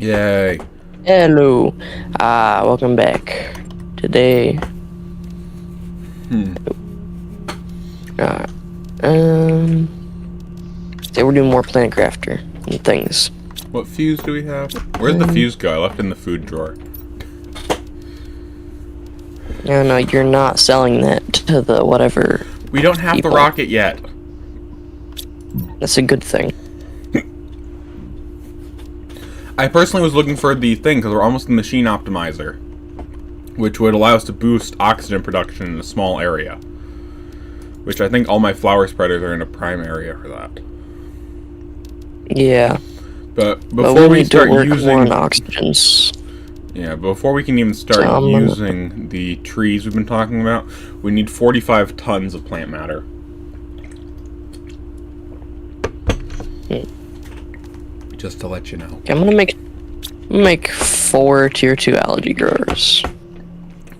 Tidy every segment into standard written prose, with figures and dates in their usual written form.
Yay. Hello. Welcome back. Today, Hmm. uh, today we're doing more Planet Crafter and things. What fuse do we have? Where's the fuse go? I left it in the food drawer. No, you're not selling that to the whatever. We don't have people. the rocket yet. That's a good thing. I personally was looking for the thing because we're almost in machine optimizer, which would allow us to boost oxygen production in a small area. Which I think all my flower spreaders are in a prime area for that. Yeah. But before we start using more on oxygens. Yeah, before we can even start using the trees we've been talking about, we need 45 tons of plant matter. Just to let you know. Okay, I'm gonna make 4 tier 2 algae growers.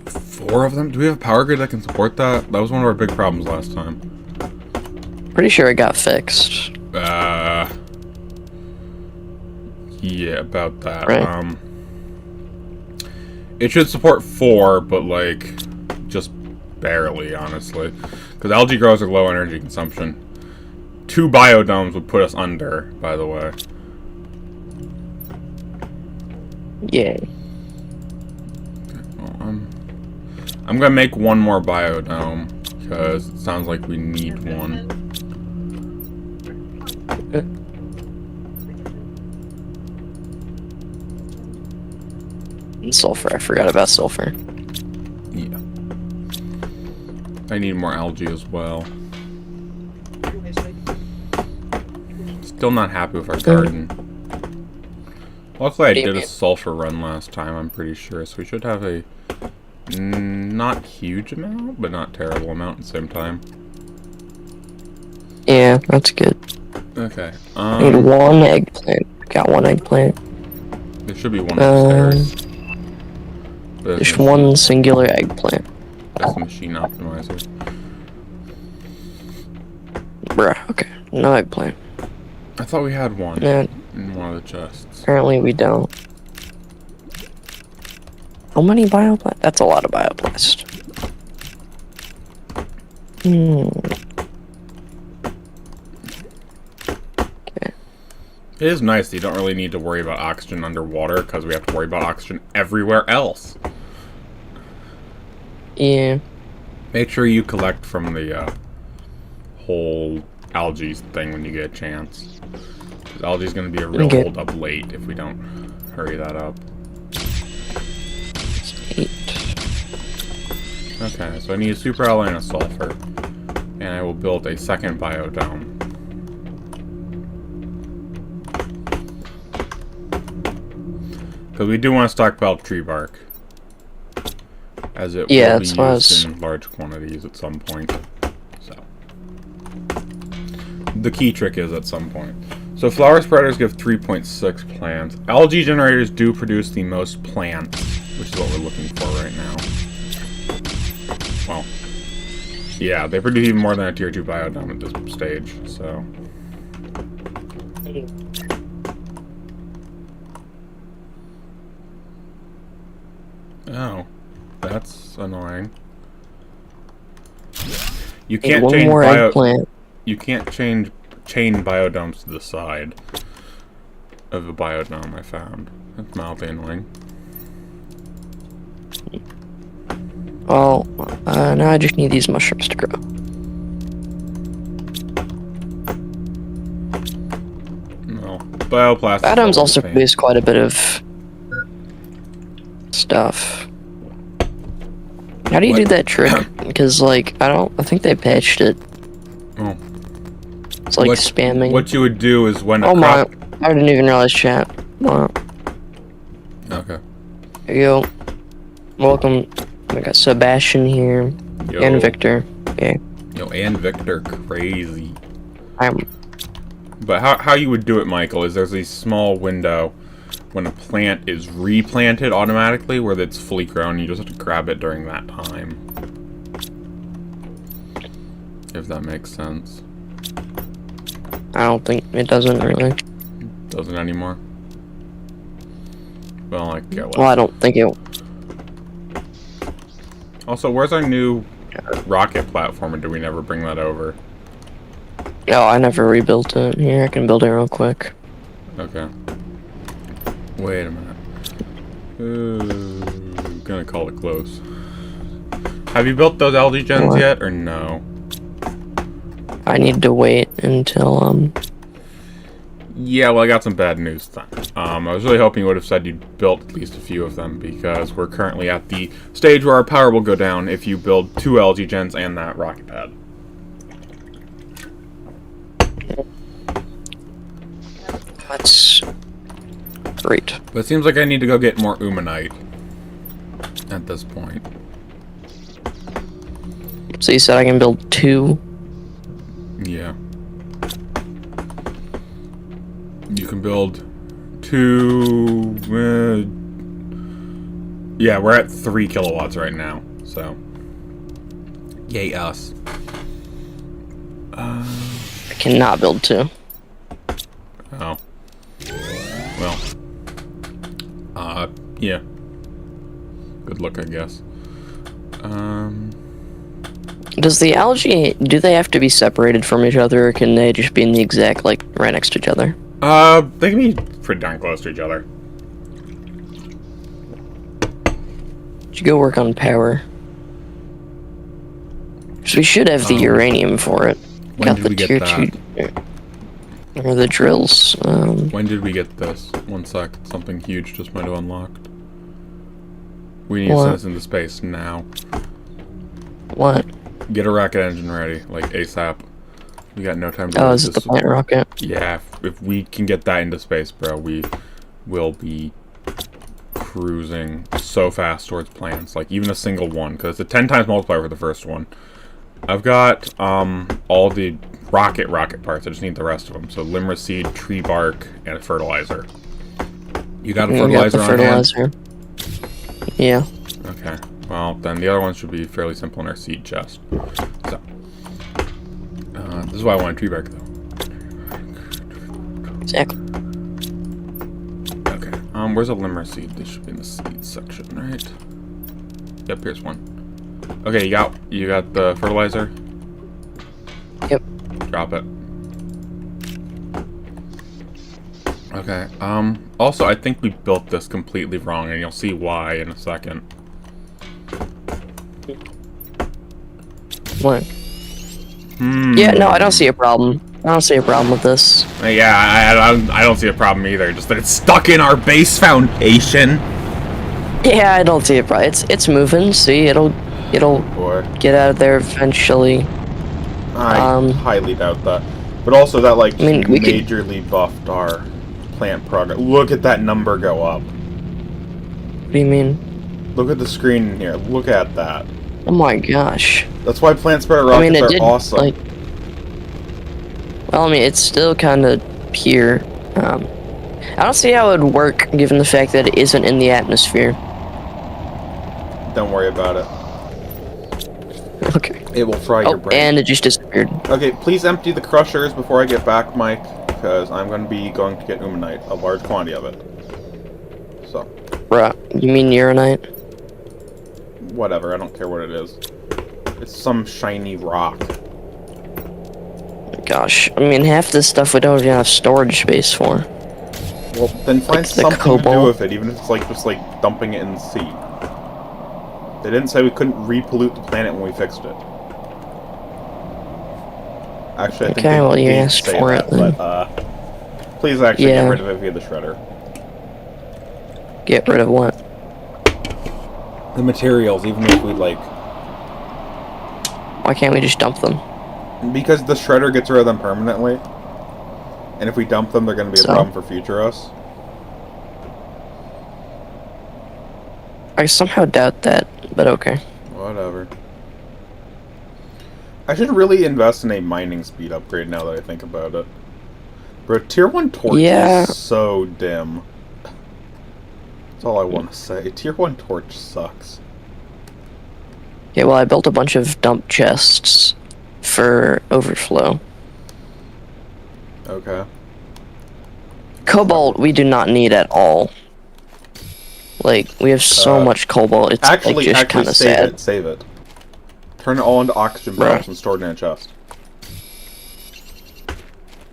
4 of them? Do we have a power grid that can support that? That was one of our big problems last time. Pretty sure it got fixed. Yeah, about that. Right. It should support 4, but like, just barely, honestly. Because algae growers are low energy consumption. 2 biodomes would put us under, by the way. Yeah. I'm gonna make 1 more biodome, because it sounds like we need one. And sulfur, I forgot about sulfur. Yeah. I need more algae as well. Still not happy with our garden. Luckily I did a sulfur run last time, I'm pretty sure, so we should have a not huge amount, but not terrible amount at the same time. Yeah, that's good. Okay. I need 1 eggplant. Got 1 eggplant. There should be one upstairs. Just 1 singular eggplant. That's machine optimizer. Bruh, okay. No eggplant. I thought we had one in one of the chests. Apparently we don't. How many bioblast? That's a lot of bioblast. Okay. It is nice that you don't really need to worry about oxygen underwater, because we have to worry about oxygen everywhere else. Yeah. Make sure you collect from the whole algae thing when you get a chance. Because algae's going to be a real hold up late if we don't hurry that up. 8. Okay, so I need a super alloy and a sulfur. And I will build a second biodome. Because we do want to stockpile tree bark. As it will be used in large quantities at some point. So. The key trick is at some point. So flower spreaders give 3.6 plants. Algae generators do produce the most plants, which is what we're looking for right now. Well, yeah, they produce even more than a tier 2 biodome at this stage, so. Oh, that's annoying. You can't change You can't change chain biodomes to the side of a biodome, I found. That's mildly annoying. Well, now I just need these mushrooms to grow. No. Bioplastic. Biodomes also produce quite a bit of stuff. How do you do that trick? Because, like, I think they patched it. Oh. It's like spamming. What you would do is when I didn't even realize chat. Wow. Okay. Here you go. Welcome. I got Sebastian here. Yo. And Victor. Okay. Yo, and Victor, crazy. But how you would do it, Michael, is there's a small window when a plant is replanted automatically where it's fully grown. You just have to grab it during that time. If that makes sense. I don't think it doesn't really. Doesn't anymore. Well, like, yeah, Well, I don't think it. Also, where's our new rocket platform, or do we never bring that over? Oh, I never rebuilt it. Here, I can build it real quick. Okay. Wait a minute. Gonna call it close. Have you built those LG gens What? yet, or no? I need to wait until Yeah, well, I got some bad news then. I was really hoping you would have said you'd built at least a few of them, because we're currently at the stage where our power will go down if you build 2 LG gens and that rocket pad. That's great. But it seems like I need to go get more Umanite at this point. So you said I can build 2? Yeah. You can build 2... yeah, we're at 3 kilowatts right now, so... Yay us. I cannot build 2. Oh. Well. Yeah. Good luck, I guess. Does the algae, do they have to be separated from each other, or can they just be in the exact, like, right next to each other? They can be pretty darn close to each other. Should go work on power. So we should have the uranium for it. When Got did the we get tier that? 2... Or the drills. When did we get this? One sec. Something huge just might have unlocked. We need to send this into space now. What? Get a rocket engine ready, like ASAP. We got no time to Oh, do is it the this. plant rocket? Yeah, if we can get that into space, bro, we will be cruising so fast towards plants. Like, even a single one, because it's a 10 times multiplier for the first one. I've got all the rocket parts. I just need the rest of them. So limerick seed, tree bark, and a fertilizer. You got a fertilizer on hand? Yeah. Okay. Well, then the other ones should be fairly simple in our seed chest. So, this is why I want a tree bark, though. Exactly. Okay. Where's a limerick seed? This should be in the seed section, right? Yep, here's one. Okay, you got the fertilizer? Yep. Drop it. Okay, also, I think we built this completely wrong, and you'll see why in a second. What? Yeah, no, I don't see a problem. I don't see a problem with this. Yeah, I don't see a problem either, just that it's stuck in our base foundation. Yeah, I don't see a problem. It's moving, see, it'll Boy. get out of there eventually. I highly doubt that. But also that, like, I mean, we could- majorly buffed our plant progress. Look at that number go up. What do you mean? Look at the screen in here. Look at that. Oh my gosh. That's why plant spreader I mean, rockets it are did, awesome. like... Well, I mean, it's still kind of pure. I don't see how it would work, given the fact that it isn't in the atmosphere. Don't worry about it. Okay. It will fry your Oh, brain. and it just disappeared. Okay, please empty the crushers before I get back, Mike, because I'm going to be going to get Umanite, a large quantity of it. So, Bruh, you mean uranite? whatever, I don't care what it is. It's some shiny rock. Gosh, I mean, half this stuff we don't even have storage space for. Well, then find Like the something to do cobalt. with it, even if it's like just like dumping it in the sea. They didn't say we couldn't repollute the planet when we fixed it. Actually, I think Okay, they well, you did asked say for that, it, then. but please actually Yeah. get rid of it via the shredder. Get rid of what? The materials, even if we like, Why can't we just dump them? because the shredder gets rid of them permanently, and if we dump them, they're going to be a So? problem for future us. I somehow doubt that, but okay. Whatever. I should really invest in a mining speed upgrade now that I think about it. Bro, tier 1 torch Yeah. is so dim. That's all I want to say. Tier 1 torch sucks. Yeah, well, I built a bunch of dump chests for overflow. Okay. Cobalt, we do not need at all. Like, we have so much cobalt, it's like just kind of save sad. it. Save it. Turn it all into oxygen bottles and store it in a chest.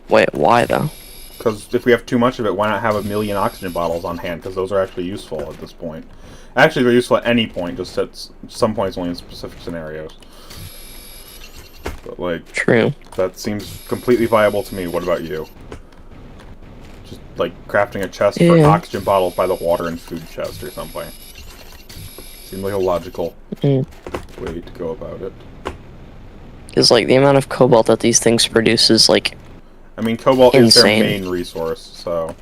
Wait, why though? Because if we have too much of it, why not have 1,000,000 oxygen bottles on hand? Because those are actually useful at this point. Actually, they're useful at any point, just at some points only in specific scenarios. But, like... True. That seems completely viable to me. What about you? Just, like, crafting a chest for oxygen bottles by the water and food chest or something. Seems like a logical way to go about it. Because, like, the amount of cobalt that these things produce is, like, I mean, cobalt insane. is their main resource, so...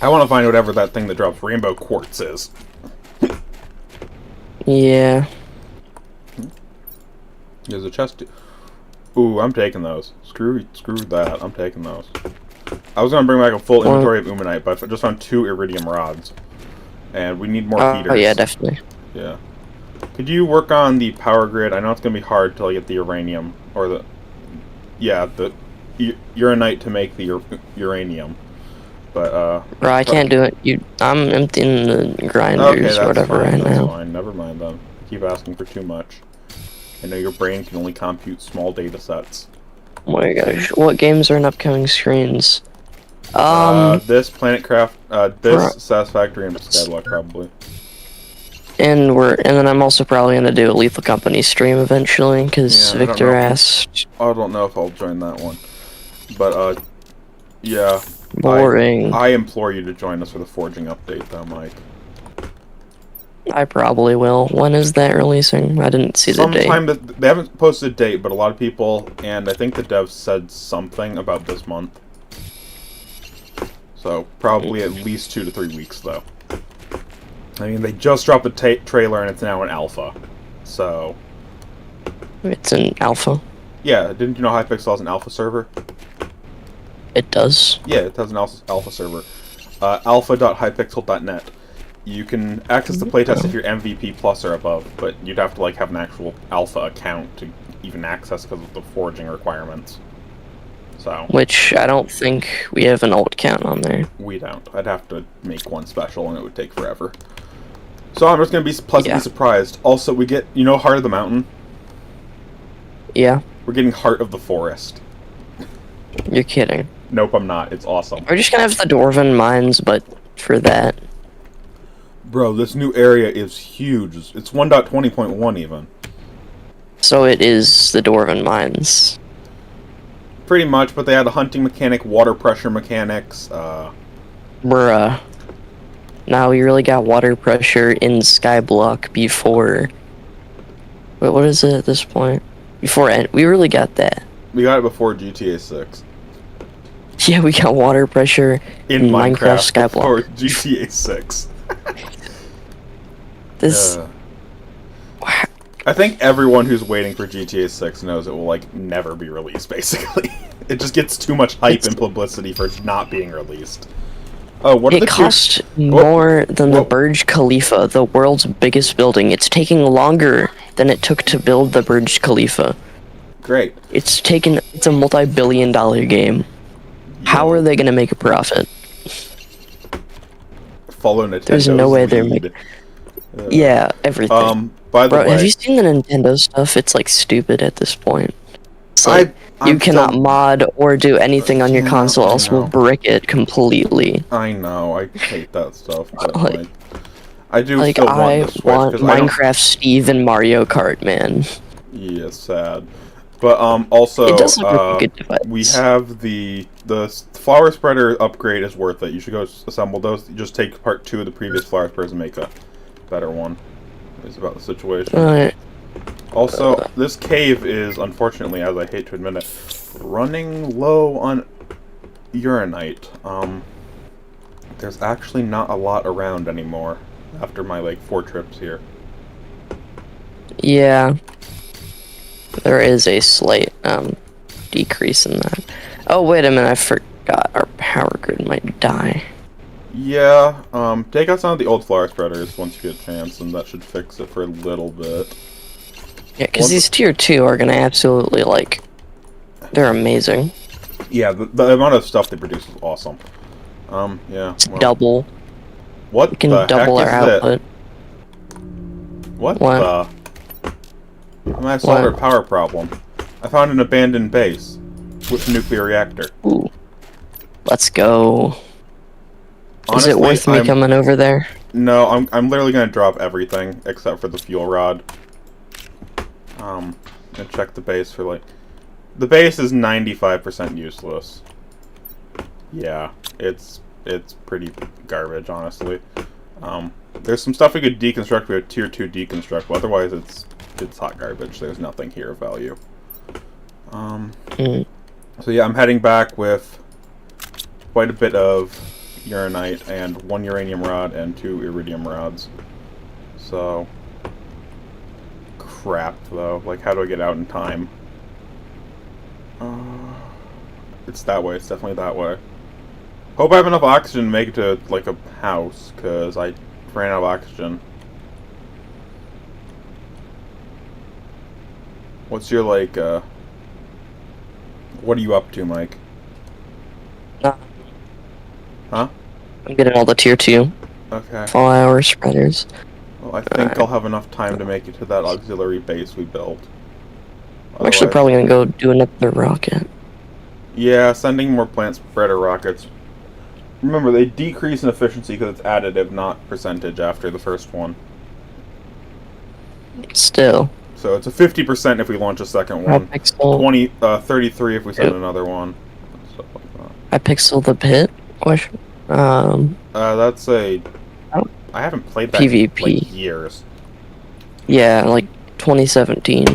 I want to find whatever that thing that drops rainbow quartz is. Yeah. There's a chest... Ooh, I'm taking those. Screw that, I'm taking those. I was going to bring back a full inventory of Umanite, but I just found 2 iridium rods. And we need more feeders. Oh, yeah, definitely. Yeah. Could you work on the power grid? I know it's going to be hard till you get the uranium, or the... Yeah, the uranite to make the uranium. But, Bro, I can't do it. I'm emptying the grinders or whatever right now. That's fine, never mind then. You keep asking for too much. I know your brain can only compute small data sets. Oh my gosh, what games are in upcoming screens? This PlanetCraft, this Satisfactory, and Skyblock probably. And then I'm also probably gonna do a Lethal Company stream eventually, because Victor asked. I don't know if I'll join that one. But, yeah. Boring. I implore you to join us for the forging update, though, Mike. I probably will. When is that releasing? I didn't see the date. Sometime they haven't posted a date, but a lot of people, and I think the devs said something about this month. So, probably at least 2 to 3 weeks, though. I mean, they just dropped the trailer, and it's now an alpha. So... It's an alpha? Yeah, didn't you know Hypixel has an alpha server? It does? Yeah, it has an alpha server. Alpha.hypixel.net. You can access the playtest if you're MVP Plus or above, but you'd have to like have an actual alpha account to even access because of the forging requirements. So. Which I don't think we have an alt count on there. We don't. I'd have to make one special and it would take forever. So I'm just going to be pleasantly surprised. Also, we get, you know, Heart of the Mountain? Yeah. We're getting Heart of the Forest. You're kidding. Nope, I'm not. It's awesome. We're just going to have the Dwarven Mines, but for that. Bro, this new area is huge. It's 1.20.1 even. So it is the Dwarven Mines. Pretty much, but they had a hunting mechanic, water pressure mechanics, Bruh. Now we really got water pressure in Skyblock before... Wait, what is it at this point? We really got that. We got it before GTA 6. Yeah, we got water pressure in Minecraft Skyblock. Before GTA 6. This... I think everyone who's waiting for GTA 6 knows it will, like, never be released, basically. It just gets too much hype and publicity for it not being released. Oh, what are the cost more than the Burj Khalifa, the world's biggest building. It's taking longer than it took to build the Burj Khalifa. Great. It's a multi-billion-dollar game. How are they gonna make a profit? Follow Nintendo's There's no way they're lead. making... Yeah, everything. By the way... have you seen the Nintendo stuff? It's, like, stupid at this point. It's like, you cannot mod or do anything on your console, else we'll brick it completely. I know, I hate that stuff, but, like, I do like, still I want the Switch, want Minecraft Steve and Mario Kart, man. Yeah, sad. But, also, it does look like a good device. We have the flower spreader upgrade is worth it. You should go assemble those. Just take part 2 of the previous flower spreaders and make a better one. Is about the situation. Alright. Also, this cave is, unfortunately, as I hate to admit it, running low on uranite. There's actually not a lot around anymore after my, like, 4 trips here. Yeah. There is a slight, decrease in that. Oh, wait a minute, I forgot our power grid might die. Yeah, take out some of the old flower spreaders once you get a chance, and that should fix it for a little bit. Yeah, because these tier 2 are gonna absolutely, like, they're amazing. Yeah, the amount of stuff they produce is awesome. Yeah. It's Well, double. what We can the double our heck is output. it? What What? the? I might have solved our power problem. I found an abandoned base with a nuclear reactor. Ooh. Let's go. Honestly, Is it worth me coming over there? No, I'm literally gonna drop everything except for the fuel rod. And check the base for like... The base is 95% useless. Yeah, it's pretty garbage, honestly. There's some stuff we could deconstruct. We have tier 2 deconstruct, but otherwise it's hot garbage. There's nothing here of value. So yeah, I'm heading back with quite a bit of uranite and 1 uranium rod and 2 iridium rods. So... Crap, though. Like, how do I get out in time? It's that way. It's definitely that way. Hope I have enough oxygen to make it to, like, a house, because I ran out of oxygen. What's your, like, what are you up to, Mike? Huh? I'm getting all the tier 2 Okay. flower spreaders. Well, I think I'll have enough time to make it to that auxiliary base we built. I'm actually probably gonna go do another rocket. Yeah, sending more plant spreader rockets. Remember, they decrease in efficiency because it's additive, not percentage after the first one. Still. So it's a 50% if we launch a second one. Hypixel. 33 if we send another one. Stuff like that. Hypixel the pit? Question. That's a... Oh. I haven't played that PvP. in, like, years. Yeah, like 2017.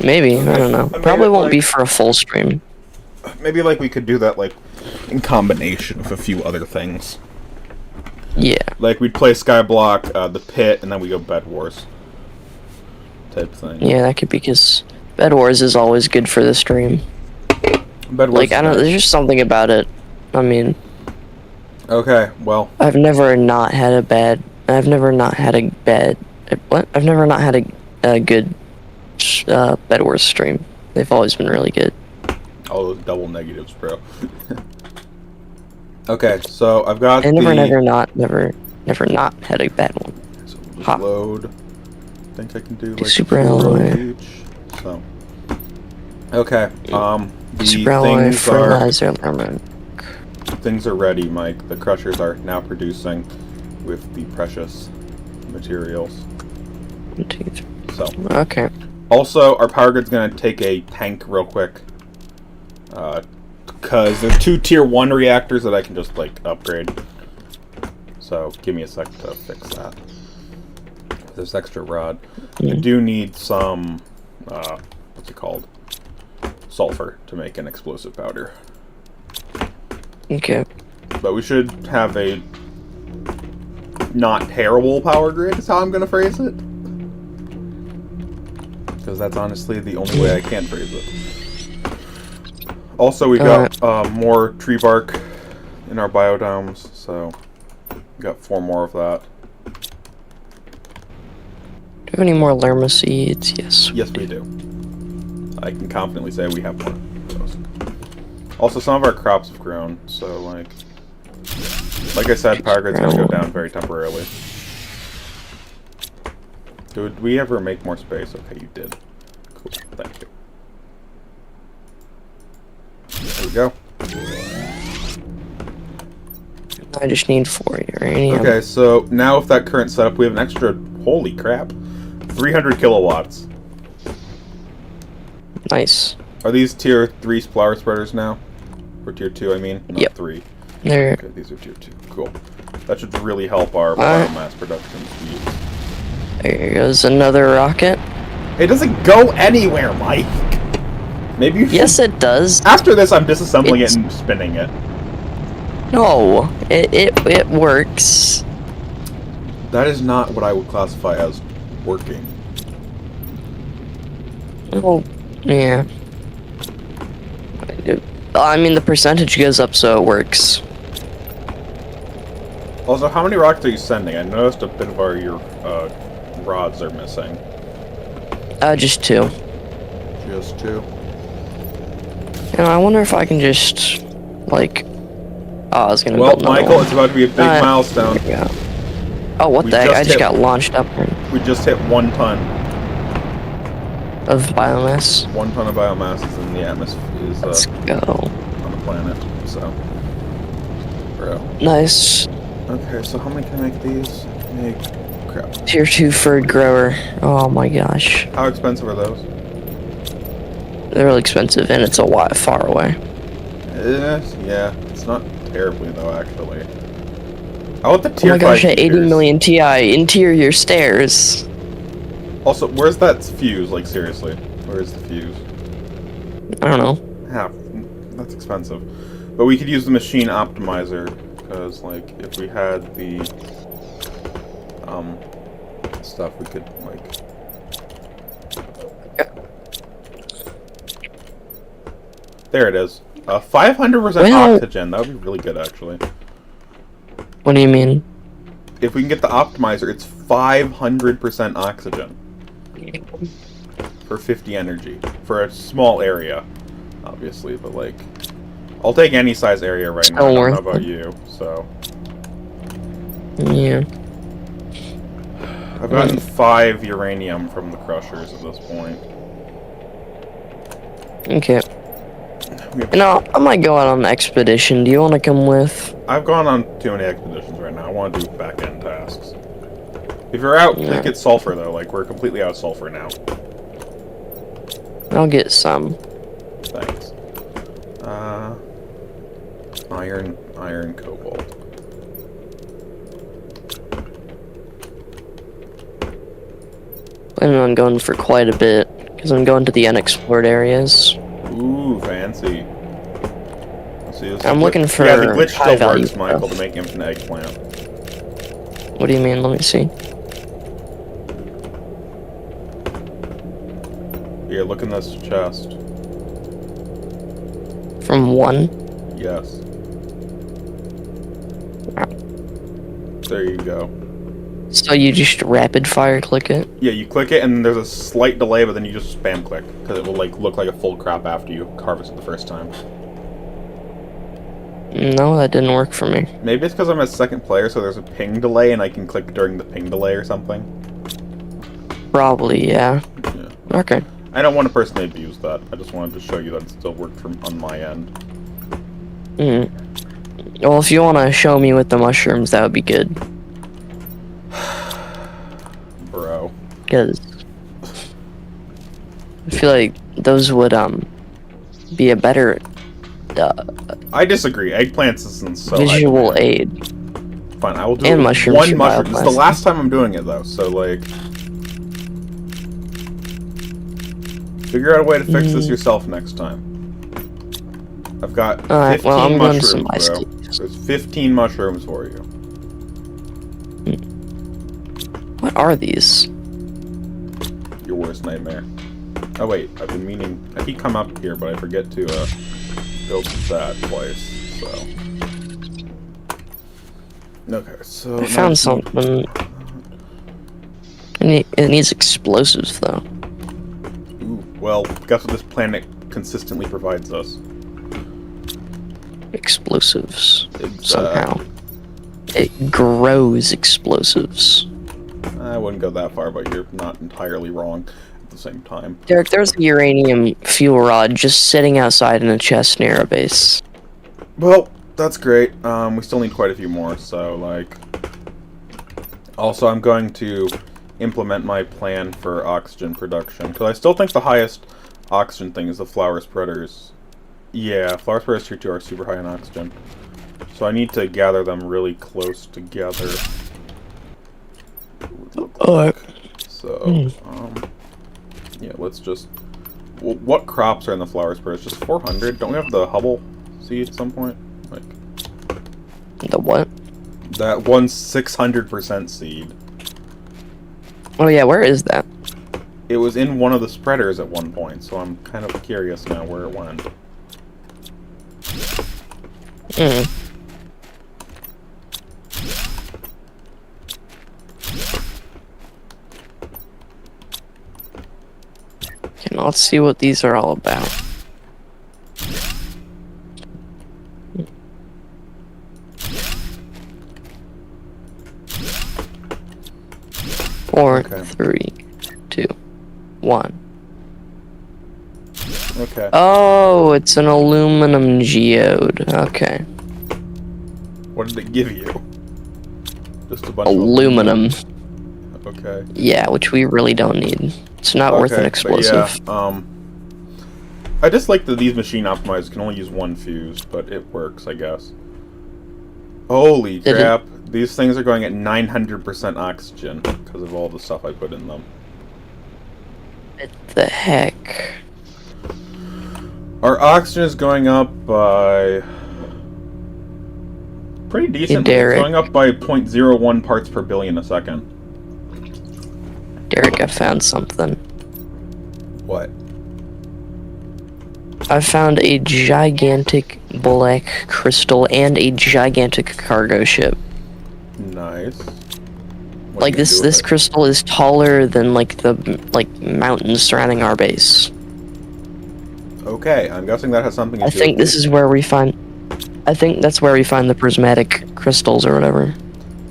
Maybe, I don't know. Probably won't be for a full stream. Maybe, like, we could do that, like, in combination with a few other things. Yeah. Like, we'd play Skyblock, the Pit, and then we go Bed Wars. Type thing. Yeah, that could be because Bed Wars is always good for the stream. Bed Wars. Like, I don't. There's just something about it. I mean. Okay, well. I've never not had a bad. I've never not had a bad. What? I've never not had a good Bed Wars stream. They've always been really good. All those double negatives, bro. Okay, so I've got never not had a bad one. So we'll just load. I think I can do like super alloy each. So. Okay. The super alloy things are fertilizer. Things are ready, Mike. The crushers are now producing with the precious materials. 1, 2, 3. So. Okay. Also, our power grid's gonna take a tank real quick. Because there's 2 tier 1 reactors that I can just, like, upgrade. So, give me a sec to fix that. This extra rod. I do need some, what's it called? Sulfur to make an explosive powder. Okay. But we should have a not terrible power grid, is how I'm gonna phrase it. Because that's honestly the only way I can phrase it. Also, we got more tree bark in our biodomes, so we got 4 more of that. Do we have any more Lerma seeds? Yes. Yes, we do. I can confidently say we have more of those. Also, some of our crops have grown, so like I said, power grid's gonna go down very temporarily. Did we ever make more space? Okay, you did. Cool, thank you. There we go. I just need 4 uranium. Okay, so now with that current setup, we have an extra, holy crap, 300 kilowatts. Nice. Are these tier 3 flower spreaders now? Or tier 2, I mean? Not yep. 3. They're... Okay, these are tier 2. Cool. That should really help our biomass production speed. There goes another rocket. It doesn't go anywhere, Mike! Maybe you should... Yes, it does. After this, I'm disassembling it and spinning it. No, it works. That is not what I would classify as working. Oh, yeah. I mean, the percentage goes up, so it works. Also, how many rockets are you sending? I noticed a bit of your rods are missing. Just 2. Just 2? And I wonder if I can just, like... Oh, I was gonna Well, build another Michael, one. it's about to be a big milestone. Yeah. Oh, what We the heck? just I just hit- got launched up We just hit 1 ton. of biomass. 1 ton of biomass is in the atmosphere, Let's go. on the planet, so. Bro. Nice. Okay, so how many can I make these? Make... Crap. Tier 2 fur grower. Oh my gosh. How expensive are those? They're really expensive and it's a lot far away. Yeah, it's not terribly though, actually. I want the Oh tier my gosh, 5 at 80 heaters. million Ti, interior stairs. Also, where's that fuse? Like, seriously. Where's the fuse? I don't know. Yeah, that's expensive. But we could use the machine optimizer, because, like, if we had the, stuff, we could, like... There it is. 500% Well- oxygen. That would be really good, actually. What do you mean? If we can get the optimizer, it's 500% oxygen. For 50 energy. For a small area, obviously, but like... I'll take any size area right now, I Still don't know worth about it. you, so... Yeah. I've gotten 5 uranium from the crushers at this point. Okay. You know, I might go out on an expedition. Do you want to come with? I've gone on too many expeditions right now, I want to do back-end tasks. If you're out, Yeah. get sulfur though, like we're completely out of sulfur now. I'll get some. Thanks. Iron, cobalt. Planning on going for quite a bit because I'm going to the unexplored areas. Ooh, fancy. Let's see, this I'm glitch- looking for Yeah, the glitch still high-value works, Michael, stuff. to make infinite eggplant. What do you mean? Let me see. Here, look in this chest. From 1? Yes. There you go. So you just rapid fire click it? Yeah, you click it and there's a slight delay, but then you just spam click because it will like look like a full crop after you harvest it the first time. No, that didn't work for me. Maybe it's because I'm a second player, so there's a ping delay and I can click during the ping delay or something. Probably, yeah. Yeah. Okay. I don't want to personally abuse that. I just wanted to show you that it still worked from on my end. Well, if you want to show me with the mushrooms, that would be good. Bro. Because I feel like those would be a better I disagree. Eggplants isn't so visual high aid. demand. Fine, I will do And mushrooms one should mushroom. This is the biomass. last time I'm doing it though, so like figure out a way to fix this yourself next time. I've got 15 Alright, well, I'm going to some mushrooms, bro. ice There's 15 mushrooms for you. What are these? Your worst nightmare. Oh wait, I've been meaning. I keep come up here, but I forget to build that twice. So. Okay, so. I now found it's- something. It needs explosives, though. Ooh, well, guess what this planet consistently provides us? Explosives. It's, Somehow. It grows explosives. I wouldn't go that far, but you're not entirely wrong at the same time. Derek, there's a uranium fuel rod just sitting outside in a chest near a base. Well, that's great. We still need quite a few more, so, like... Also, I'm going to implement my plan for oxygen production, because I still think the highest oxygen thing is the flower spreaders. Yeah, flower spreaders tier 2 are super high in oxygen. So I need to gather them really close together. Alright. So, yeah, let's just... What crops are in the flower spreaders? Just 400? Don't we have the Hubble seed at some point? Like, The what? that one 600% seed. Oh yeah, where is that? It was in one of the spreaders at one point, so I'm kind of curious now where it went. Okay, now let's see what these are all about. 4, Okay. 3, 2, 1. Okay. Oh, it's an aluminum geode. Okay. What did it give you? Just a bunch Aluminum. of Okay. Yeah, which we really don't need. It's not worth an But explosive. yeah, I just like that these machine optimizers can only use one fuse, but it works, I guess. Holy Did it? crap. These things are going at 900% oxygen because of all the stuff I put in them. What the heck? Our oxygen is going up by... pretty decent. It's Derek. going up by 0.01 parts per billion a second. Derek, I found something. What? I found a gigantic black crystal and a gigantic cargo ship. Nice. What Like do you do with this it? crystal is taller than like the mountains surrounding our base. Okay, I'm guessing that has something to I do think with this is where we find. I think that's where we find the prismatic crystals or whatever.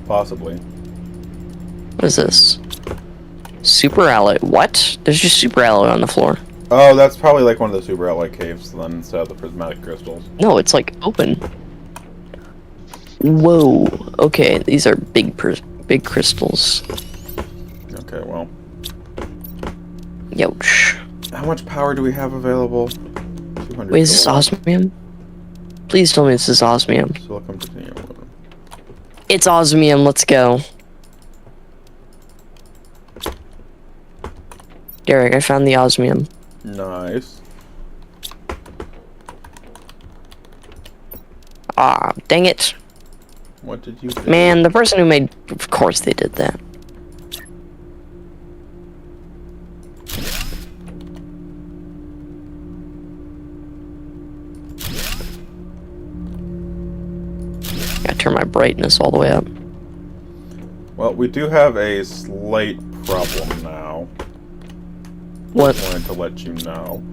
Possibly. What is this? Super alloy. What? There's just super alloy on the floor. Oh, that's probably like one of the super alloy caves then instead of the prismatic crystals. No, it's like open. Whoa. Okay, these are big crystals. Okay, well. Youch. How much power do we have available? 200 Wait, is this kilowatts. osmium? Please tell me this is osmium. Silicon titanium. It's osmium. Let's go. Derek, I found the osmium. Nice. Ah, dang it. What did you do? Man, the person who made... Of course they did that. Gotta turn my brightness all the way up. Well, we do have a slight problem now. What? Just wanted to let you know.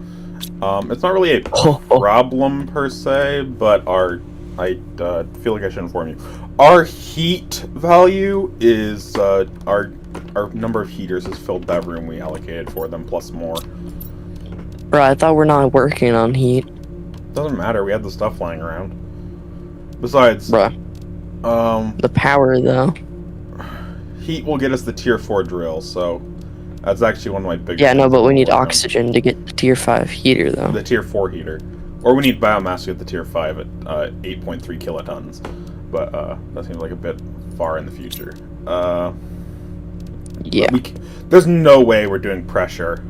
It's not really a Oh, oh. problem per se, but I feel like I should inform you. Our heat value is our number of heaters has filled that room we allocated for them plus more. Bro, I thought we're not working on heat. Doesn't matter. We had the stuff lying around. Besides, Bruh, the power though. heat will get us the tier 4 drill, so that's actually one of my biggest. Yeah, no, things but we I'm need working on. oxygen to get the tier 5 heater though. The tier 4 heater. Or we need biomass to get the tier 5 at 8.3 kilotons. But that seems like a bit far in the future. Yeah. There's no way we're doing pressure.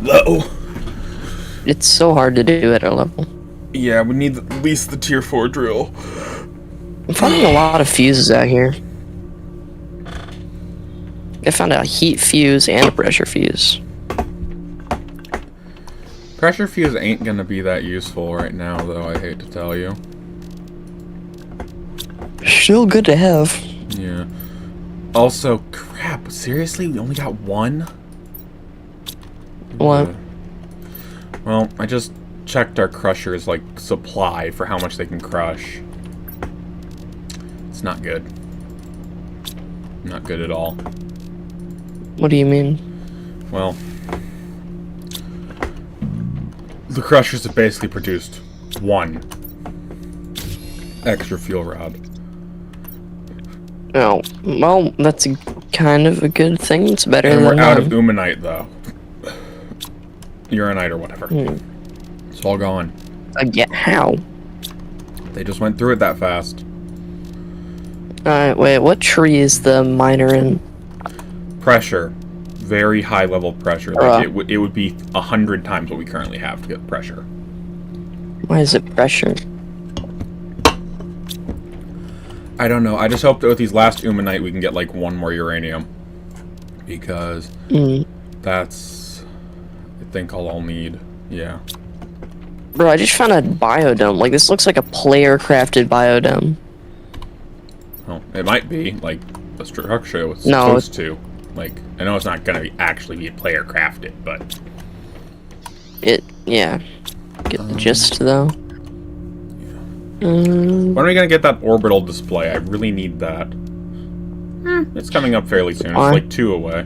No. It's so hard to do at our level. Yeah, we need at least the tier 4 drill. I'm finding a lot of fuses out here. I found a heat fuse and a pressure fuse. Pressure fuse ain't gonna be that useful right now, though, I hate to tell you. Still good to have. Yeah. Also, crap, seriously? We only got one? What? Well, I just checked our crusher's, like, supply for how much they can crush. It's not good. Not good at all. What do you mean? Well, the crushers have basically produced one extra fuel rod. Oh, well, that's kind of a good thing. It's better And than we're out of none. umanite, though. Uranite or whatever. It's all gone. Yeah, how? They just went through it that fast. Alright, wait, what tree is the miner in? Pressure. Very high level pressure. Bruh. Like it would be 100 times what we currently have to get pressure. Why is it pressure? I don't know. I just hope that with these last umanite we can get like one more uranium. Because that's I think I'll need. Yeah. Bro, I just found a biodome. Like, this looks like a player-crafted biodome. Well, it might be like the structure was No, supposed to. Like, I know it's not gonna be actually be player crafted, but Yeah. Get the gist, though. when are we gonna get that orbital display? I really need that. It's coming up fairly soon. It's Why? like 2 away.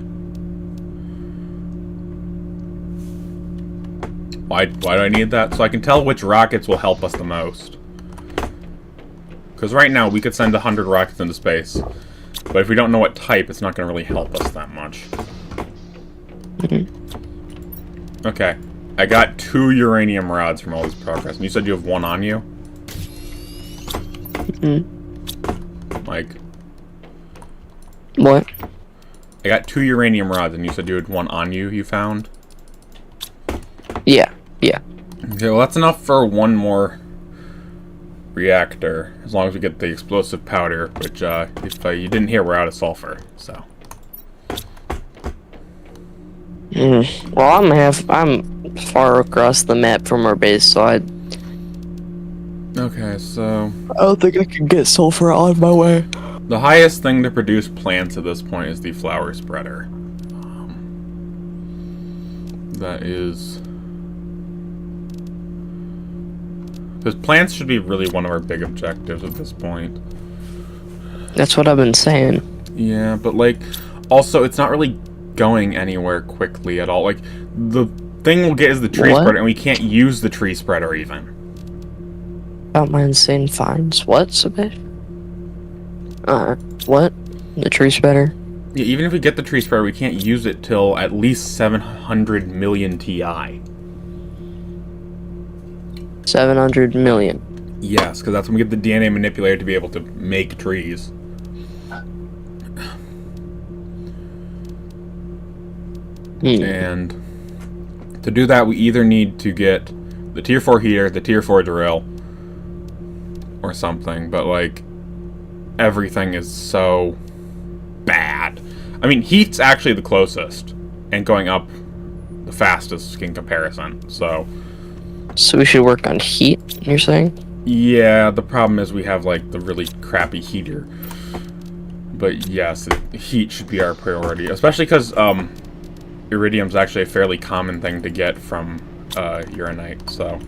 Why do I need that? So I can tell which rockets will help us the most. Because right now, we could send 100 rockets into space. But if we don't know what type, it's not going to really help us that much. Okay. I got 2 uranium rods from all this progress. And you said you have 1 on you? Like... What? I got 2 uranium rods, and you said you had 1 on you, you found? Yeah. Yeah. Okay, well that's enough for 1 more reactor. As long as we get the explosive powder, which, if you didn't hear, we're out of sulfur, so... Well, I'm far across the map from our base, so Okay, so... I don't think I can get sulfur on my way. The highest thing to produce plants at this point is the flower spreader. That is... Because plants should be really one of our big objectives at this point. That's what I've been saying. Yeah, but like, also, it's not really going anywhere quickly at all. Like, the thing we'll get is the tree What? spreader, and we can't use the tree spreader even. About my insane finds. What, Sebastian? What? The tree spreader? Yeah, even if we get the tree spreader, we can't use it till at least 700 million TI. 700 million. Yes, because that's when we get the DNA manipulator to be able to make trees. And to do that, we either need to get the tier 4 heater, the tier 4 drill, or something, but like, everything is so bad. I mean, heat's actually the closest, and going up the fastest in comparison, so... So we should work on heat, you're saying? Yeah, the problem is we have, like, the really crappy heater. But yes, heat should be our priority, especially because, iridium's actually a fairly common thing to get from, uranite, so...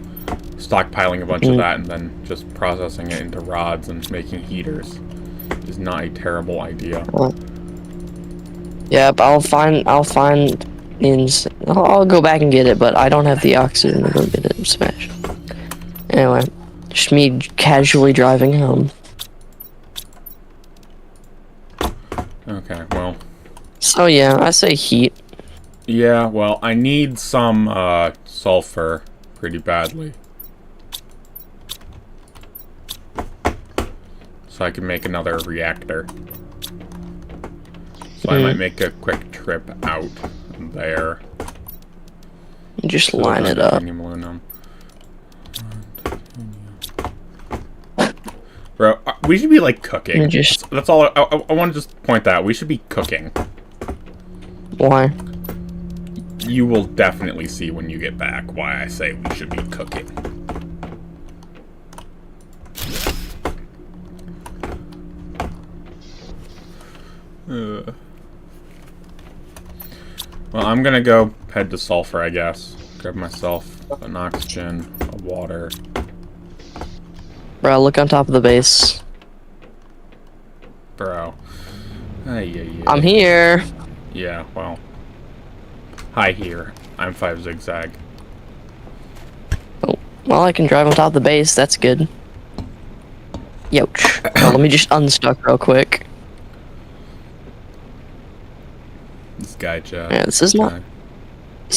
Stockpiling a bunch of that and then just processing it into rods and making heaters is not a terrible idea. Yep, I'll go back and get it, but I don't have the oxygen to go get it. Smash. Anyway, just me casually driving home. Okay, well... So yeah, I say heat. Yeah, well, I need some, sulfur pretty badly. So I can make another reactor. So I might make a quick trip out there. Just line it up. Aluminum. Bro, we should be like cooking. That's all. I want to just point that out. We should be cooking. Why? You will definitely see when you get back why I say we should be cooking. Well, I'm gonna go head to sulfur, I guess. Grab myself an oxygen, a water. Bro, look on top of the base. Bro. Ay. I'm here. Yeah, well. Hi here. I'm 5 Zigzag. Oh, well, I can drive on top of the base. That's good. Youch. Let me just unstuck real quick. This guy, Jeff. Yeah, this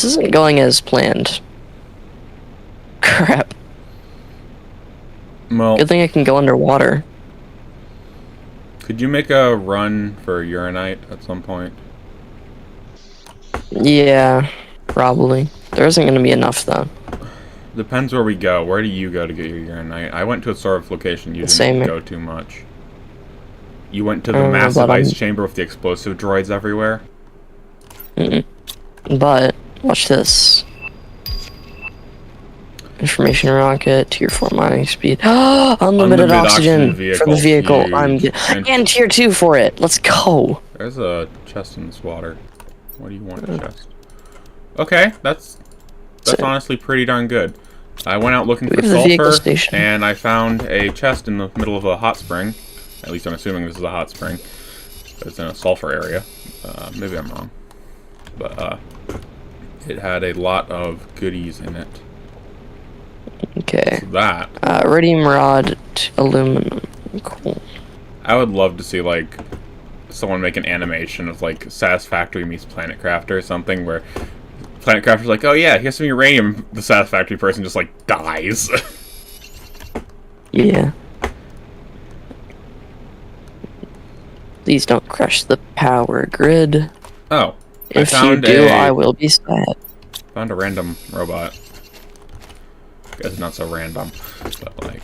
isn't going as planned. Crap. Well, Good thing I can go underwater. could you make a run for uranite at some point? Yeah, probably. There isn't going to be enough, though. Depends where we go. Where do you go to get your uranite? I went to a sort of location you didn't go too much. You went to the massive ice chamber with the explosive droids everywhere? But, watch this. Information rocket, tier 4 mining speed. Unlimited oxygen for the vehicle. And tier 2 for it. Let's go. There's a chest in this water. What do you want, chest? Okay, that's honestly pretty darn good. I went out looking for sulfur, and I found a chest in the middle of a hot spring. At least I'm assuming this is a hot spring. It's in a sulfur area. Maybe I'm wrong. But, it had a lot of goodies in it. Okay. So that... Iridium rod, aluminum. Cool. I would love to see, like, someone make an animation of, like, Satisfactory meets Planet Crafter or something, where Planet Crafter's like, oh yeah, here's some uranium. The Satisfactory person just, like, dies. Yeah. Please don't crush the power grid. Oh. If you do, I will be sad. Found a random robot. Guess it's not so random, but, like...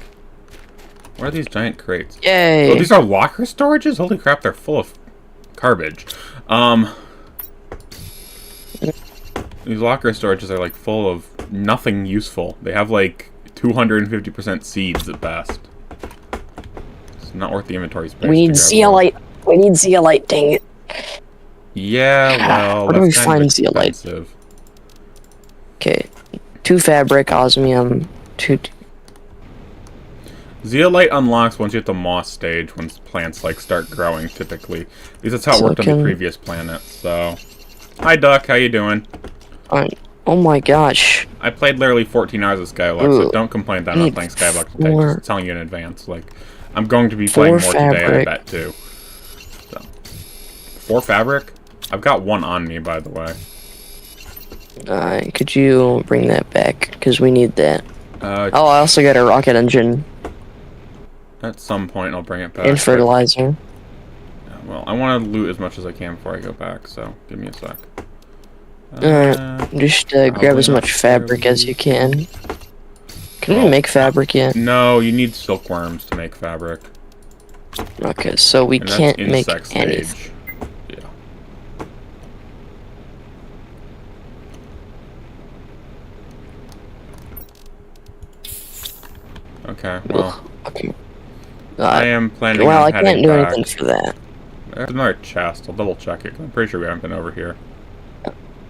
What are these giant crates? Yay! Oh, these are locker storages? Holy crap, they're full of garbage. These locker storages are, like, full of nothing useful. They have, like, 250% seeds at best. It's not worth the inventory space. We need zeolite. We need zeolite, dang it. Yeah, well, Where do we that's kind find of zeolite? expensive. Okay. 2 fabric, osmium, 2... Zeolite unlocks once you hit the moss stage, once plants, like, start growing, typically. At least that's how it worked on the previous planet, so... Hi, Duck, how you doing? Oh my gosh. I played literally 14 hours of Skyblock, so don't complain that I'm not playing Skyblock today. Just telling you in advance. Like, I'm going to be playing more today, I bet, too. So. 4 fabric? I've got 1 on me, by the way. Could you bring that back? Because we need that. Oh, I also got a rocket engine. At some point, I'll bring it back. And fertilizer. Well, I want to loot as much as I can before I go back, so give me a sec. Alright, just grab as much fabric as you can. Can we make fabric yet? No, you need silkworms to make fabric. Okay, so we can't make anything. Yeah. Okay, well. Okay. I am planning well, on I can't do back. anything for that. There's another chest. I'll double check it. I'm pretty sure we haven't been over here.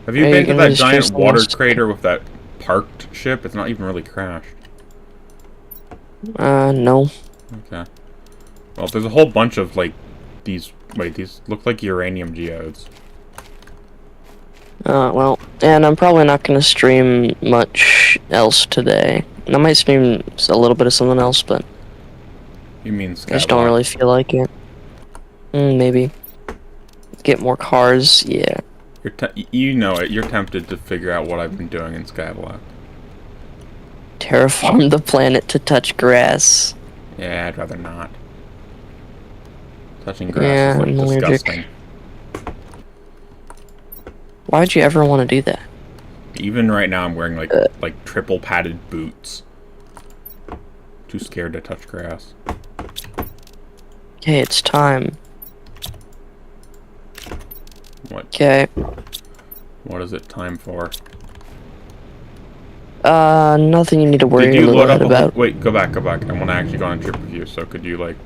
Have you been to that giant water crater with that parked ship? It's not even really crashed. No. Okay. Well, there's a whole bunch of, like, these... Wait, these look like uranium geodes. Well, and I'm probably not gonna stream much else today. I might stream a little bit of something else, but... You mean Skyblock? I just don't really feel like it. Maybe. Get more cars, yeah. You know it. You're tempted to figure out what I've been doing in Skyblock. Terraform the planet to touch grass. Yeah, I'd rather not. Touching grass is, like, disgusting. Why'd you ever want to do that? Even right now, I'm wearing, like triple padded boots. Too scared to touch grass. Okay, it's time. What? Okay. What is it time for? Nothing you need to worry about. Wait, go back. I want to actually go on a trip with you, so could you, like...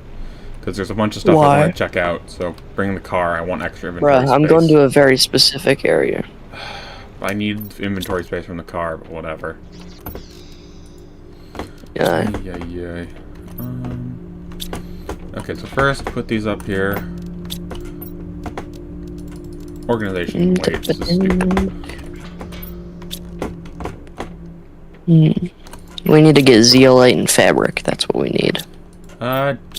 Because there's a bunch of stuff I want to check out, so bring the car. I want extra inventory space. I'm going to a very specific area. I need inventory space from the car, but whatever. Yeah. Okay, so first, put these up here. Organization. Wait, this is stupid. We need to get zeolite and fabric. That's what we need.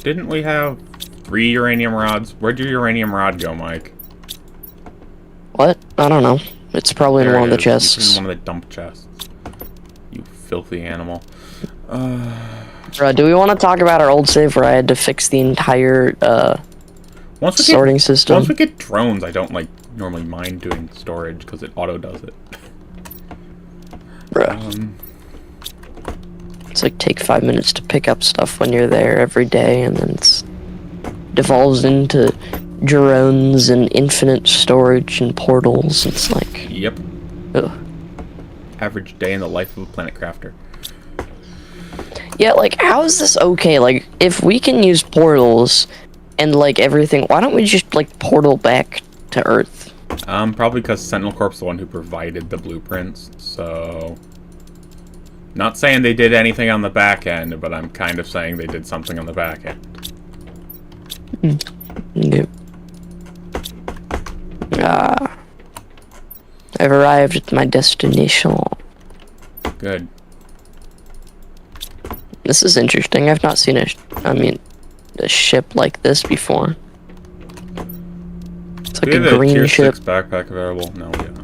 Didn't we have 3 uranium rods? Where'd your uranium rod go, Mike? What? I don't know. It's probably in one of the chests. It's in one of the dump chests. You filthy animal. Bruh, do we want to talk about our old save where I had to fix the entire, sorting system? Once we get drones, I don't, like, normally mind doing storage, because it auto-does it. Bruh. It's like, take 5 minutes to pick up stuff when you're there every day, and then it's devolves into drones and infinite storage and portals. It's like... Yep. Ugh. Average day in the life of a planet crafter. Yeah, like, how is this okay? Like, if we can use portals and, like, everything, why don't we just, like, portal back to Earth? Probably because Sentinel Corp's the one who provided the blueprints, so... Not saying they did anything on the back end, but I'm kind of saying they did something on the back end. Yep. I've arrived at my destination. Good. This is interesting. I've not seen a ship like this before. It's like Do we a have green tier ship. 6 backpack available? No, we don't.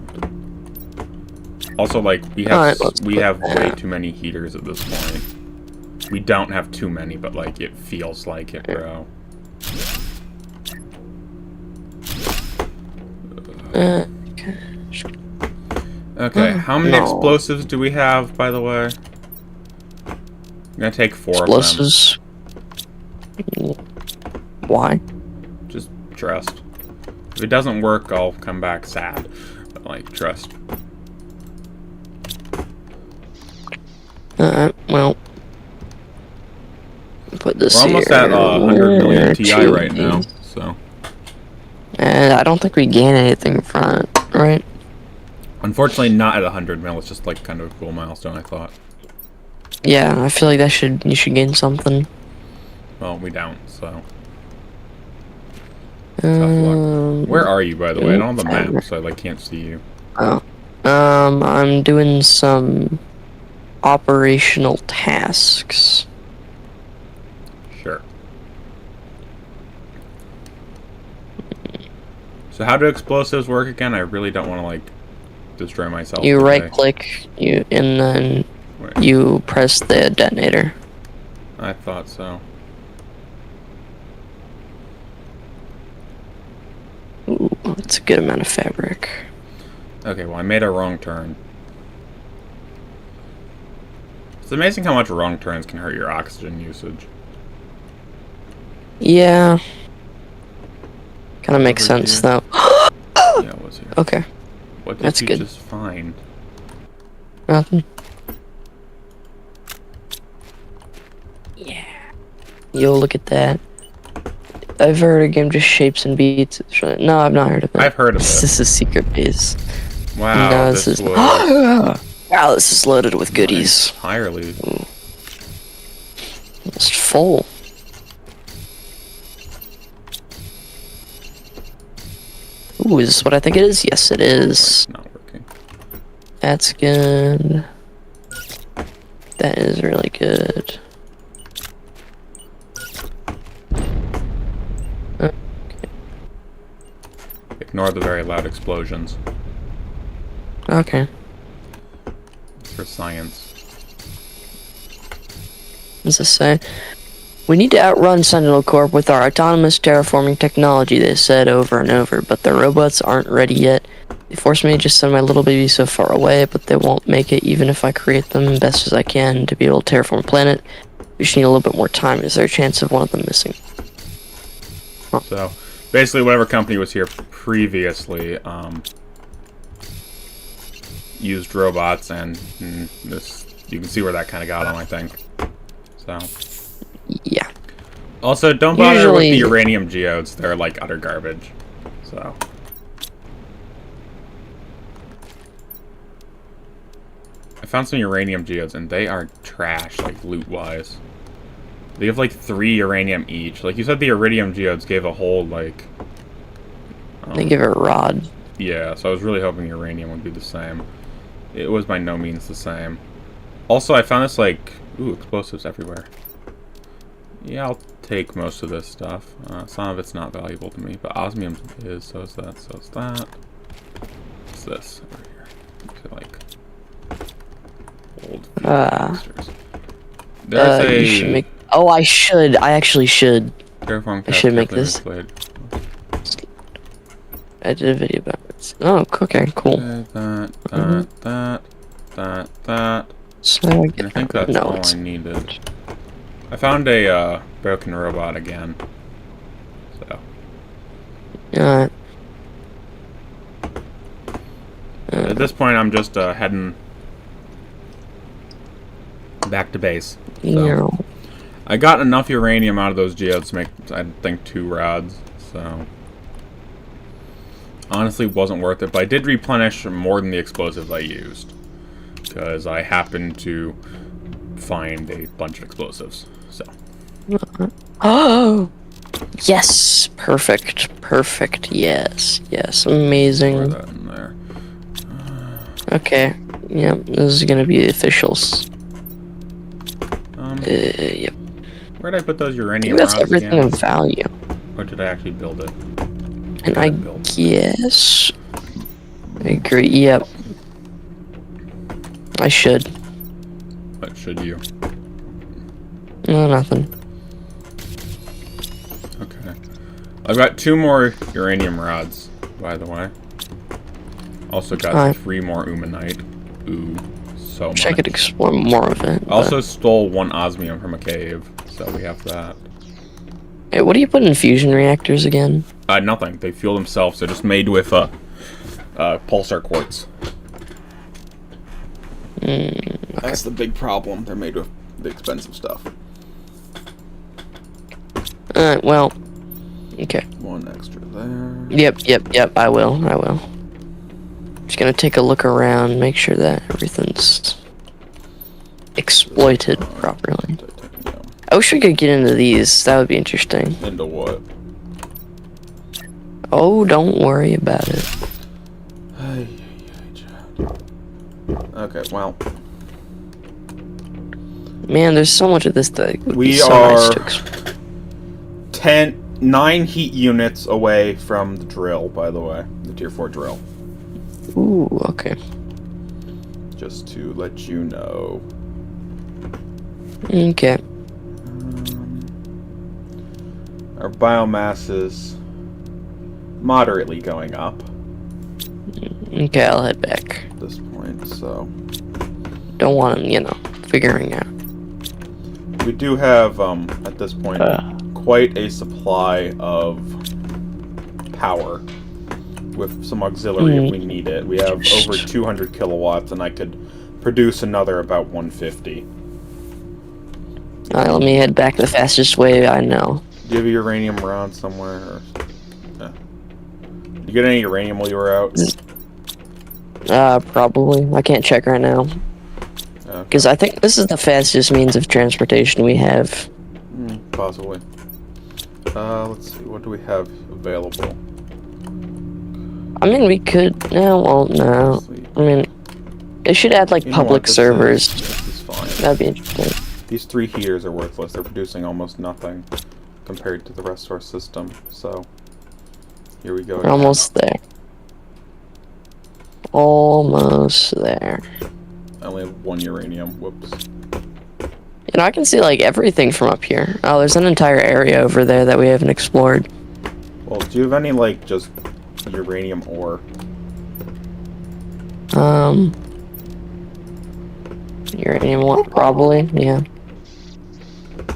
Also, like, we have Alright, let's put way that. too many heaters at this point. We don't have too many, but like it feels like it, bro. Okay. Okay, how many No. explosives do we have, by the way? I'm gonna take 4 Explosives. Why? of them. Just trust. If it doesn't work, I'll come back sad. But like, trust. Well. Put this We're almost here. at 100 million TI Jeez. right now, so. And I don't think we gain anything from it, right? Unfortunately, not at 100 mil. It's just like kind of a cool milestone, I thought. Yeah, I feel like you should gain something. Well, we don't, so. Where are you, by the way? I don't have a map, so I like can't see you. I'm doing some operational tasks. Sure. So how do explosives work again? I really don't want to like destroy myself. You today. right click, and then Wait, you press the detonator. I thought so. Ooh, that's a good amount of fabric. Okay, well I made a wrong turn. It's amazing how much wrong turns can hurt your oxygen usage. Yeah. Kind of makes Over sense, here. though. Yeah, it was here. Okay, What did that's you good. just find? nothing. Yeah. Yo, look at that. I've heard a game just shapes and beats. No, I've not heard of it. I've heard of This it. is a secret base. Wow, No, this this is. was Wow, this is loaded with goodies. entirely. It's full. Ooh, is this what I think it is? Yes, it is. It's not working. That's good. That is really good. Ignore the very loud explosions. Okay. It's for science. What does this say? We need to outrun Sentinel Corp with our autonomous terraforming technology, they said over and over, but their robots aren't ready yet. They forced me to just send my little baby so far away, but they won't make it even if I create them best as I can to be able to terraform a planet. We just need a little bit more time. Is there a chance of one of them missing? So, basically, whatever company was here previously used robots, and this you can see where that kind of got them, I think. So, Yeah. also don't bother with the Usually- uranium geodes; they're like utter garbage. So, I found some uranium geodes, and they are trash, like loot-wise. They have like 3 uranium each. Like you said, the iridium geodes gave a whole like. They give it a rod. Yeah, so I was really hoping uranium would be the same. It was by no means the same. Also, I found this like, ooh, explosives everywhere. Yeah, I'll take most of this stuff. Some of it's not valuable to me, but osmium is, so is that, so is that. What's this over here? Looks like old monsters. There's You should make. Oh, I should. I actually should. Terraform I should make Captain this. Blade. I did a video about it. Oh, okay, cool. That. So I And I get think that's no, all it's I needed. I found a broken robot again. So uh, at this point, I'm just heading back to base. you know. I got enough uranium out of those geodes to make, I think, 2 rods. So honestly, wasn't worth it. But I did replenish more than the explosives I used, because I happened to find a bunch of explosives. So Oh, yes, perfect. Perfect. Yes. Yes. Store Amazing. that in there. Okay. Yep. This is gonna be the officials. Yep. Where did I put those I uranium think that's rods everything again? of value. Or did I actually build it? And I build it? guess. I agree. Yep. I should. What should you? No, nothing. Okay. I've got 2 more uranium rods, by the way. Also got Alright. 3 more umanite. Ooh, so Wish much. I could explore more of it. Also stole 1 osmium from a cave, so we have that. Hey, what do you put in fusion reactors again? Nothing. They fuel themselves. They're just made with pulsar quartz. Okay. That's the big problem. They're made with the expensive stuff. Well. Okay. 1 extra there. Yep. I will. Just gonna take a look around, make sure that everything's exploited properly. Titanium. I wish we could get into these. That would be interesting. Into what? Oh, don't worry about it. Okay, well. Man, there's so much of this that would We be so are nice to 9 heat units away from the drill, by the way. The tier 4 drill. Ooh, okay. Just to let you know. Okay. Our biomass is moderately going up Okay, I'll head back. at this point, so. Don't want him, figuring out. We do have, at this point, quite a supply of power with some auxiliary if we need it. We have over 200 kilowatts, and I could produce another about 150. Alright, let me head back the fastest way I know. Do you have a uranium round somewhere? Or... Yeah. Did you get any uranium while you were out? Probably. I can't check right now. Okay. Because I think this is the fastest means of transportation we have. Possibly. Let's see. What do we have available? I mean, we could... No, well, no. Let's see. I mean, they should add, like, You know what, public this servers. is fine. That'd be interesting. These 3 heaters are worthless. They're producing almost nothing compared to the rest of our system. So, here we go. We're almost there. Almost there. I only have 1 uranium. Whoops. I can see, like, everything from up here. Oh, there's an entire area over there that we haven't explored. Well, do you have any, like, just uranium ore? Uranium one, probably, yeah.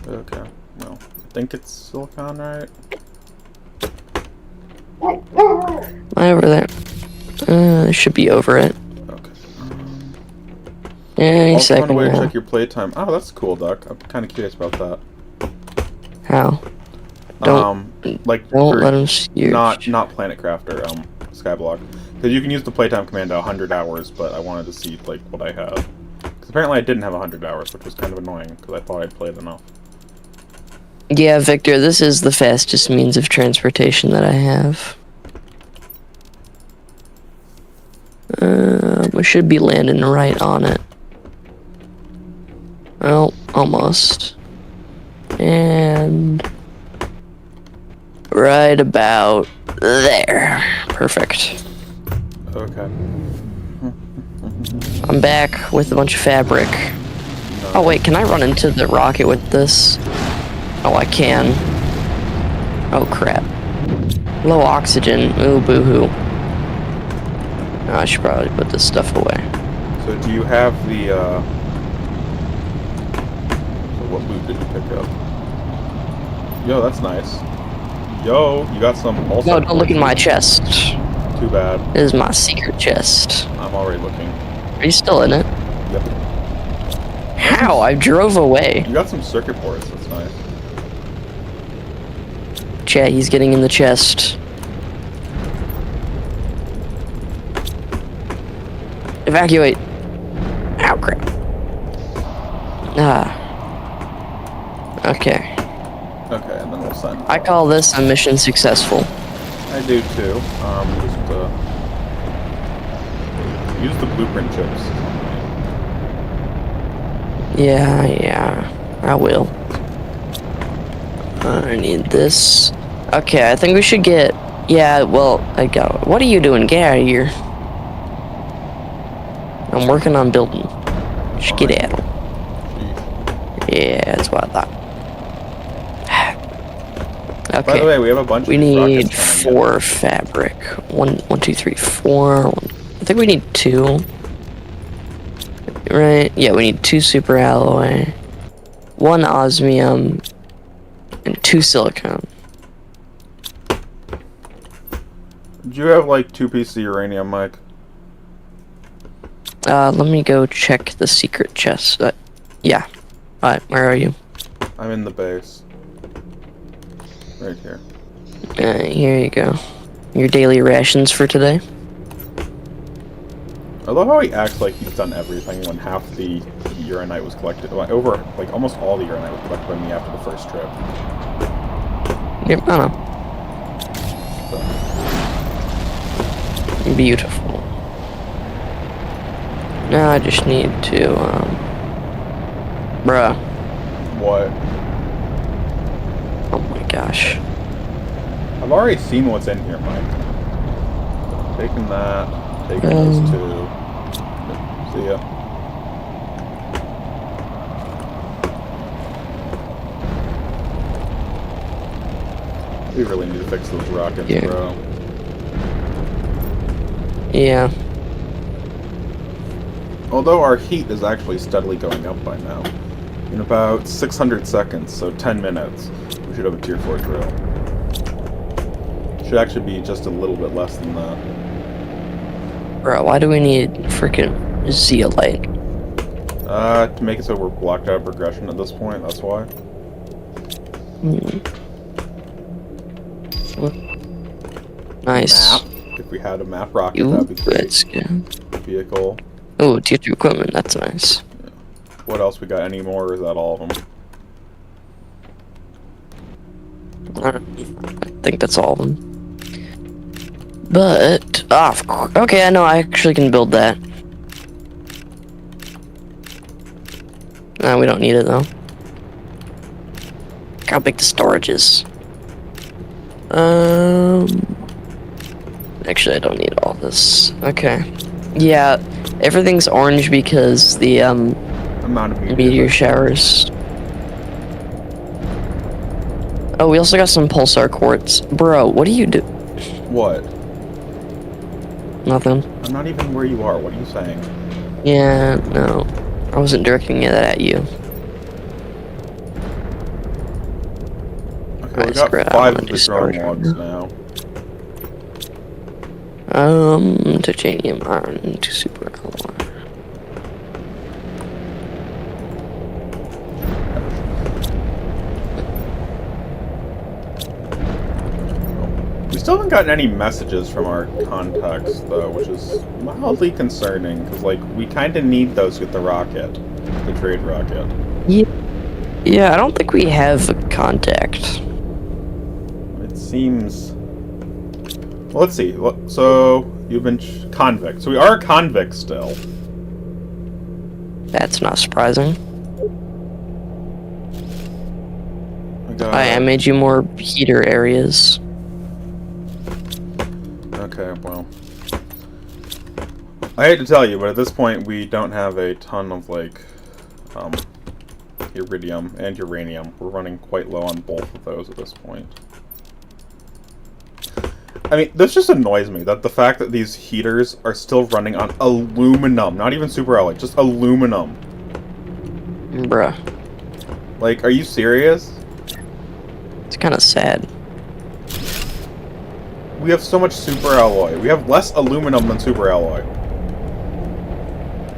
Okay. Well, I think it's silicon, right? Over there. It should be over it. Okay. Any Also, on the second way to now. check your playtime. Oh, that's cool, Duck. I'm kind of curious about that. How? Like Don't for let him see your... not Planet Crafter, Skyblock, because you can use the playtime command to 100 hours, but I wanted to see like what I have. Because apparently I didn't have 100 hours, which was kind of annoying because I thought I'd played enough. Yeah, Victor, this is the fastest means of transportation that I have. We should be landing right on it. Well, almost. And... right about there. Perfect. Okay. I'm back with a bunch of fabric. Oh wait, can I run into the rocket with this? Oh, I can. Oh crap. Low oxygen. Ooh, boo-hoo. Oh, I should probably put this stuff away. So do you have the, so what loot did you pick up? Yo, that's nice. Yo, you got some also... No, don't look in my chest. Too bad. This is my secret chest. I'm already looking. Are you still in it? Yep. How? I drove away. You got some circuit boards, that's nice. Chat, he's getting in the chest. Evacuate. Ow, crap. Ah. Okay. Okay, and then we'll send... I call this a mission successful. I do too. Just use the blueprint chips. Yeah, I will. I need this. Okay, I think we should get... Yeah, well, I got... What are you doing? Get out of here. I'm working on building. Just get out. Yeah, that's what I thought. Okay. By the way, we have a bunch we of need rockets coming 4 fabric. 1, 2, 3, 4. I think we need 2. Right? Yeah, we need 2 super alloy, 1 osmium, and 2 silicon. Do you have like 2 pieces of uranium, Mike? Let me go check the secret chest. Yeah. Alright, where are you? I'm in the base. Right here. Here you go. Your daily rations for today. I love how he acts like he's done everything when half the uranite was collected. Like, like almost all the uranite was collected by me after the first trip. Yep, I know. So. Beautiful. Now I just need to, bruh. What? Oh my gosh. I've already seen what's in here, Mike. Taking that. Taking those 2. See ya. We really need to fix those rockets, Yeah. bro. Yeah. Although our heat is actually steadily going up by now. In about 600 seconds, so 10 minutes, we should have a tier 4 drill. Should actually be just a little bit less than that. Bro, why do we need freaking zeolite? To make it so we're blocked out of progression at this point, that's why. Nice. Map. If we had a map rocket, Ooh, that'd be great. that's good. Vehicle. Oh, tier 2 equipment, that's nice. Yeah. What else we got? Any more, or is that all of them? I think that's all of them. But, okay, I know, I actually can build that. We don't need it, though. Look how big the storage is. Actually, I don't need all this. Okay. Yeah, everything's orange because the, Amount of meteor showers. Oh, we also got some pulsar quartz. Bro, what do you do? What? Nothing. I'm not even where you are. What are you saying? Yeah, no. I wasn't directing it at you. Okay, we Nice, got bro. 5 I'm of gonna the do growing storage logs right now. Titanium iron to super alloy. We still haven't gotten any messages from our contacts, though, which is mildly concerning, because, like, we kind of need those to get the rocket. The trade rocket. Yeah, I don't think we have a contact. It seems... Well, let's see. So, you've been convict. So we are a convict still. That's not surprising. I got... made you more heater areas. Okay, well. I hate to tell you, but at this point we don't have a ton of, like, iridium and uranium. We're running quite low on both of those at this point. I mean, this just annoys me, that the fact that these heaters are still running on aluminum, not even super alloy, just aluminum. Bruh. Like, are you serious? It's kind of sad. We have so much super alloy. We have less aluminum than super alloy.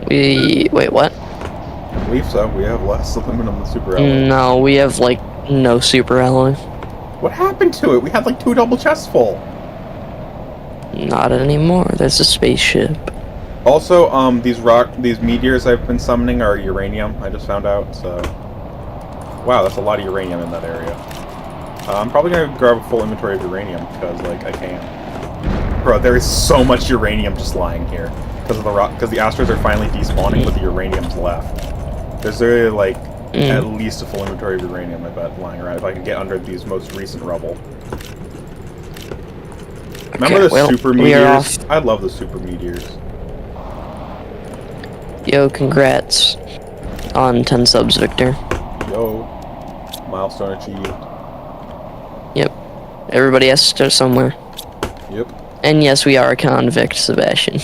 Wait, what? I believe so. We have less aluminum than super alloy. No, we have, like, no super alloy. What happened to it? We had, like, 2 double chests full. Not anymore. There's a spaceship. Also, these meteors I've been summoning are uranium, I just found out, so... Wow, that's a lot of uranium in that area. I'm probably gonna grab a full inventory of uranium, because, like, I can. Bro, there is so much uranium just lying here. Because the asteroids are finally despawning, but the uranium's left. There's really, like, at least a full inventory of uranium, I bet, lying around, if I can get under these most recent rubble. Remember the super meteors? I love the super meteors. Yo, congrats on 10 subs, Victor. Yo. Milestone achieved. Yep. Everybody has to start somewhere. Yep. And yes, we are a convict, Sebastian.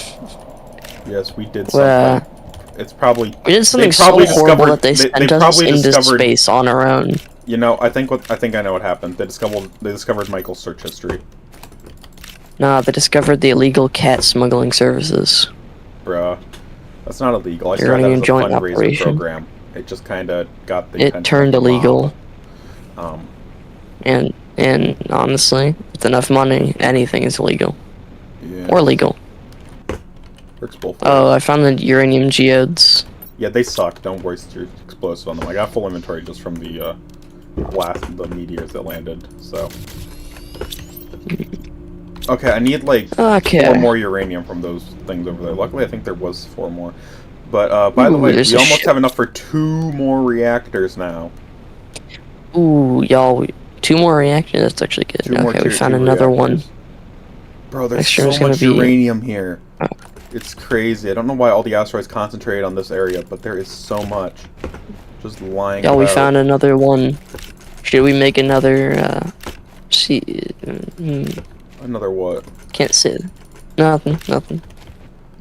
Yes, we did something. It's probably... We did something so horrible that they sent us into space on our own. You know, I think I know what happened. They discovered Michael's search history. Nah, they discovered the illegal cat smuggling services. Bruh. That's not illegal. I You're started running that as a a joint fundraiser operation. program. It just kind of got the It turned illegal. And honestly, with enough money, anything is illegal. Yeah. Or legal. Works both ways. Oh, I found the uranium geodes. Yeah, they suck. Don't waste your explosive on them. I got full inventory just from the meteors that landed, so... Okay, I need, like, 4 more uranium from those things over there. Luckily, I think there was 4 more. But, by the way, we almost have enough for 2 more reactors now. Ooh, y'all, 2 more reactors? That's actually good. Okay, we found another one. Bro, there's so much uranium here. It's crazy. I don't know why all the asteroids concentrate on this area, but there is so much. Just lying about. We found another one. Should we make another, Another what? Can't say. Nothing.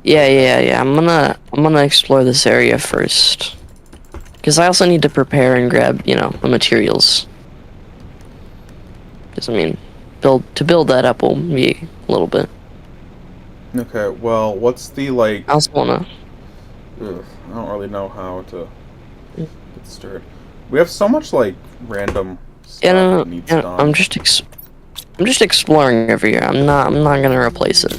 Yeah. I'm gonna explore this area first. Because I also need to prepare and grab, you know, the materials. Because, I mean, to build that up will be a little bit. Okay, well, what's the, like... I also wanna... Ugh, I don't really know how to get started. We have so much, like, random stuff that needs done. I'm just exploring over here. I'm not gonna replace it.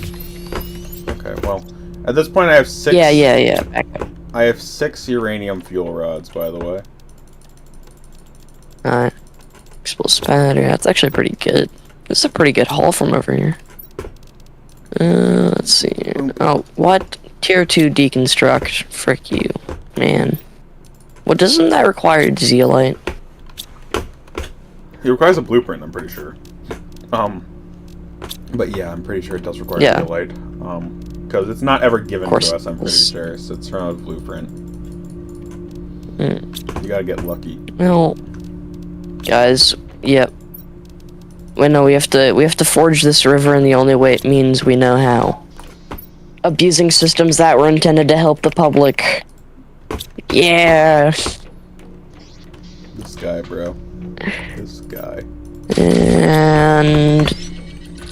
Okay, well, at this point I have 6... Yeah. Back up. I have 6 uranium fuel rods, by the way. Alright. Explosive battery. That's actually pretty good. This is a pretty good haul from over here. Let's see. Oh, what? Tier 2 deconstruct. Frick you, man. What, doesn't that require zeolite? It requires a blueprint, I'm pretty sure. But yeah, I'm pretty sure it does require zeolite. Because it's not ever given to us, I'm pretty sure. So it's from a blueprint. You gotta get lucky. Well, guys, yep. Wait, no, we have to forge this river, and the only way it means we know how. Abusing systems that were intended to help the public. Yeah. This guy, bro. This guy.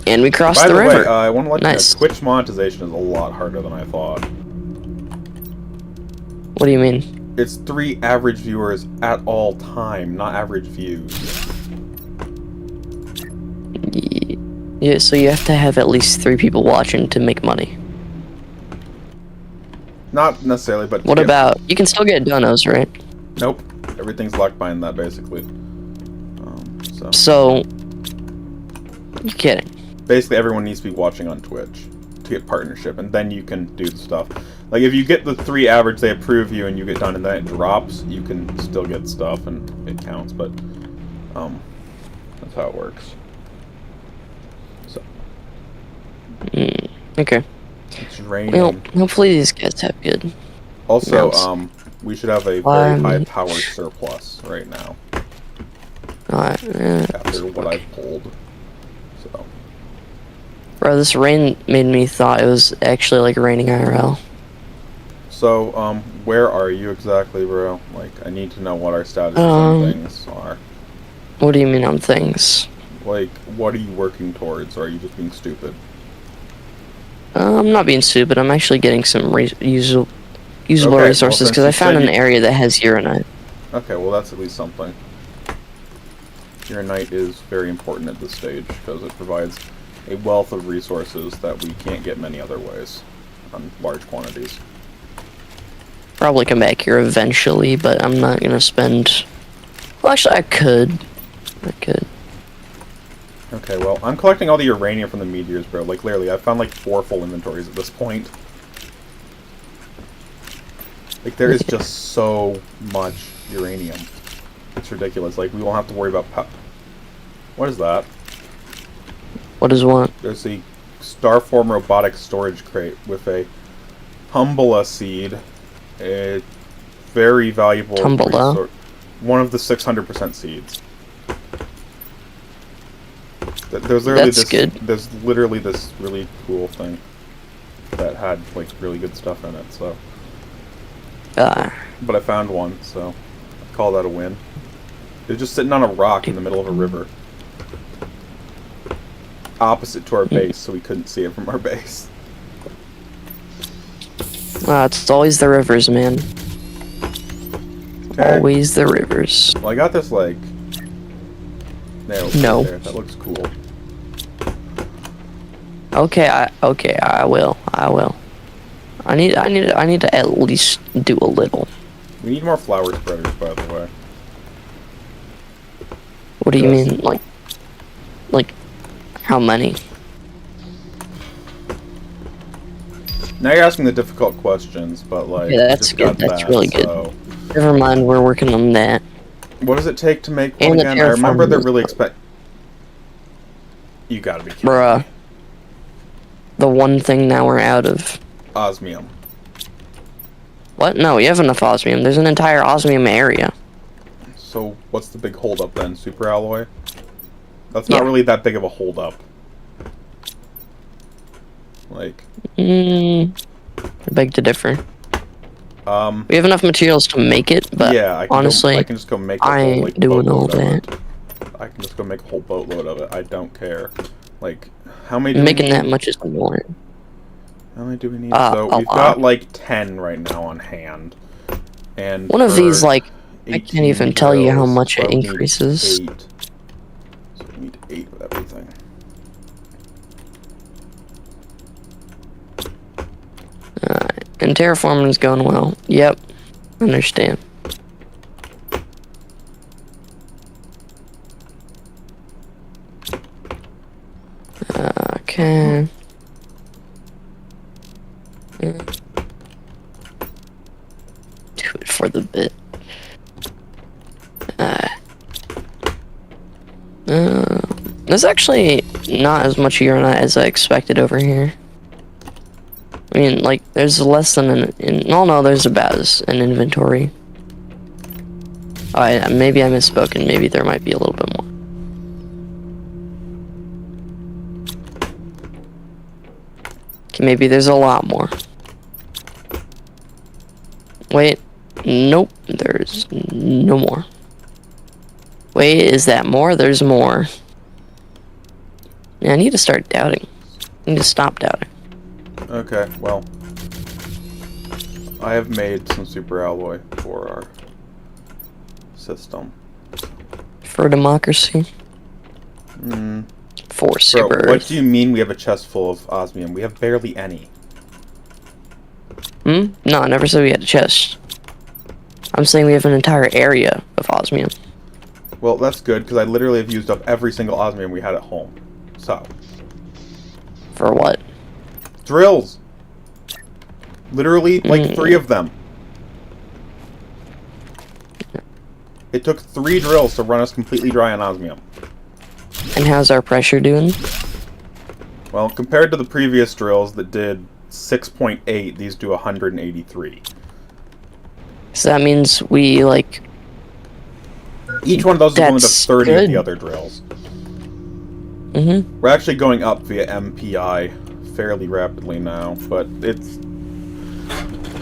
And we crossed the river. By the way, I want to let you know, Twitch monetization is a lot harder than I thought. What do you mean? It's 3 average viewers at all time, not average views. Yeah, so you have to have at least 3 people watching to make money. Not necessarily, but... What about... You can still get donos, right? Nope. Everything's locked behind that, basically. So... You're kidding. Basically, everyone needs to be watching on Twitch to get partnership, and then you can do the stuff. Like, if you get the 3 average, they approve you, and you get done, and then it drops, you can still get stuff, and it counts, but... that's how it works. So... Okay. It's raining. Well, hopefully these guys have good. Also, we should have a very high power surplus right now. After what I've pulled. So. Bro, this rain made me thought it was actually like raining IRL. So, where are you exactly, bro? Like, I need to know what our status on things are. What do you mean on things? Like, what are you working towards, or are you just being stupid? I'm not being stupid. I'm actually getting some usable resources because I found an area that has uranite. Okay, well that's at least something. Uranite is very important at this stage because it provides a wealth of resources that we can't get many other ways on large quantities. Probably come back here eventually, but I'm not gonna spend... Well, actually, I could. Okay, well, I'm collecting all the uranium from the meteors, bro. Like, literally, I've found like 4 full inventories at this point. Like, there is just so much uranium. It's ridiculous. Like, we won't have to worry about What is that? What is what? There's the Starform robotic storage crate with a Tumbula seed, a very valuable Tumbula? one of the 600% seeds. There's literally That's good. There's literally this really cool thing that had like really good stuff in it. So, but I found one, so I call that a win. It was just sitting on a rock in the middle of a river, opposite to our base, so we couldn't see it from our base. It's always the rivers, man. Okay. Always the rivers. Well, I got this like nail No. right there. That looks cool. Okay, I will. I need to at least do a little. We need more flower spreaders, by the way. What do you Yes. mean, like, how many? Now you're asking the difficult questions, but like, Yeah, I that's just good. got That's that, really good. so- Never mind, we're working on that. What does it take to make And one the again? I remember they're terraforming. really You gotta be kidding. Bruh. The one thing now we're out of. Osmium. What? No, we have enough osmium. There's an entire osmium area. So what's the big holdup then? Super alloy? That's not Yeah. really that big of a holdup. Like, I beg to differ. We have enough materials to make it, but yeah, I can honestly, I can just go make a I whole, ain't like, doing all boatload of it. that. I can just go make a whole boatload of it. I don't care. Like, how many do we Making need? that much is more. How many do we need? A So we've lot. got like 10 right now on hand. And One of for these, like, I can't 18 even tell you how drills, much it well, we need increases. 8. So we need 8 with everything. And terraforming is going well. Yep, understand. Okay. Do it for the bit. There's actually not as much uranite as I expected over here. I mean, like, there's less than no, there's about an inventory. Maybe I misspoken. Maybe there might be a little bit more. Okay, maybe there's a lot more. Wait, nope, there's no more. Wait, is that more? There's more. Yeah, I need to start doubting. I need to stop doubting. Okay, well, I have made some super alloy for our system. For democracy. For Bro, super. what do you mean we have a chest full of osmium? We have barely any. No, I never said we had a chest. I'm saying we have an entire area of osmium. Well, that's good, because I literally have used up every single osmium we had at home. So, For what? drills! Literally, like, 3 of them. It took 3 drills to run us completely dry on osmium. And how's our pressure doing? Well, compared to the previous drills that did 6.8, these do 183. So that means we, like... Each one of those is going to That's 30 of the good. other drills. Mm-hmm. We're actually going up via MPI fairly rapidly now, but it's...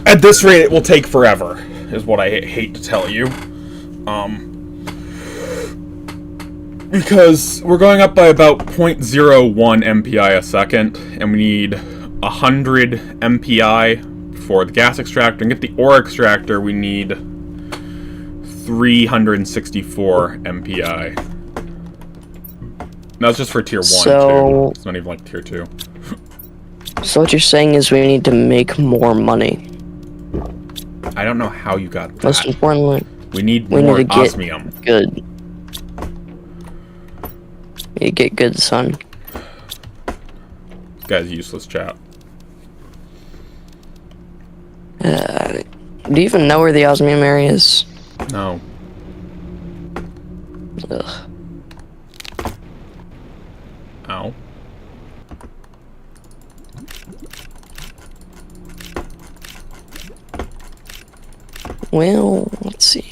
At this rate, it will take forever, is what I hate to tell you. Because we're going up by about 0.01 MPI a second, and we need 100 MPI for the gas extractor. And get the ore extractor, we need 364 MPI. That's just for tier 1, So- too. It's not even like tier 2. So what you're saying is we need to make more money. I don't know how you got that. Most importantly, We need we more need to get osmium. good. You get good sun. This guy's useless, chat. Do you even know where the osmium area is? No. Ugh. Ow. Well, let's see.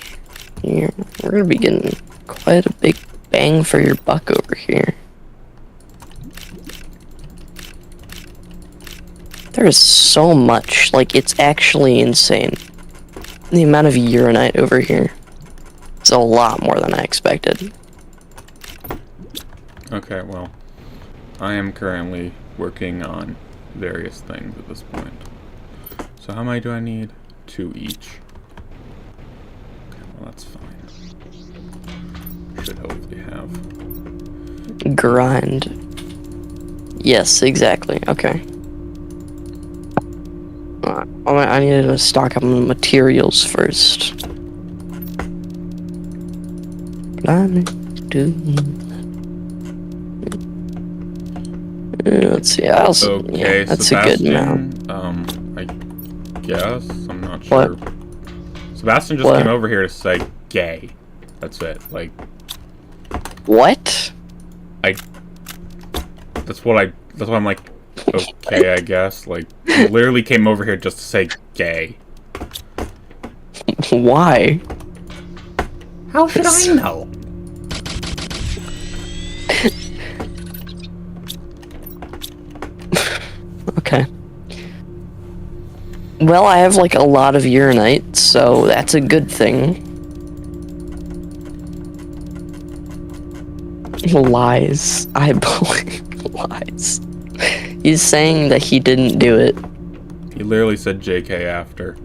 Here, we're gonna be getting quite a big bang for your buck over here. There is so much, like, it's actually insane. The amount of uranite over here is a lot more than I expected. Okay, well, I am currently working on various things at this point. So how many do I need? 2 each. Okay, well that's fine. Should hopefully have. Grind. Yes, exactly. Okay. I needed to stock up on materials first. Let's see. Okay, yeah, that's a good Sebastian, amount. I guess I'm not sure. What? Sebastian just came over here to say gay. That's it. Like, what? that's why I'm like, okay, I guess. Like, he literally came over here just to say gay. Why? How should I know? Okay. Well, I have like a lot of uranite, so that's a good thing. Lies. I believe lies. He's saying that he didn't do it. He literally said JK after.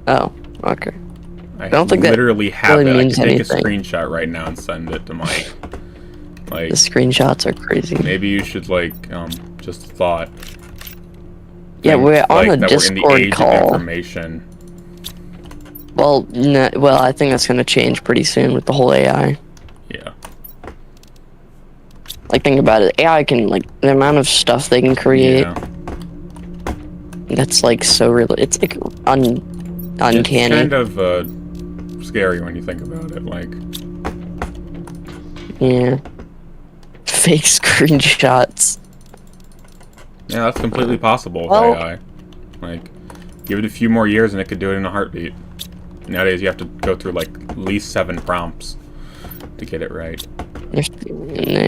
Oh, okay. I don't think that literally have really it. I means can take anything. a screenshot right now and send it to Mike. Like, The screenshots are crazy. maybe you should just thought. Yeah, we're on like, a that Discord we're in the age call. of information. Well, well, I think that's gonna change pretty soon with the whole AI. Yeah. Like, think about it. AI can, like, the amount of stuff they can create. Yeah. That's like so real. It's like uncanny. It's kind of scary when you think about it. Like, Yeah. Fake screenshots. yeah, that's completely possible with Well- AI. Like, give it a few more years and it could do it in a heartbeat. Nowadays, you have to go through like at least 7 prompts to get it right. You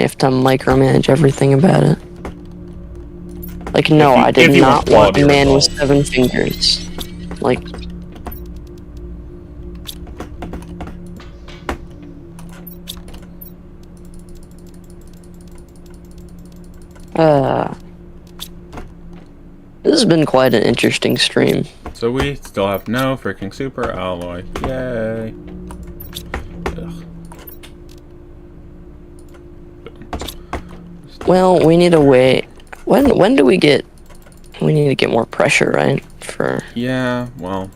have to micromanage everything about it. Like, no, I if did you not want want a quality man with results. 7 fingers. Like, this has been quite an interesting stream. So we still have no freaking super alloy. Yay. Ugh. Well, we need to wait. When do we get? We need to get more pressure, right? For Yeah, well,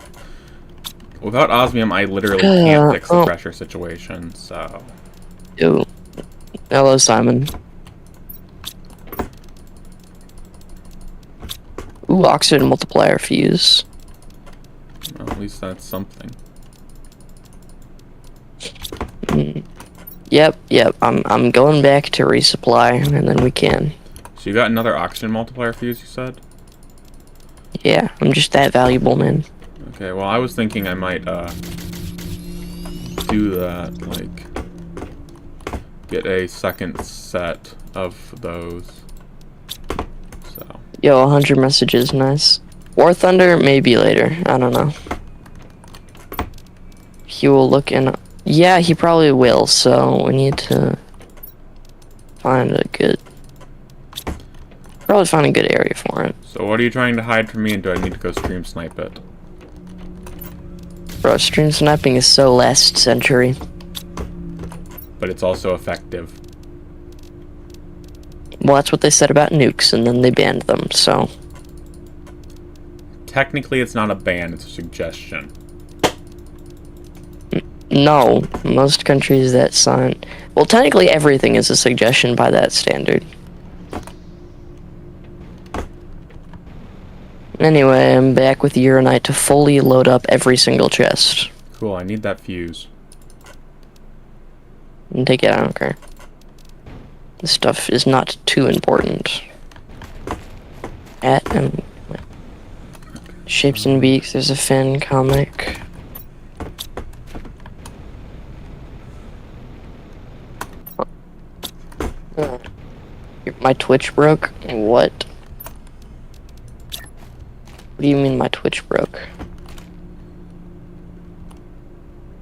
without osmium, I literally can't fix the oh. pressure situation, so. Ooh. Hello, Simon. Ooh, oxygen multiplier fuse. Well, at least that's something. Yep. I'm going back to resupply, and then we can. So you got another oxygen multiplier fuse, you said? Yeah, I'm just that valuable, man. Okay, well, I was thinking I might, do that, like, get a second set of those. So. Yo, 100 messages, nice. War Thunder, maybe later. I don't know. He will look in. Yeah, he probably will. So we need to find a good. Probably find a good area for it. So what are you trying to hide from me, and do I need to go stream snipe it? Bro, stream sniping is so last century. But it's also effective. Well, that's what they said about nukes, and then they banned them. So Technically, it's not a ban, it's a suggestion. no, most countries that sign. Well, technically everything is a suggestion by that standard. Anyway, I'm back with Uranite to fully load up every single chest. Cool, I need that fuse. And take it, I don't care. This stuff is not too important. Shapes and Beaks, there's a Finn comic. My Twitch broke? What? What do you mean my Twitch broke?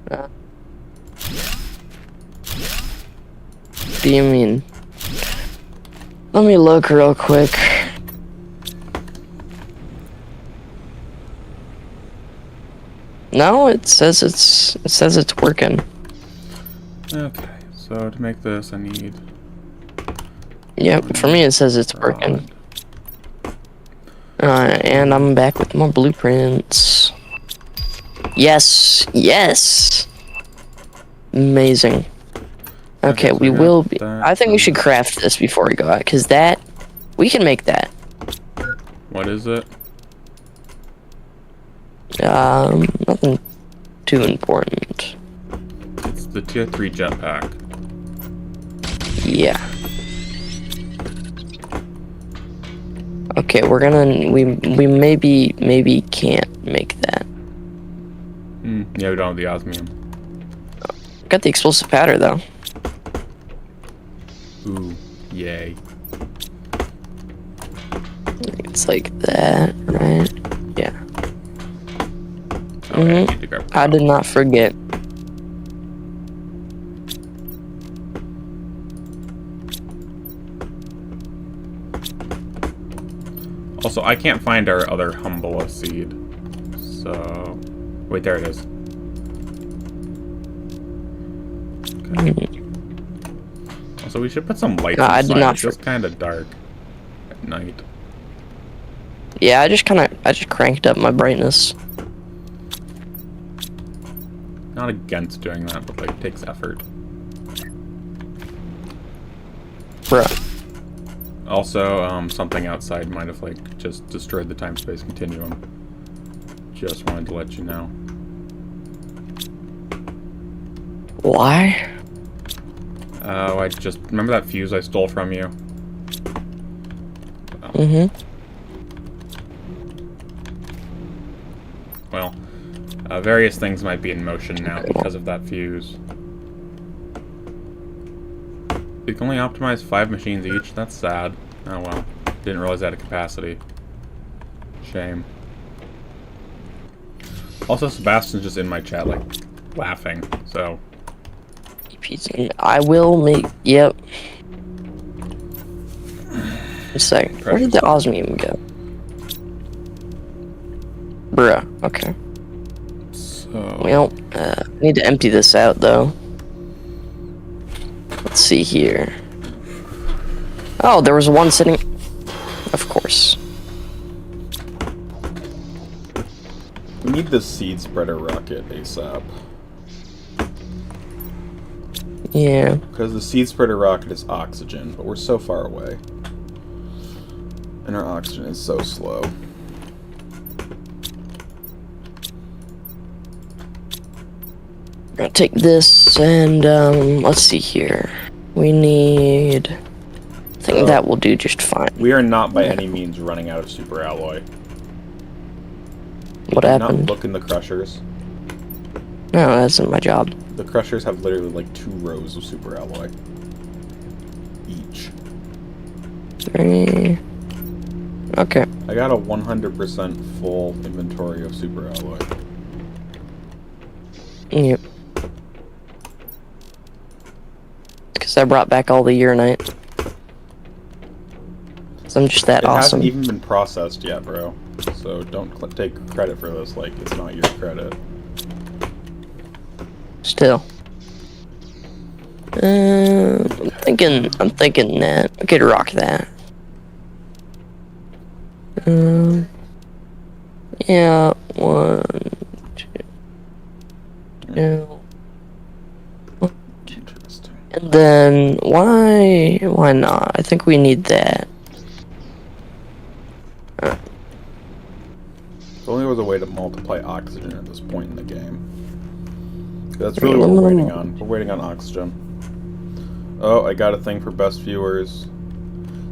What do you mean? Let me look real quick. No, it says it's working. Okay, so to make this, I need. Yep, for me it says it's working. And I'm back with more blueprints. Yes, yes. Amazing. Okay, so we I got will be. that I think we should from- craft this before we go out, because that we can make that. What is it? Nothing too important. It's the tier 3 jetpack. Yeah. Okay, we're gonna we maybe can't make that. Yeah, we don't have the osmium. Got the explosive powder though. Ooh, yay. It's like that, right? Yeah. Okay, I Mhm. need to grab I did not forget. Also, I can't find our other Humbula seed. So... Wait, there it is. Okay. Also, we should put some lights No, I inside. did not It feels kind of dark at night. Yeah, I just cranked up my brightness. Not against doing that, but like, it takes effort. Bruh. Also, something outside might have, like, just destroyed the time-space continuum. Just wanted to let you know. Why? Oh, I just... Remember that fuse I stole from you? Well, various things might be in motion now because of that fuse. You can only optimize 5 machines each? That's sad. Oh well. Didn't realize I had a capacity. Shame. Also, Sebastian's just in my chat, like, laughing, so... I will make... Yep. A sec. Where did the osmium go? Bruh. Okay. So... Well, I need to empty this out, though. Let's see here. Oh, there was one sitting... Of course. We need the seed spreader rocket ASAP. Yeah. Because the seed spreader rocket is oxygen, but we're so far away. And our oxygen is so slow. I'm gonna take this and, let's see here. We need... I think that will do just fine. We are not by any means running out of super alloy. What Not happened? look in the crushers. No, that's not my job. The crushers have literally like 2 rows of super alloy. Each. 3... Okay. I got a 100% full inventory of super alloy. Yep. Because I brought back all the uranite. So I'm just that It awesome. hasn't even been processed yet, bro. So don't take credit for this like it's not your credit. Still. I'm thinking that I could rock that. Yeah, 1, 2, 2. Interesting. And then why not? I think we need that. If only there was a way to multiply oxygen at this point in the game. That's really what we're waiting on. We're waiting on oxygen. Oh, I got a thing for best viewers.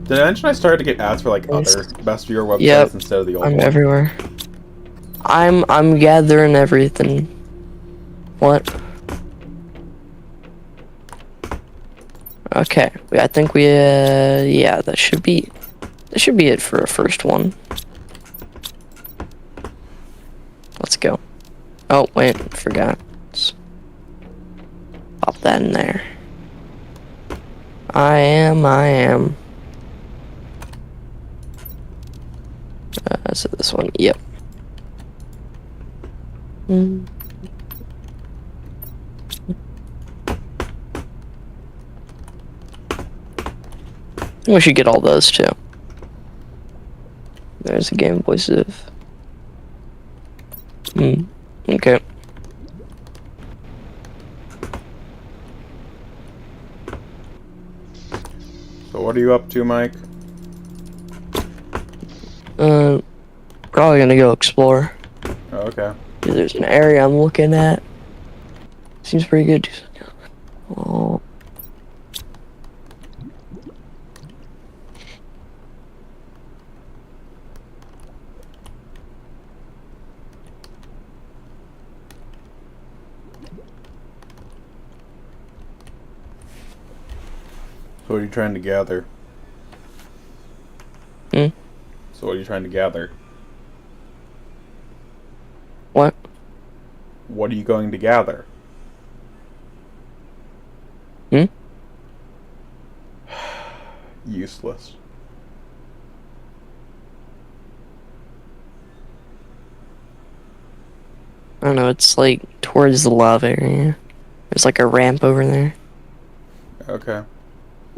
Did I mention I started to get ads for like other best viewer websites instead of the old I'm one? everywhere. I'm gathering everything. What? Okay, I think we yeah, that should be it for a first one. Let's go. Oh wait, forgot. Let's pop that in there. I am. So this one, yep. We should get all those too. There's a Game Boy Civ. Okay. So what are you up to, Mike? Probably gonna go explore. Oh, okay. There's an area I'm looking at. Seems pretty good. Oh. So what are you trying to gather? So what are you trying to gather? What? What are you going to gather? Useless. I don't know, it's like towards the lava area. There's like a ramp over there. Okay. I'm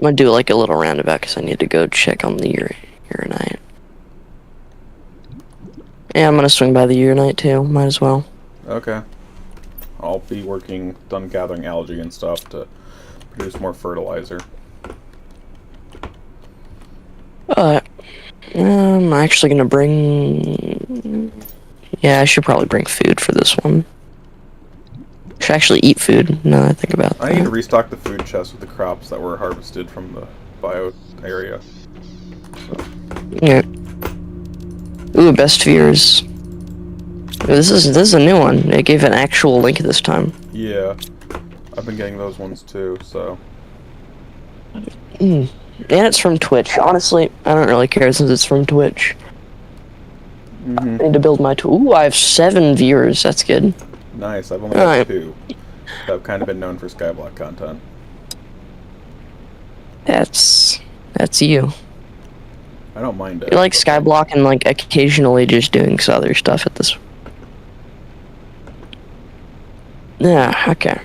gonna do like a little roundabout because I need to go check on the uranite. Yeah, I'm gonna swing by the uranite too. Might as well. Okay. I'll be done gathering algae and stuff to produce more fertilizer. I'm actually gonna bring. Yeah, I should probably bring food for this one. Should actually eat food. Now that I think about that. I need to restock the food chest with the crops that were harvested from the bio area. Yeah. Ooh, best viewers. This is a new one. It gave an actual link this time. Yeah, I've been getting those ones too. So. And it's from Twitch. Honestly, I don't really care since it's from Twitch. I need to build my tool. Ooh, I have 7 viewers. That's good. Nice. I've only got 2. I've kind of been known for Skyblock content. That's you. I don't mind it. You like Skyblock and like occasionally just doing some other stuff at this. Yeah, okay.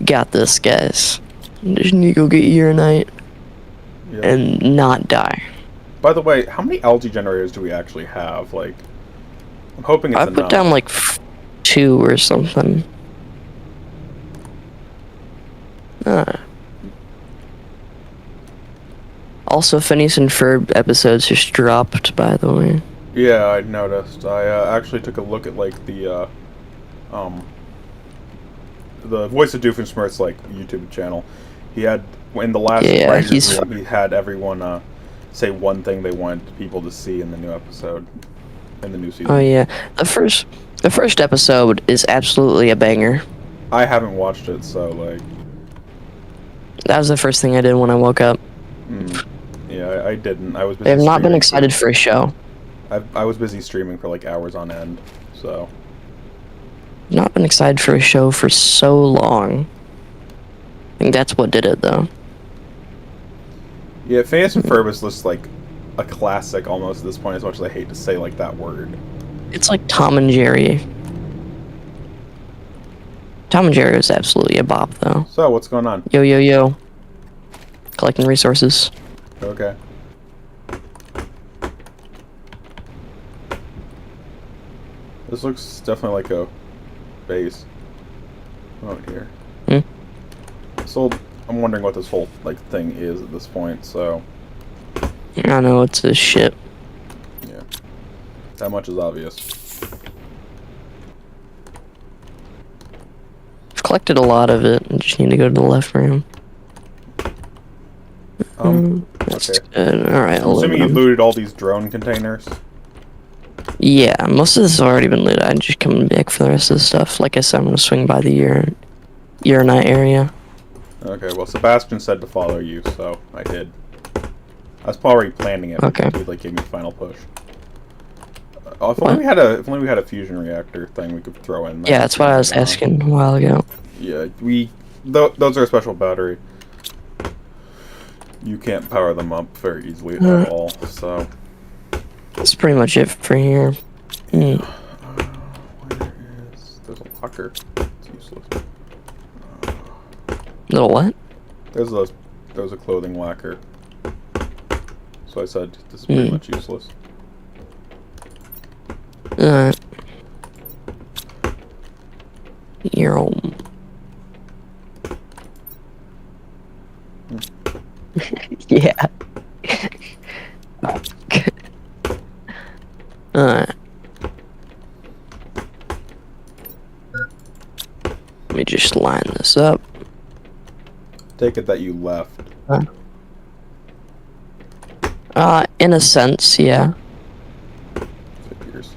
Got this, guys. Just need to go get uranite and not die. By the way, how many algae generators do we actually have? Like, I'm hoping it's enough. I put down like 2 or something. Also, Phineas and Ferb episodes just dropped, by the way. Yeah, I noticed. I actually took a look at like the Voice of Doofenshmirtz like YouTube channel. He had in the last writers' room, he had everyone say one thing they want people to see in the new episode, in the new season. Oh yeah, the first episode is absolutely a banger. I haven't watched it, so like. That was the first thing I did when I woke up. Yeah, I didn't. I was busy. I've not been excited for a show. I was busy streaming for like hours on end, so. Not been excited for a show for so long. I think that's what did it, though. Yeah, Phineas and Ferb is just like a classic almost at this point, as much as I hate to say like that word. It's like Tom and Jerry. Tom and Jerry was absolutely a bop, though. So, what's going on? Yo, yo, yo. Collecting resources. Okay. This looks definitely like a base. Oh, here. I'm wondering what this whole like thing is at this point. So I know it's a ship. yeah, that much is obvious. I've collected a lot of it. I just need to go to the left room. That's Okay. good. Alright, I'm assuming you looted all these drone containers. Yeah, most of this has already been looted. I'm just coming back for the rest of the stuff. Like I said, I'm gonna swing by the urinite area. Okay, well, Sebastian said to follow you, so I did. I was already planning it. Okay. He like gave me the final push. If only we had a fusion reactor thing we could throw in there. Yeah, that's what I was asking a while ago. Yeah, those are a special battery. You can't power them up very easily at all, so. That's pretty much it for here. There's a locker. It's useless. Little what? There's a clothing locker. So I said this is pretty much useless. Alright. You're home. Yeah. Alright. Let me just line this up. Take it that you left. In a sense, yeah. Figures.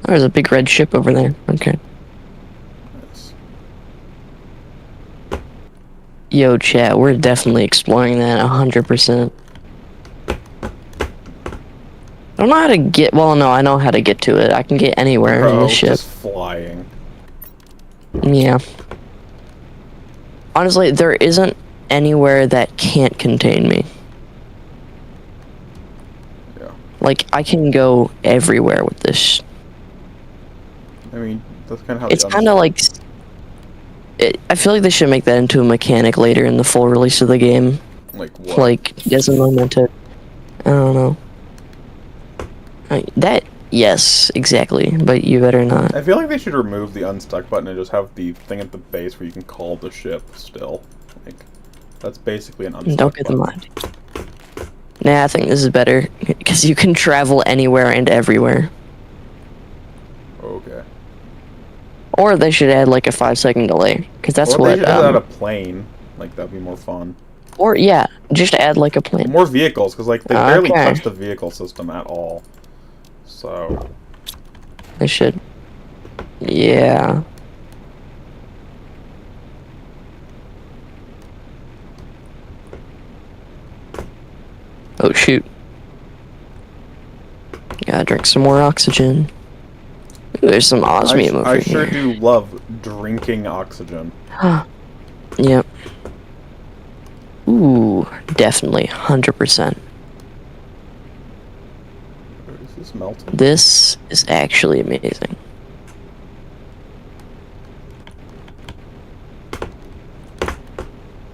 There's a big red ship over there. Okay. Nice. Yo, chat, we're definitely exploring that 100%. I don't know how to get. Well, no, I know how to get to it. I can get anywhere in the ship. Just flying. Yeah. Honestly, there isn't anywhere that can't contain me. Yeah. Like, I can go everywhere with this. I mean, that's kind of how It's kind of like. I feel like they should make that into a mechanic later in the full release of the game. like what? Like, as a momentum. I don't know. Yes, exactly. But you better not. I feel like they should remove the unstuck button and just have the thing at the base where you can call the ship still. Like, that's basically an unstuck Don't get the button. mod. Nah, I think this is better because you can travel anywhere and everywhere. Okay. Or they should add like a 5-second delay, because that's Or what. they should add a plane. Like, that'd be more fun. Or yeah, just add like a plane. More vehicles, because like they barely Okay. touch the vehicle system at all. So They should. Yeah. Oh shoot. Gotta drink some more oxygen. Ooh, there's some osmium over I here. sure do love drinking oxygen. Yep. Ooh, definitely, 100%. Is this melting? This is actually amazing.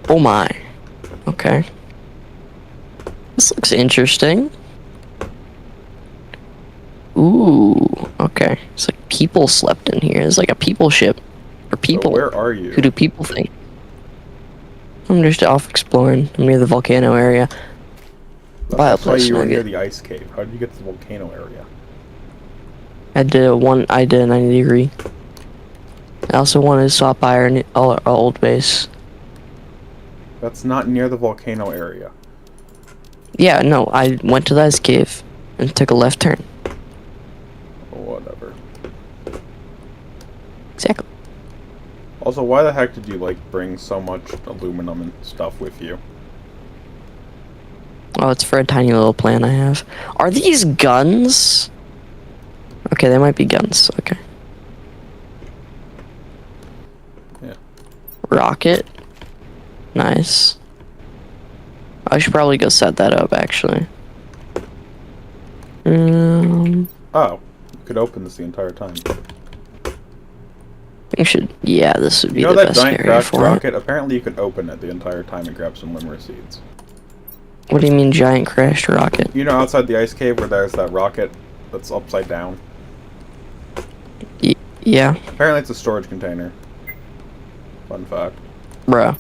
Oh my. Okay. This looks interesting. Ooh, okay. It's like people slept in here. It's like a people ship. For people. So where are you? Who do people think? I'm just off exploring. I'm near the volcano area. That's why Bioplace you were nugget. near the ice cave. How did you get to the volcano area? I did a 90 degree. I also wanted to swap by our old base. That's not near the volcano area. Yeah, no, I went to the ice cave and took a left turn. Whatever. Exactly. Also, why the heck did you, like, bring so much aluminum and stuff with you? Oh, it's for a tiny little plan I have. Are these guns? Okay, they might be guns. Okay. Yeah. Rocket. Nice. I should probably go set that up, actually. Oh, you could open this the entire time. I should. Yeah, this would be You know the that best giant area craft for it. rocket? Apparently you could open it the entire time and grab some limmer seeds. What do you mean, giant crashed rocket? You know outside the ice cave where there's that rocket that's upside down? Yeah, Apparently it's a storage container. Fun fact. bruh.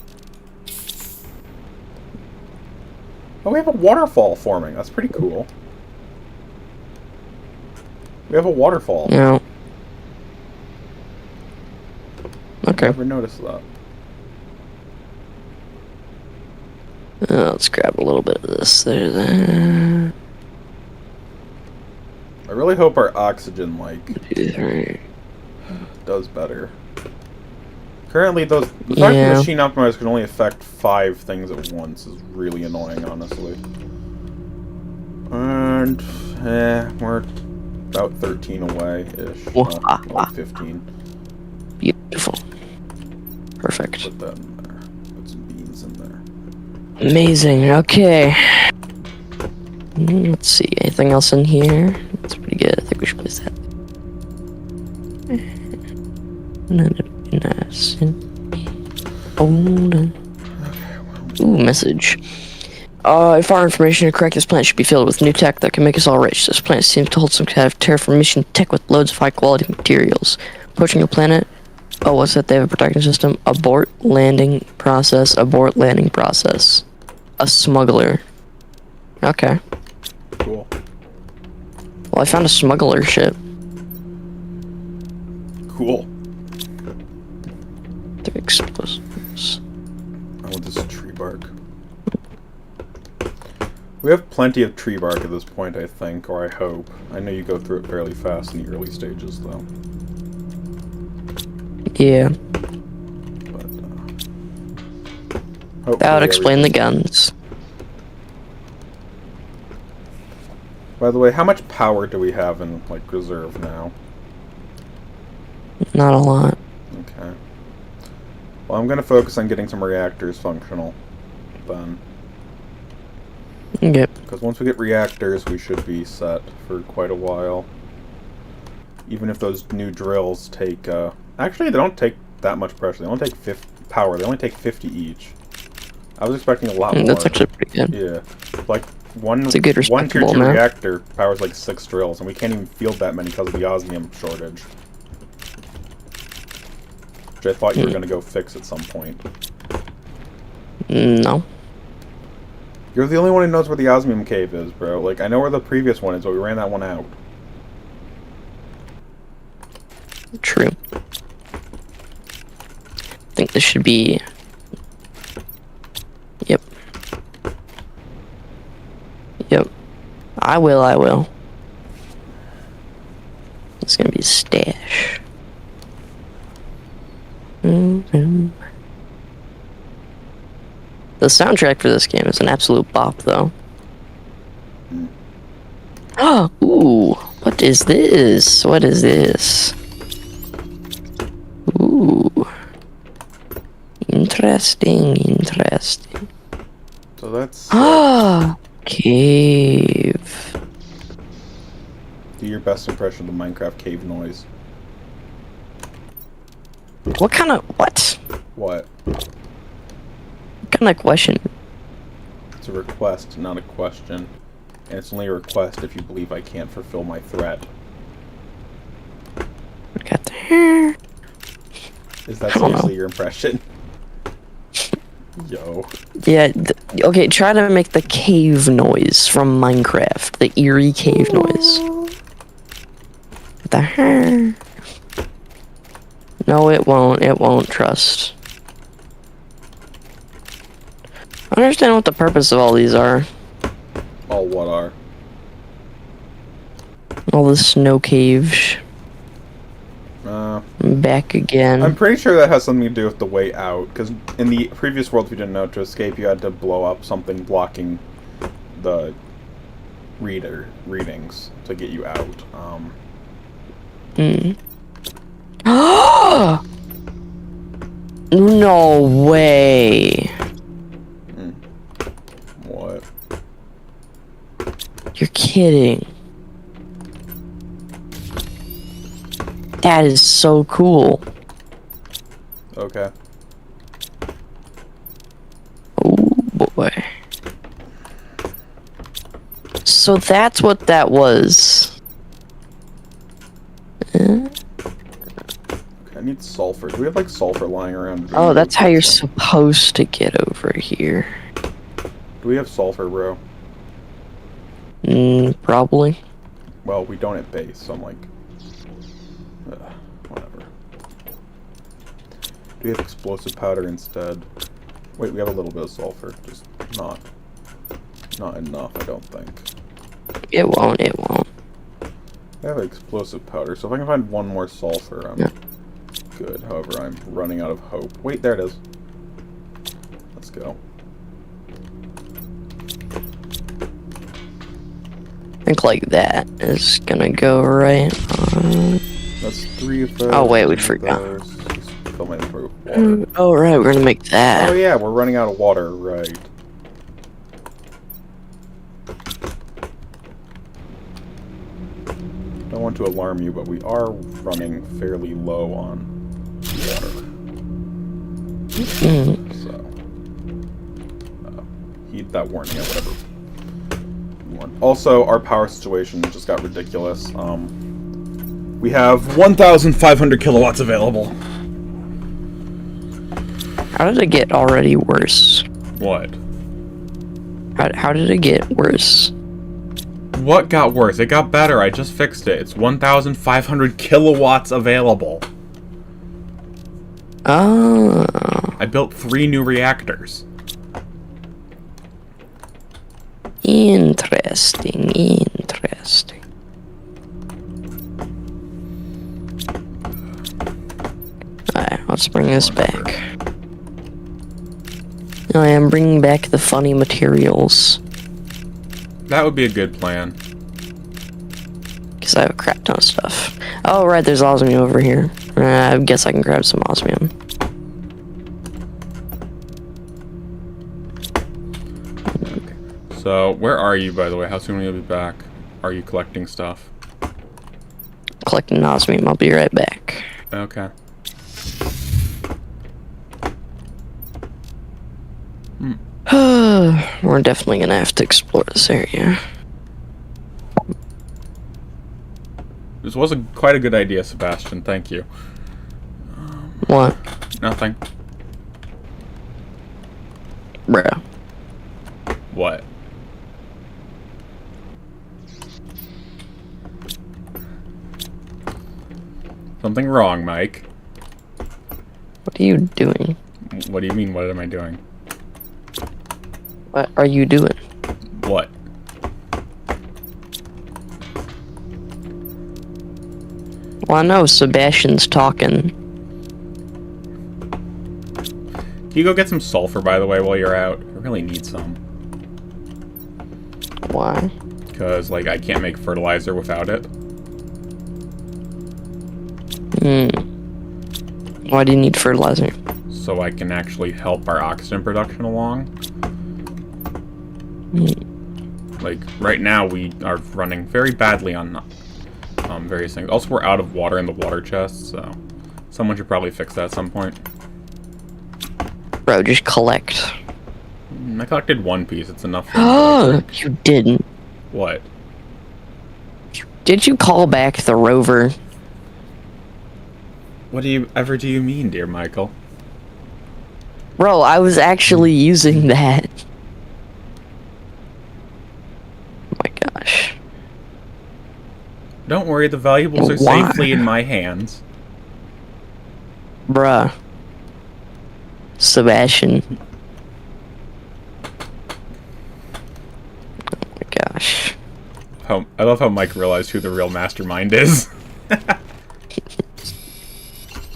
Oh, we have a waterfall forming. That's pretty cool. We have a waterfall. Yeah. Okay. Never noticed that. Let's grab a little bit of this. There. I really hope our oxygen, like, 2, 3. does better. Currently, the fact Yeah. that machine optimizers can only affect 5 things at once is really annoying, honestly. And, we're about 13 away-ish. Like 15. Beautiful. Perfect. Put that in there. Put some beans in there. Amazing. Okay. Let's see. Anything else in here? That's pretty good. I think we should place that. Nice. Ooh, message. If our information is correct, this planet should be filled with new tech that can make us all rich. This planet seems to hold some kind of terraformation tech with loads of high-quality materials. Approaching the planet. Oh, what's that? They have a protection system. Abort landing process. Abort landing process. A smuggler. Okay. Cool. Well, I found a smuggler ship. Cool. They're explosives. I want this tree bark. We have plenty of tree bark at this point, I think, or I hope. I know you go through it fairly fast in the early stages, though. Yeah. But, That would hopefully explain the everything- guns. By the way, how much power do we have in, like, reserve now? Not a lot. Okay. Well, I'm gonna focus on getting some reactors functional, then. Yep. Because once we get reactors, we should be set for quite a while. Even if those new drills take, actually, they don't take that much pressure. They only take 50 power. They only take 50 each. I was expecting a lot more. That's actually pretty good. Yeah. Like, one It's a good one tier 2 respectable amount. reactor powers like 6 drills, and we can't even field that many because of the osmium shortage. Which I thought you were going to go fix at some point. No. You're the only one who knows where the osmium cave is, bro. Like, I know where the previous one is, but we ran that one out. True. I think this should be... Yep. Yep. I will. It's gonna be a stash. The soundtrack for this game is an absolute bop, though. Oh, ooh. What is this? What is this? Ooh. Interesting. So that's... Ah, cave. do your best impression of the Minecraft cave noise. What kind of What? question? It's a request, not a question. And it's only a request if you believe I can't fulfill my threat. What got there? Is that I don't know. seriously your impression? Yo. Yeah. Okay. Try to make the cave noise from Minecraft. The eerie cave noise. What the heck? No, it won't. It won't. Trust. I don't understand what the purpose of all these are. All what are? All the snow caves. Back again. I'm pretty sure that has something to do with the way out, because in the previous world, if you didn't know, to escape you had to blow up something blocking the readings to get you out. No way. What? You're kidding. That is so cool. Okay. Oh boy. So that's what that was. I need sulfur. Do we have like sulfur lying around? Oh, that's how you're supposed to get over here. Do we have sulfur, bro? Probably. Well, we don't at base, so I'm like... whatever. Do we have explosive powder instead? Wait, we have a little bit of sulfur. Just not enough, I don't think. It won't. I have explosive powder, so if I can find one more sulfur, I'm good. However, I'm running out of hope. Wait, there it is. Let's go. I think like that is gonna go right on. That's 3 of those. Oh wait, we forgot. Just fill my inventory with water. Oh right, we're gonna make that. Oh yeah, we're running out of water, right. Don't want to alarm you, but we are running fairly low on water. So, heed that warning or whatever you want. Also, our power situation just got ridiculous. We have 1,500 kilowatts available. How did it get already worse? What? How did it get worse? What got worse? It got better. I just fixed it. It's 1,500 kilowatts available. Oh. I built 3 new reactors. Interesting. Alright, let's bring this back. I am bringing back the funny materials. That would be a good plan. Because I have a crap ton of stuff. Oh, right, there's osmium over here. I guess I can grab some osmium. So, where are you, by the way? How soon will you be back? Are you collecting stuff? Collecting osmium, I'll be right back. Okay. We're definitely gonna have to explore this area. This was quite a good idea, Sebastian. Thank you. What? Nothing. Bruh. What? Something wrong, Mike. What are you doing? What do you mean, what am I doing? What are you doing? What? Well, I know Sebastian's talking. Can you go get some sulfur, by the way, while you're out? I really need some. Why? Because, like, I can't make fertilizer without it. Why do you need fertilizer? So I can actually help our oxygen production along. Like, right now we are running very badly on various things. Also, we're out of water in the water chest, so someone should probably fix that at some point. Bro, just collect. I collected 1 piece. It's enough for Oh, you didn't. What? Did you call back the rover? What do you mean, dear Michael? Bro, I was actually using that. Oh my gosh. Don't worry, the valuables are Why? safely in my hands. Bruh. Sebastian. Oh my gosh. I love how Mike realized who the real mastermind is.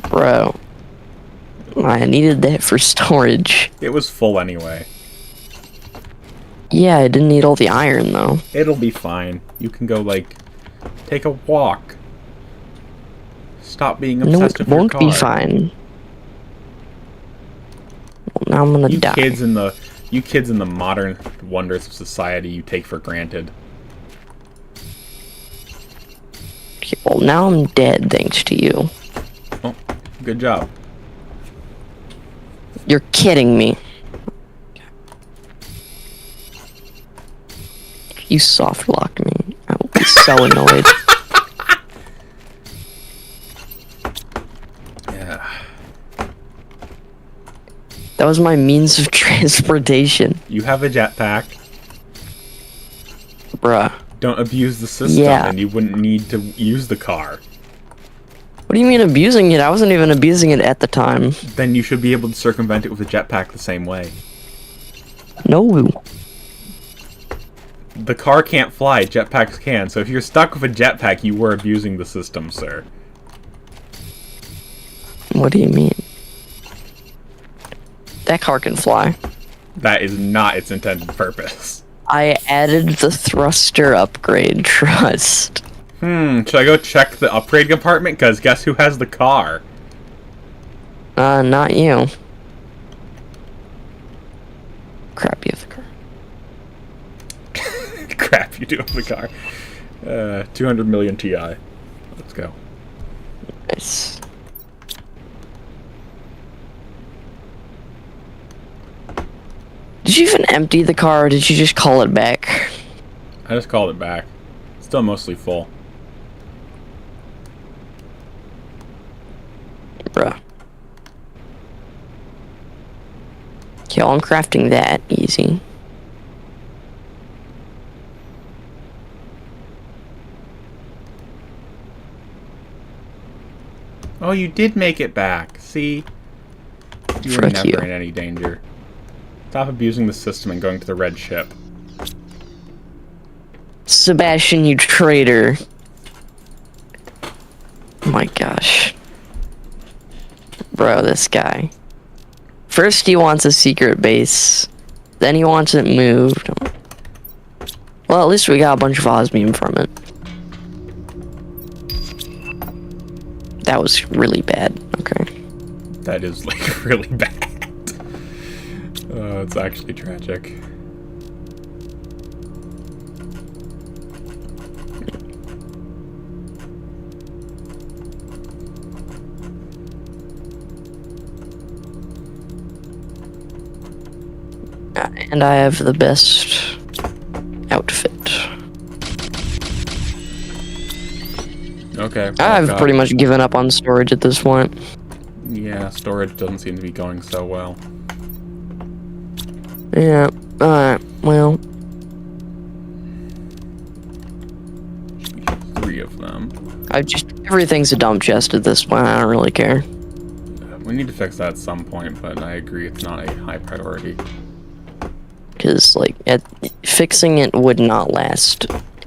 Bro. I needed that for storage. It was full anyway. Yeah, I didn't need all the iron though. It'll be fine. You can go, like, take a walk. Stop being No, obsessed it with your won't car. be fine. Well, now I'm gonna die. You kids in the modern wonders of society you take for granted. Okay, well, now I'm dead thanks to you. Well, good job. You're kidding me. You soft lock me. I will be so annoyed. Yeah. That was my means of transportation. You have a jetpack. Bruh. Don't abuse the system, Yeah. and you wouldn't need to use the car. What do you mean abusing it? I wasn't even abusing it at the time. Then you should be able to circumvent it with a jetpack the same way. No. The car can't fly, jetpacks can, so if you're stuck with a jetpack, you were abusing the system, sir. What do you mean? That car can fly. That is not its intended purpose. I added the thruster upgrade, trust. Should I go check the upgrade compartment? Because guess who has the car? Not you. Crap, you have the car. Crap, you do have the car. 200 million Ti. Let's go. Nice. Did you even empty the car, or did you just call it back? I just called it back. Still mostly full. Bruh. Okay, well, I'm crafting that easy. Oh, you did make it back. See? You were Frick never you. in any danger. Stop abusing the system and going to the red ship. Sebastian, you traitor. Oh my gosh. Bro, this guy. First he wants a secret base. Then he wants it moved. Well, at least we got a bunch of osmium from it. That was really bad. Okay. That is, like, really bad. It's actually tragic. And I have the best outfit. Okay. I've pretty much given up on storage at this point. Yeah, storage doesn't seem to be going so well. Yeah, alright, well. Three of them. Everything's a dump chest at this point, I don't really care. We need to fix that at some point, but I agree it's not a high priority. Because, like, fixing it would not last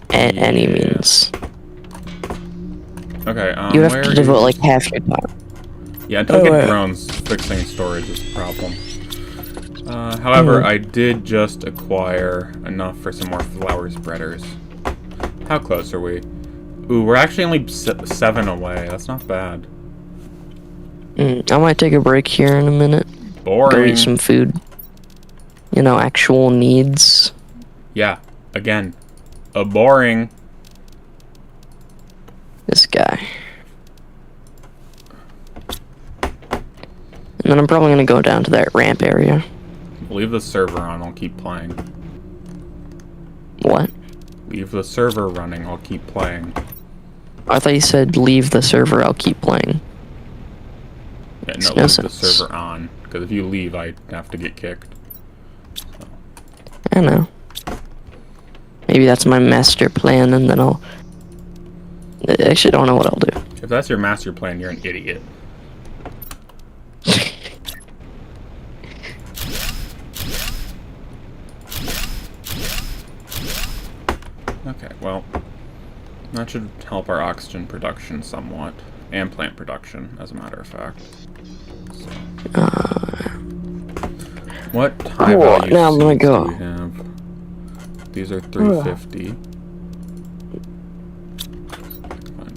at any means. Okay, You would have to devote, like, half your time. Yeah, don't get drones. Fixing storage is a problem. However, I did just acquire enough for some more flower spreaders. How close are we? Ooh, we're actually only 7 away. That's not bad. I might take a break here in a minute. Boring. Go eat some food. You know, actual needs. Yeah, again, a boring. This guy. And then I'm probably gonna go down to that ramp area. Leave the server on, I'll keep playing. What? Leave the server running, I'll keep playing. I thought you said leave the server, I'll keep playing. Yeah, Makes no, no leave sense. the server on. Because if you leave, I have to get kicked. I know. Maybe that's my master plan, and then I'll... I actually don't know what I'll do. If that's your master plan, you're an idiot. Okay, well, that should help our oxygen production somewhat. And plant production, as a matter of fact. So. What high value now I'm gonna seeds go. do we have? These are 350. Find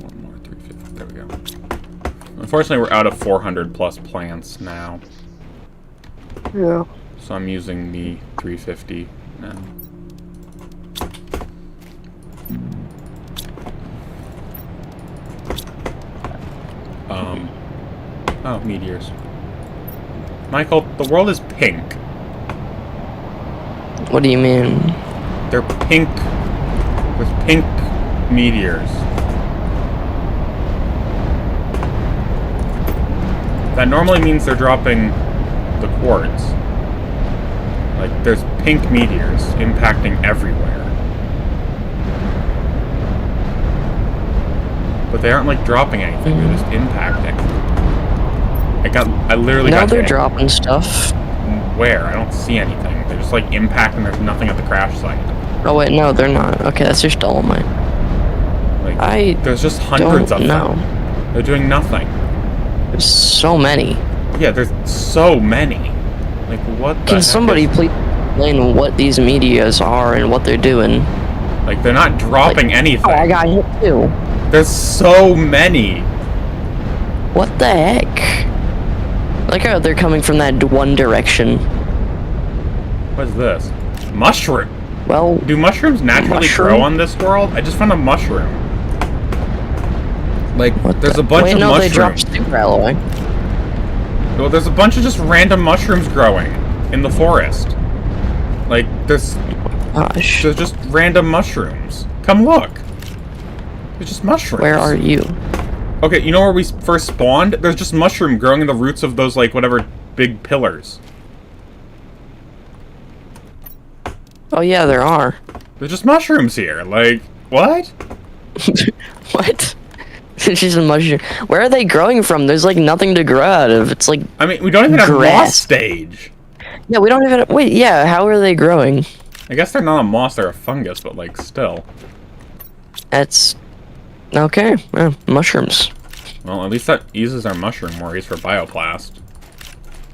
one more, 350. There we go. Unfortunately, we're out of 400 plus plants now. Yeah. So I'm using the 350 now. Oh, meteors. Michael, the world is pink. What do you mean? They're pink with pink meteors. That normally means they're dropping the quartz. Like, there's pink meteors impacting everywhere. But they aren't, like, dropping anything. They're just impacting. I literally got Now they're hit. dropping stuff. Where? I don't see anything. They're just, like, impacting. There's nothing at the crash site. Oh wait, no, they're not. Okay, that's just dolomite. Like, there's just hundreds of them. They're doing nothing. There's so many. Yeah, there's so many. Like, what the Can somebody please explain what these meteors are and what they're doing? Like, they're not dropping anything. Oh, I got hit too. There's so many. What the heck? Like how they're coming from that one direction. What is this? Mushroom. Well, do mushrooms naturally grow on this world? I just found a mushroom. Like, there's a bunch of no, mushrooms. They dropped super alloy. Well, there's a bunch of just random mushrooms growing in the forest. Like, there's just random mushrooms. Come look. There's just mushrooms. Where are you? Okay, you know where we first spawned? There's just mushroom growing in the roots of those, like, whatever big pillars. Oh yeah, there are. There's just mushrooms here. Like, what? What? It's just a mushroom. Where are they growing from? There's like nothing to grow out of. It's like I mean, we don't even have moss stage. Yeah, we don't even. Wait, yeah. How are they growing? I guess they're not a moss; they're a fungus, but like still. That's okay. Yeah, mushrooms. Well, at least that eases our mushroom worries for Bioplast.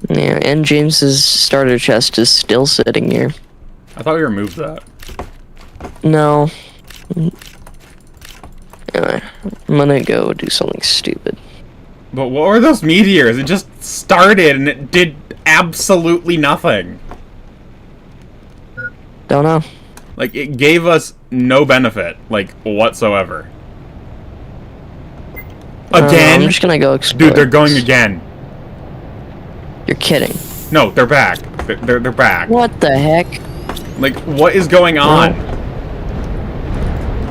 Yeah, and James's starter chest is still sitting here. I thought we removed that. No. Anyway, I'm gonna go do something stupid. But what were those meteors? It just started and it did absolutely nothing. Don't know. Like, it gave us no benefit, like, whatsoever. Again? I'm just gonna go explore. Dude, they're going again. You're kidding. No, they're back. They're back. What the heck? Like, what is going on?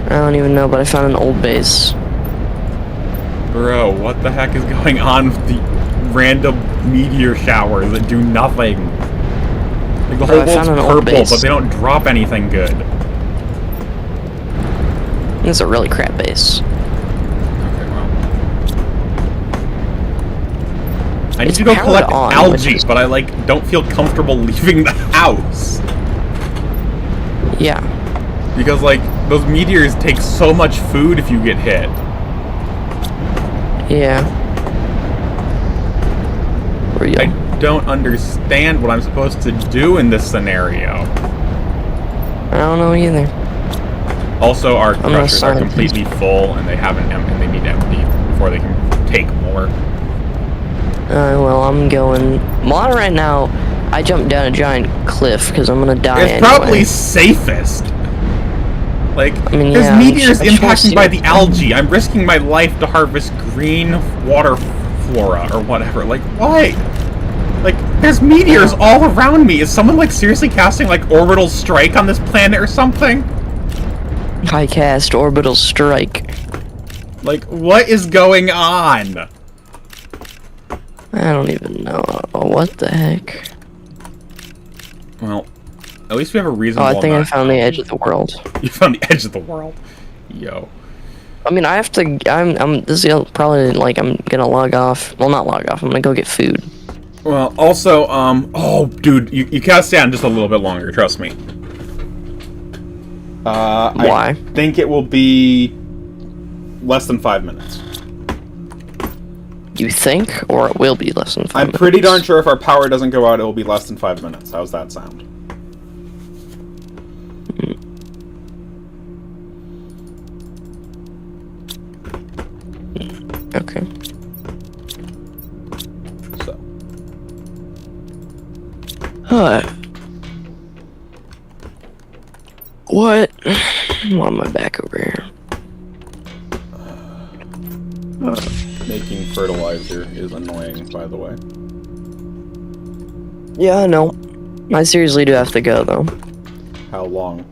I don't even know, but I found an old base. Bro, what the heck is going on with the random meteor showers that do nothing? Like, the whole world's purple, but they don't drop anything good. It's a really crap base. Okay, well. I need to go collect algae, but I, like, don't feel comfortable leaving the house. Yeah. Because, like, those meteors take so much food if you get hit. Yeah. I don't understand what I'm supposed to do in this scenario. I don't know either. Also, our crushers are completely full, and they haven't and they need to empty before they can take more. Well, I'm going... Well, right now, I jumped down a giant cliff, because I'm gonna die It's probably safest. Like, I mean, there's yeah, meteors impacted by the algae. I'm risking my life to harvest green water flora or whatever. Like, why? Like, there's meteors all around me. Is someone, like, seriously casting, like, orbital strike on this planet or something? I cast orbital strike. Like, what is going on? I don't even know. What the heck? Well, at least we have a reason. Oh, I think I found the edge of the world. You found the edge of the world? Yo. I mean, I have to... this is probably, like, I'm gonna log off. Well, not log off. I'm gonna go get food. Well, also, oh, dude, you gotta stay on just a little bit longer, trust me. Why? I think it will be less than 5 minutes. You think? Or it will be less than 5 minutes? I'm pretty darn sure if our power doesn't go out, it will be less than 5 minutes. How's that sound? Okay. So. What? I'm on my back over here. Making fertilizer is annoying, by the way. Yeah, I know. I seriously do have to go, though. How long?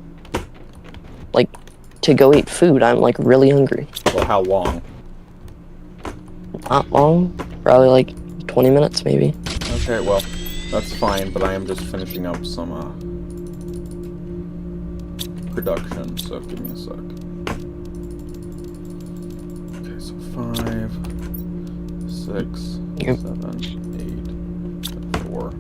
Like, to go eat food, I'm, like, really hungry. Well, how long? Not long. Probably, like, 20 minutes, maybe. Okay, well, that's fine, but I am just finishing up some, production, so give me a sec. Okay, so 5, 6, Yep. 7, 8, 4.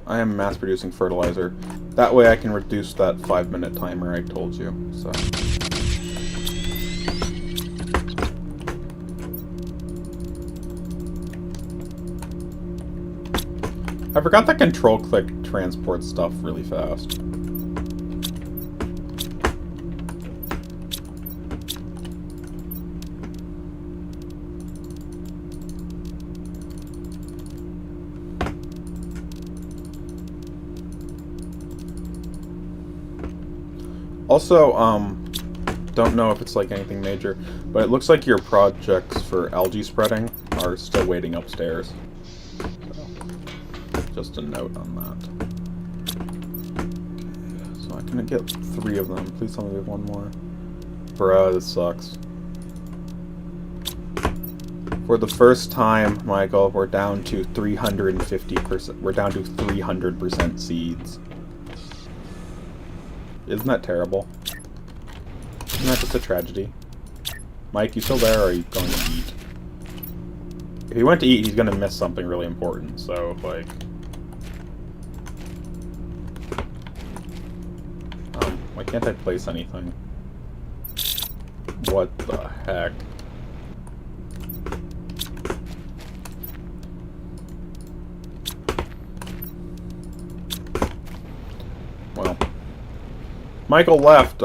I am mass producing fertilizer. That way I can reduce that 5-minute timer I told you, so. I forgot that control-click transports stuff really fast. Also, don't know if it's like anything major, but it looks like your projects for algae spreading are still waiting upstairs. So, just a note on that. So I can get 3 of them. Please tell me we have 1 more. Bruh, this sucks. For the first time, Michael, we're down to 350%. We're down to 300% seeds. Isn't that terrible? Isn't that just a tragedy? Mike, you still there, or are you going to eat? If he went to eat, he's going to miss something really important, so, like... why can't I place anything? What the heck? Well... Michael left.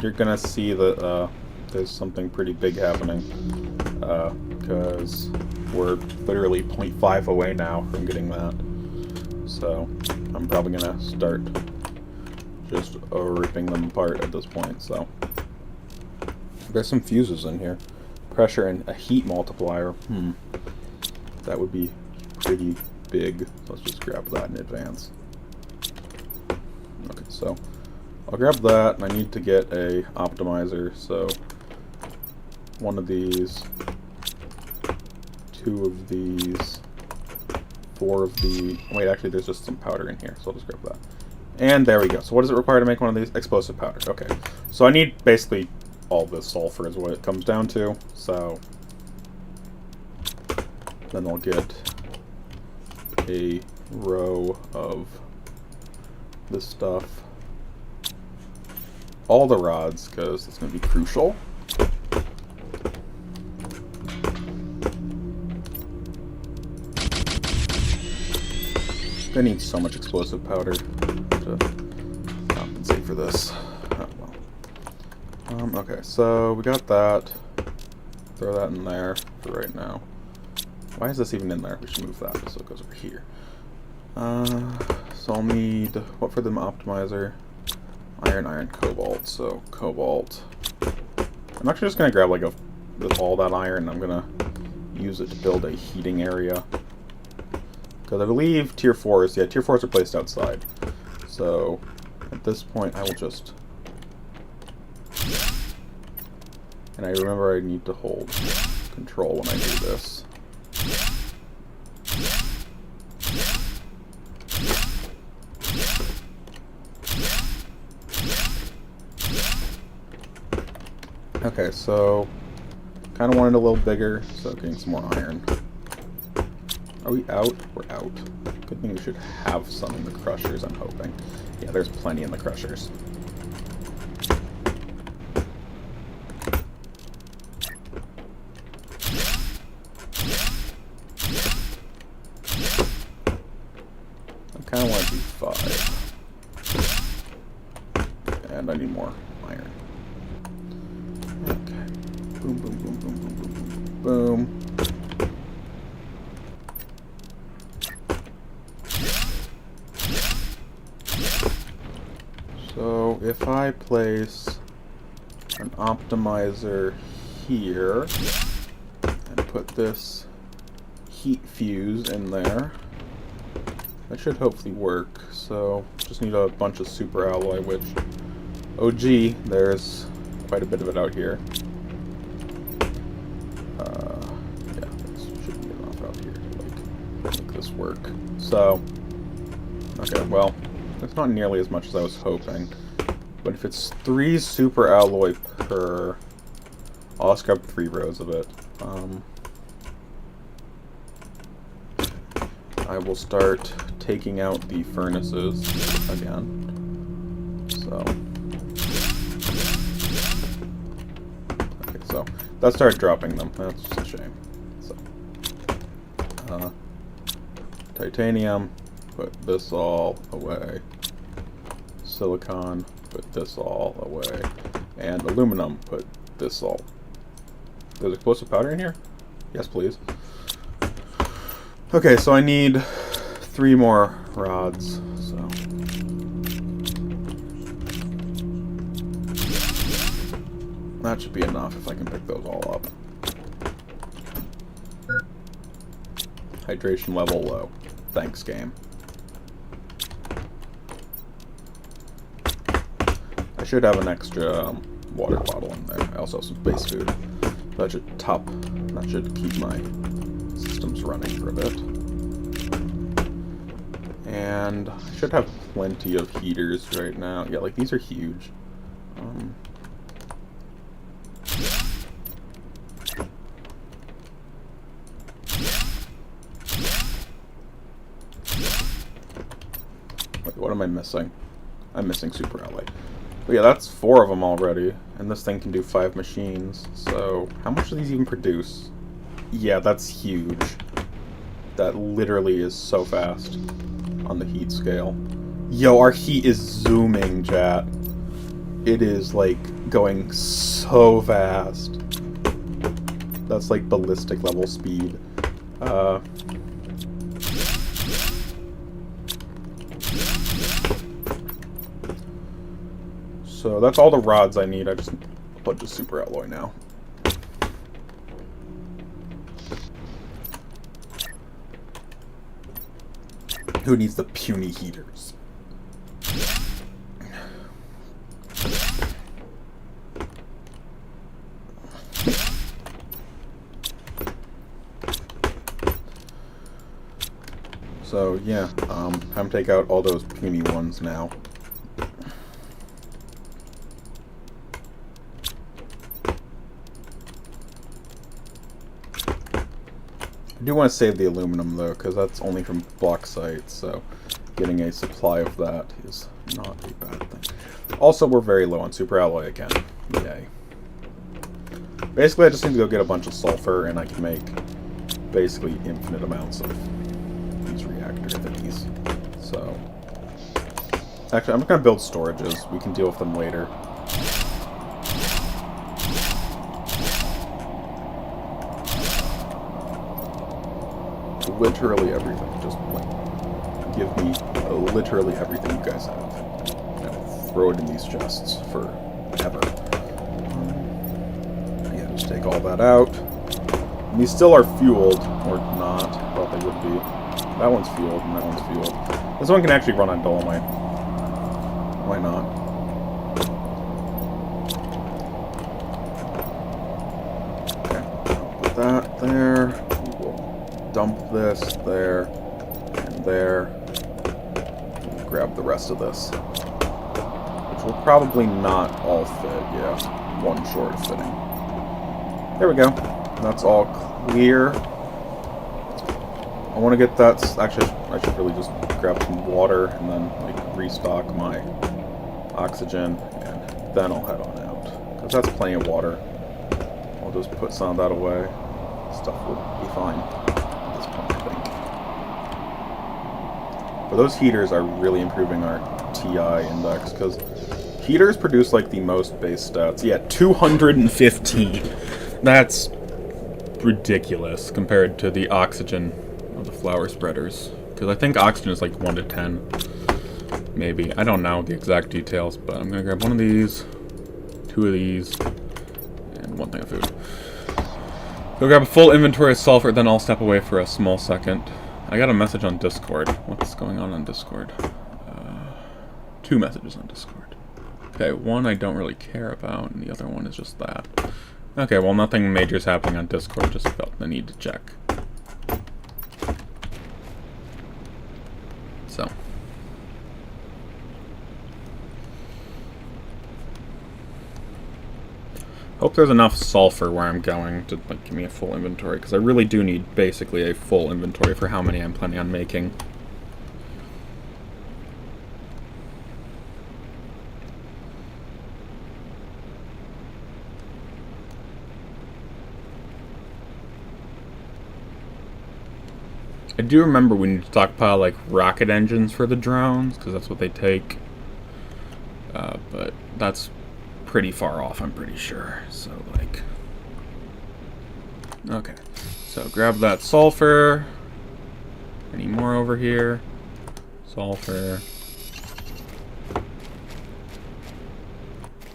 You're gonna see that there's something pretty big happening. Because we're literally 0.5 away now from getting that. So I'm probably gonna start just ripping them apart at this point. So there's some fuses in here. Pressure and a heat multiplier. That would be pretty big. Let's just grab that in advance. Okay, so I'll grab that, and I need to get a optimizer, so 1 of these, 2 of these, 4 of the... Wait, actually there's just some powder in here, so I'll just grab that. And there we go. So what does it require to make one of these? Explosive powder. Okay. So I need basically all this sulfur is what it comes down to, so then I'll get a row of this stuff. All the rods, because it's going to be crucial. I need so much explosive powder to compensate for this. Oh, well. Okay, so we got that. Throw that in there for right now. Why is this even in there? We should move that so it goes over here. So I'll need, what for the optimizer? Iron, cobalt. So cobalt. I'm actually just gonna grab like all that iron, and I'm gonna use it to build a heating area. Because I believe tier 4s, tier 4s are placed outside. So at this point, I will just. And I remember I need to hold control when I do this. Okay, so kind of wanted a little bigger, so getting some more iron. Are we out? We're out. Good thing we should have some in the crushers, I'm hoping. Yeah, there's plenty in the crushers. I kind of want to do 5. And I need more iron. Okay. Boom, boom, boom, boom, boom, boom, boom, boom. So if I place an optimizer here and put this heat fuse in there, that should hopefully work. So just need a bunch of super alloy, which, oh gee, there's quite a bit of it out here. Yeah, this should be enough out here to like, make this work. So, okay, well, it's not nearly as much as I was hoping. But if it's 3 super alloy per, I'll scrub 3 rows of it. I will start taking out the furnaces again. So, okay, so that started dropping them. That's a shame. So, titanium, put this all away. Silicon, put this all away. And aluminum, put this all. There's explosive powder in here? Yes, please. Okay, so I need 3 more rods, so. That should be enough if I can pick those all up. Hydration level low. Thanks, game. I should have an extra water bottle in there. I also have some base food. That should keep my systems running for a bit. And I should have plenty of heaters right now. Yeah, like these are huge. Wait, what am I missing? I'm missing super alloy. But yeah, that's 4 of them already, and this thing can do 5 machines. So how much do these even produce? Yeah, that's huge. That literally is so fast on the heat scale. Yo, our heat is zooming, chat. It is, like, going so fast. That's, like, ballistic level speed. So that's all the rods I need. I just need a bunch of super alloy now. Who needs the puny heaters? So yeah, have them take out all those puny ones now. I do want to save the aluminum though, because that's only from bauxite, so getting a supply of that is not a bad thing. Also, we're very low on super alloy again. Yay. Basically, I just need to go get a bunch of sulfur, and I can make basically infinite amounts of these reactor thingies. So, actually, I'm not going to build storages. We can deal with them later. Literally everything. Just like give me literally everything you guys have, and I'll throw it in these chests forever. Yeah, just take all that out. And these still are fueled, or not. I thought they would be. That one's fueled, and that one's fueled. This one can actually run on dolomite. Why not? Okay, I'll put that there. Dump this there and there. And grab the rest of this, which will probably not all fit. Yeah, one short of fitting. There we go. That's all clear. I want to get that. Actually, I should really just grab some water and then like restock my oxygen, and then I'll head on out because that's plenty of water. I'll just put some of that away. Stuff will be fine. But those heaters are really improving our TI index, because heaters produce like the most base stats. Yeah, 215. That's ridiculous compared to the oxygen of the flower spreaders. Because I think oxygen is like 1 to 10. Maybe. I don't know the exact details, but I'm going to grab one of these, 2 of these, and 1 thing of food. Go grab a full inventory of sulfur, then I'll step away for a small second. I got a message on Discord. What's going on Discord? 2 messages on Discord. Okay, one I don't really care about, and the other one is just that. Okay, well, nothing major is happening on Discord, just felt the need to check. So. Hope there's enough sulfur where I'm going to like give me a full inventory, because I really do need basically a full inventory for how many I'm planning on making. I do remember we need to stockpile like rocket engines for the drones, because that's what they take. But that's pretty far off, I'm pretty sure. So like, okay. So grab that sulfur. Any more over here? Sulfur.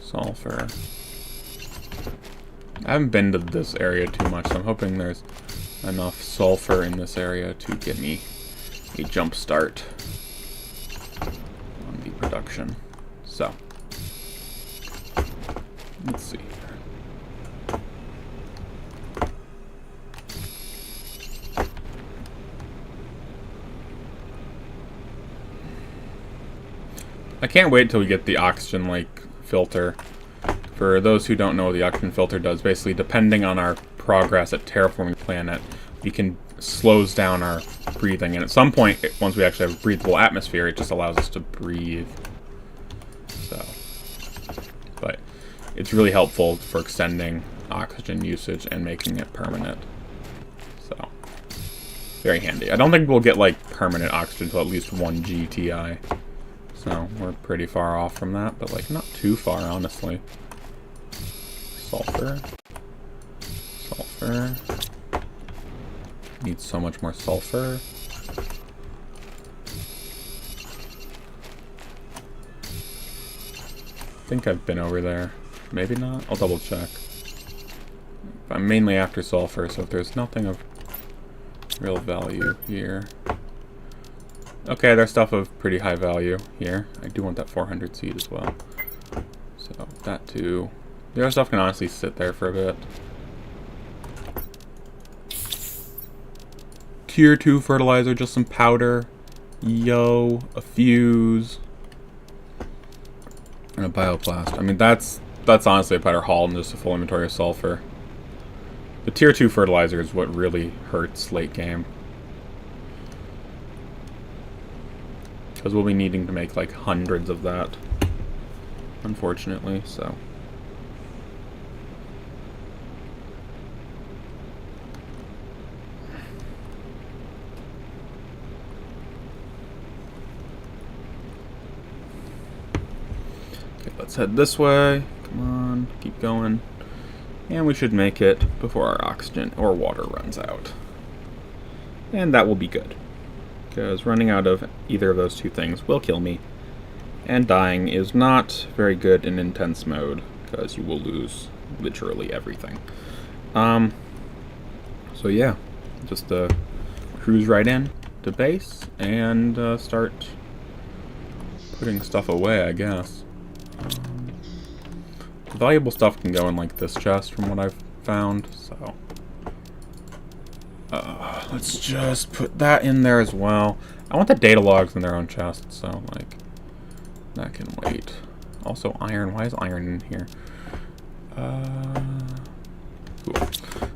Sulfur. I haven't been to this area too much, so I'm hoping there's enough sulfur in this area to get me a jump start on the production. So, let's see. I can't wait till we get the oxygen like filter. For those who don't know what the oxygen filter does, basically depending on our progress at terraforming the planet, we can slows down our breathing, and at some point, once we actually have a breathable atmosphere, it just allows us to breathe. So, but it's really helpful for extending oxygen usage and making it permanent. So, very handy. I don't think we'll get like permanent oxygen until at least 1 GTI. So, we're pretty far off from that, but like not too far, honestly. Sulfur. Sulfur. Need so much more sulfur. I think I've been over there. Maybe not? I'll double check. I'm mainly after sulfur, so if there's nothing of real value here. Okay, there's stuff of pretty high value here. I do want that 400 seed as well. So, that too. The other stuff can honestly sit there for a bit. Tier 2 fertilizer, just some powder. Yo, a fuse. And a bioplast. I mean, that's honestly a better haul than just a full inventory of sulfur. The tier 2 fertilizer is what really hurts late game. Because we'll be needing to make like hundreds of that. Unfortunately, so. Okay, let's head this way. Come on, keep going. And we should make it before our oxygen or water runs out. And that will be good. Because running out of either of those two things will kill me. And dying is not very good in intense mode, because you will lose literally everything. So yeah, just cruise right in to base and start putting stuff away, I guess. Valuable stuff can go in like this chest from what I've found, so let's just put that in there as well. I want the data logs in their own chest, so like that can wait. Also iron. Why is iron in here? Cool.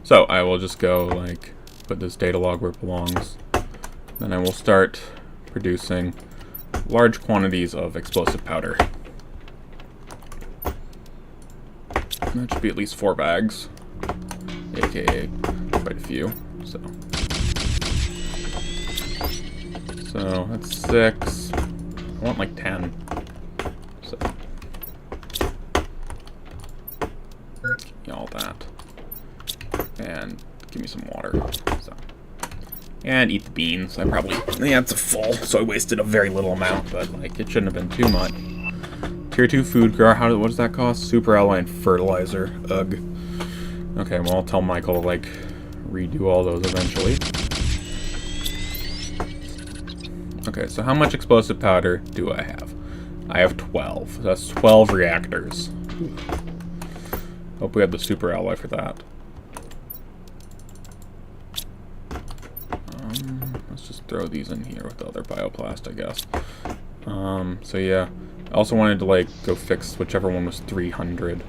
So I will just go like put this data log where it belongs. Then I will start producing large quantities of explosive powder. That should be at least 4 bags, aka quite a few. So that's 6. I want like 10. So give me all that, and give me some water. So and eat the beans. I probably it's a full, so I wasted a very little amount, but like it shouldn't have been too much. Tier 2 food grower, what does that cost? Super alloy and fertilizer. Ugh. Okay, well I'll tell Michael to like redo all those eventually. Okay, so how much explosive powder do I have? I have 12. So that's 12 reactors. Hope we have the super alloy for that. Let's just throw these in here with the other bioplast, I guess. So yeah. I also wanted to, like, go fix whichever one was 300.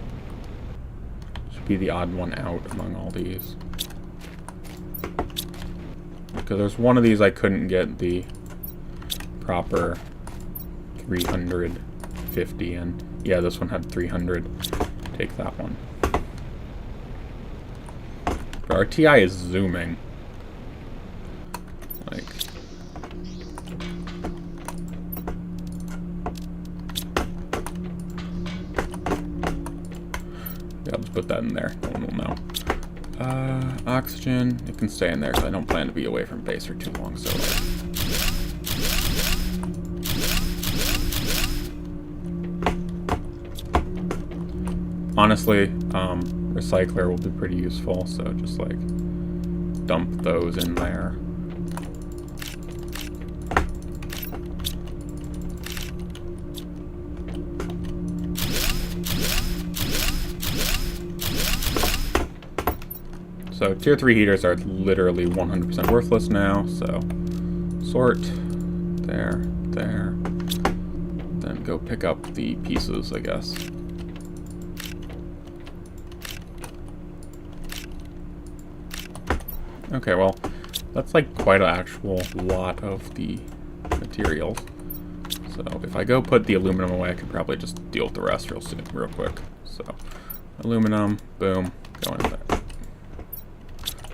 Should be the odd one out among all these. Because there's one of these I couldn't get the proper 350 in. Yeah, this one had 300. Take that one. But our TI is zooming. Like... yeah, I'll just put that in there. No one will know. Oxygen. It can stay in there because I don't plan to be away from base for too long, so... honestly, recycler will be pretty useful, so just, like, dump those in there. So tier 3 heaters are literally 100% worthless now, so sort, there, then go pick up the pieces, I guess. Okay, well, that's like quite an actual lot of the materials. So if I go put the aluminum away, I could probably just deal with the rest real quick. So aluminum, boom, go in there.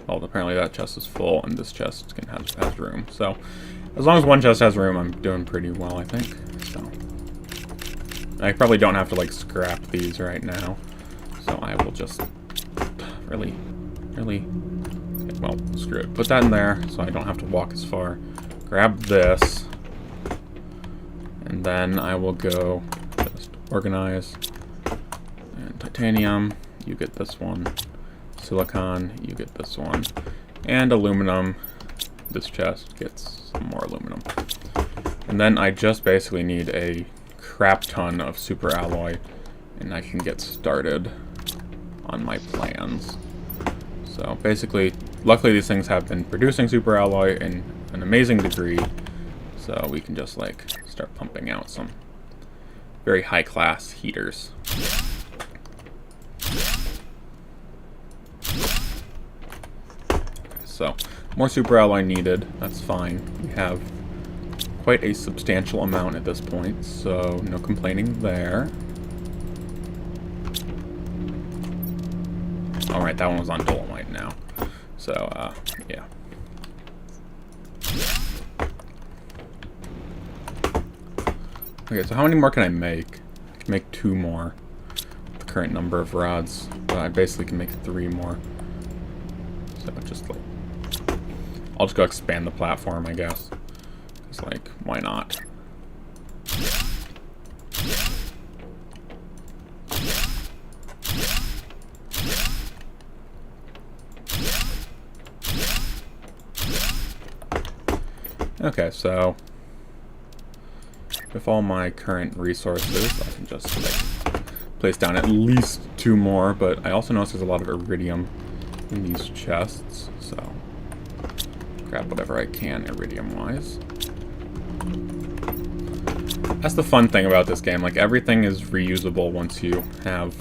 Well, apparently that chest is full, and this chest has room. So as long as one chest has room, I'm doing pretty well, I think. So I probably don't have to, like, scrap these right now. So I will just really... well, screw it. Put that in there so I don't have to walk as far. Grab this. And then I will go just organize. And titanium, you get this one. Silicon, you get this one. And aluminum, this chest gets some more aluminum. And then I just basically need a crap ton of super alloy, and I can get started on my plans. So basically, luckily these things have been producing super alloy in an amazing degree, so we can just, like, start pumping out some very high class heaters. So more super alloy needed, that's fine. We have quite a substantial amount at this point, so no complaining there. Alright, that one was on dolomite now. So, yeah. Okay, so how many more can I make? I can make 2 more. The current number of rods. I basically can make 3 more. So just, like... I'll just go expand the platform, I guess. It's like, why not? Okay, so with all my current resources, I can just, like, place down at least 2 more, but I also notice there's a lot of iridium in these chests, so grab whatever I can iridium-wise. That's the fun thing about this game, like, everything is reusable once you have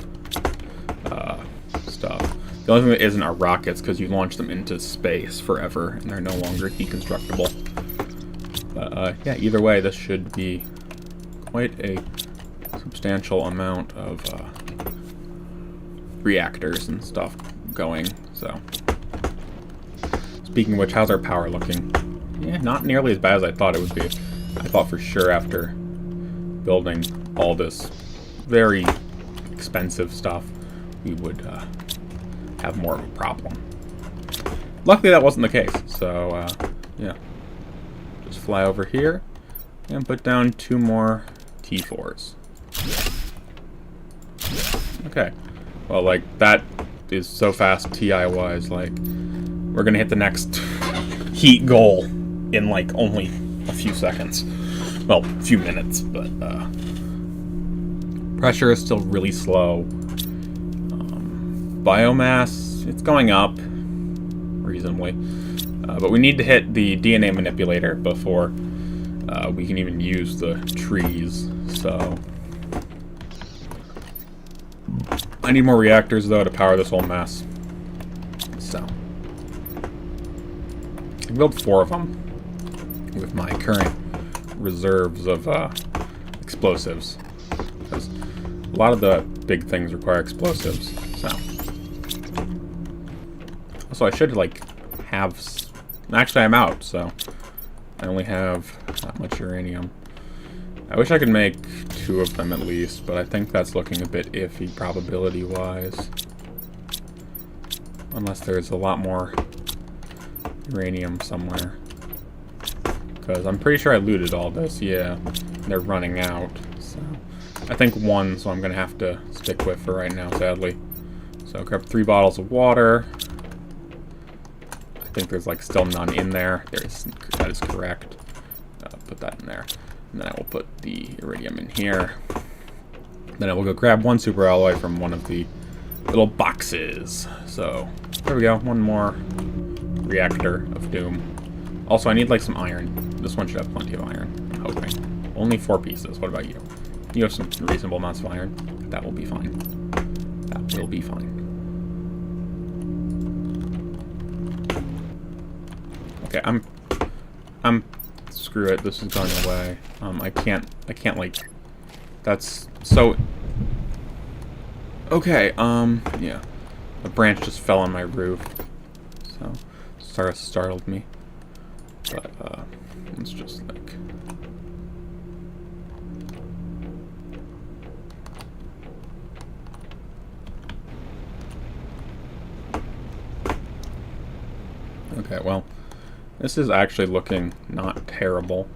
stuff. The only thing that isn't are rockets, because you launch them into space forever, and they're no longer deconstructible. But, yeah, either way, this should be quite a substantial amount of reactors and stuff going, so. Speaking of which, how's our power looking? Yeah, not nearly as bad as I thought it would be. I thought for sure after building all this very expensive stuff, we would have more of a problem. Luckily, that wasn't the case, so, yeah. Just fly over here and put down 2 more T4s. Okay. Well, like, that is so fast TI-wise, like, we're gonna hit the next heat goal in, like, only a few seconds. Well, a few minutes, but, Pressure is still really slow. Biomass, it's going up reasonably. But we need to hit the DNA manipulator before we can even use the trees, so... I need more reactors, though, to power this whole mess. So... I can build 4 of them with my current reserves of explosives. Because a lot of the big things require explosives, so... Also, I should, like, have... Actually, I'm out, so... I only have that much uranium. I wish I could make 2 of them at least, but I think that's looking a bit iffy probability-wise. Unless there's a lot more uranium somewhere. Because I'm pretty sure I looted all this, yeah. They're running out, so... I think 1, so I'm going to have to stick with for right now, sadly. So grab 3 bottles of water. I think there's like still none in there. That is correct. Put that in there. And then I will put the iridium in here. Then I will go grab 1 super alloy from one of the little boxes. So, there we go. 1 more reactor of doom. Also, I need like some iron. This one should have plenty of iron, I'm hoping. Only 4 pieces. What about you? You have some reasonable amounts of iron. That will be fine. That will be fine. Okay, I'm screw it, this is going away. I can't like, that's so, okay, yeah, a branch just fell on my roof, so, sort of startled me, but, it's just like, okay, well, this is actually looking not terrible.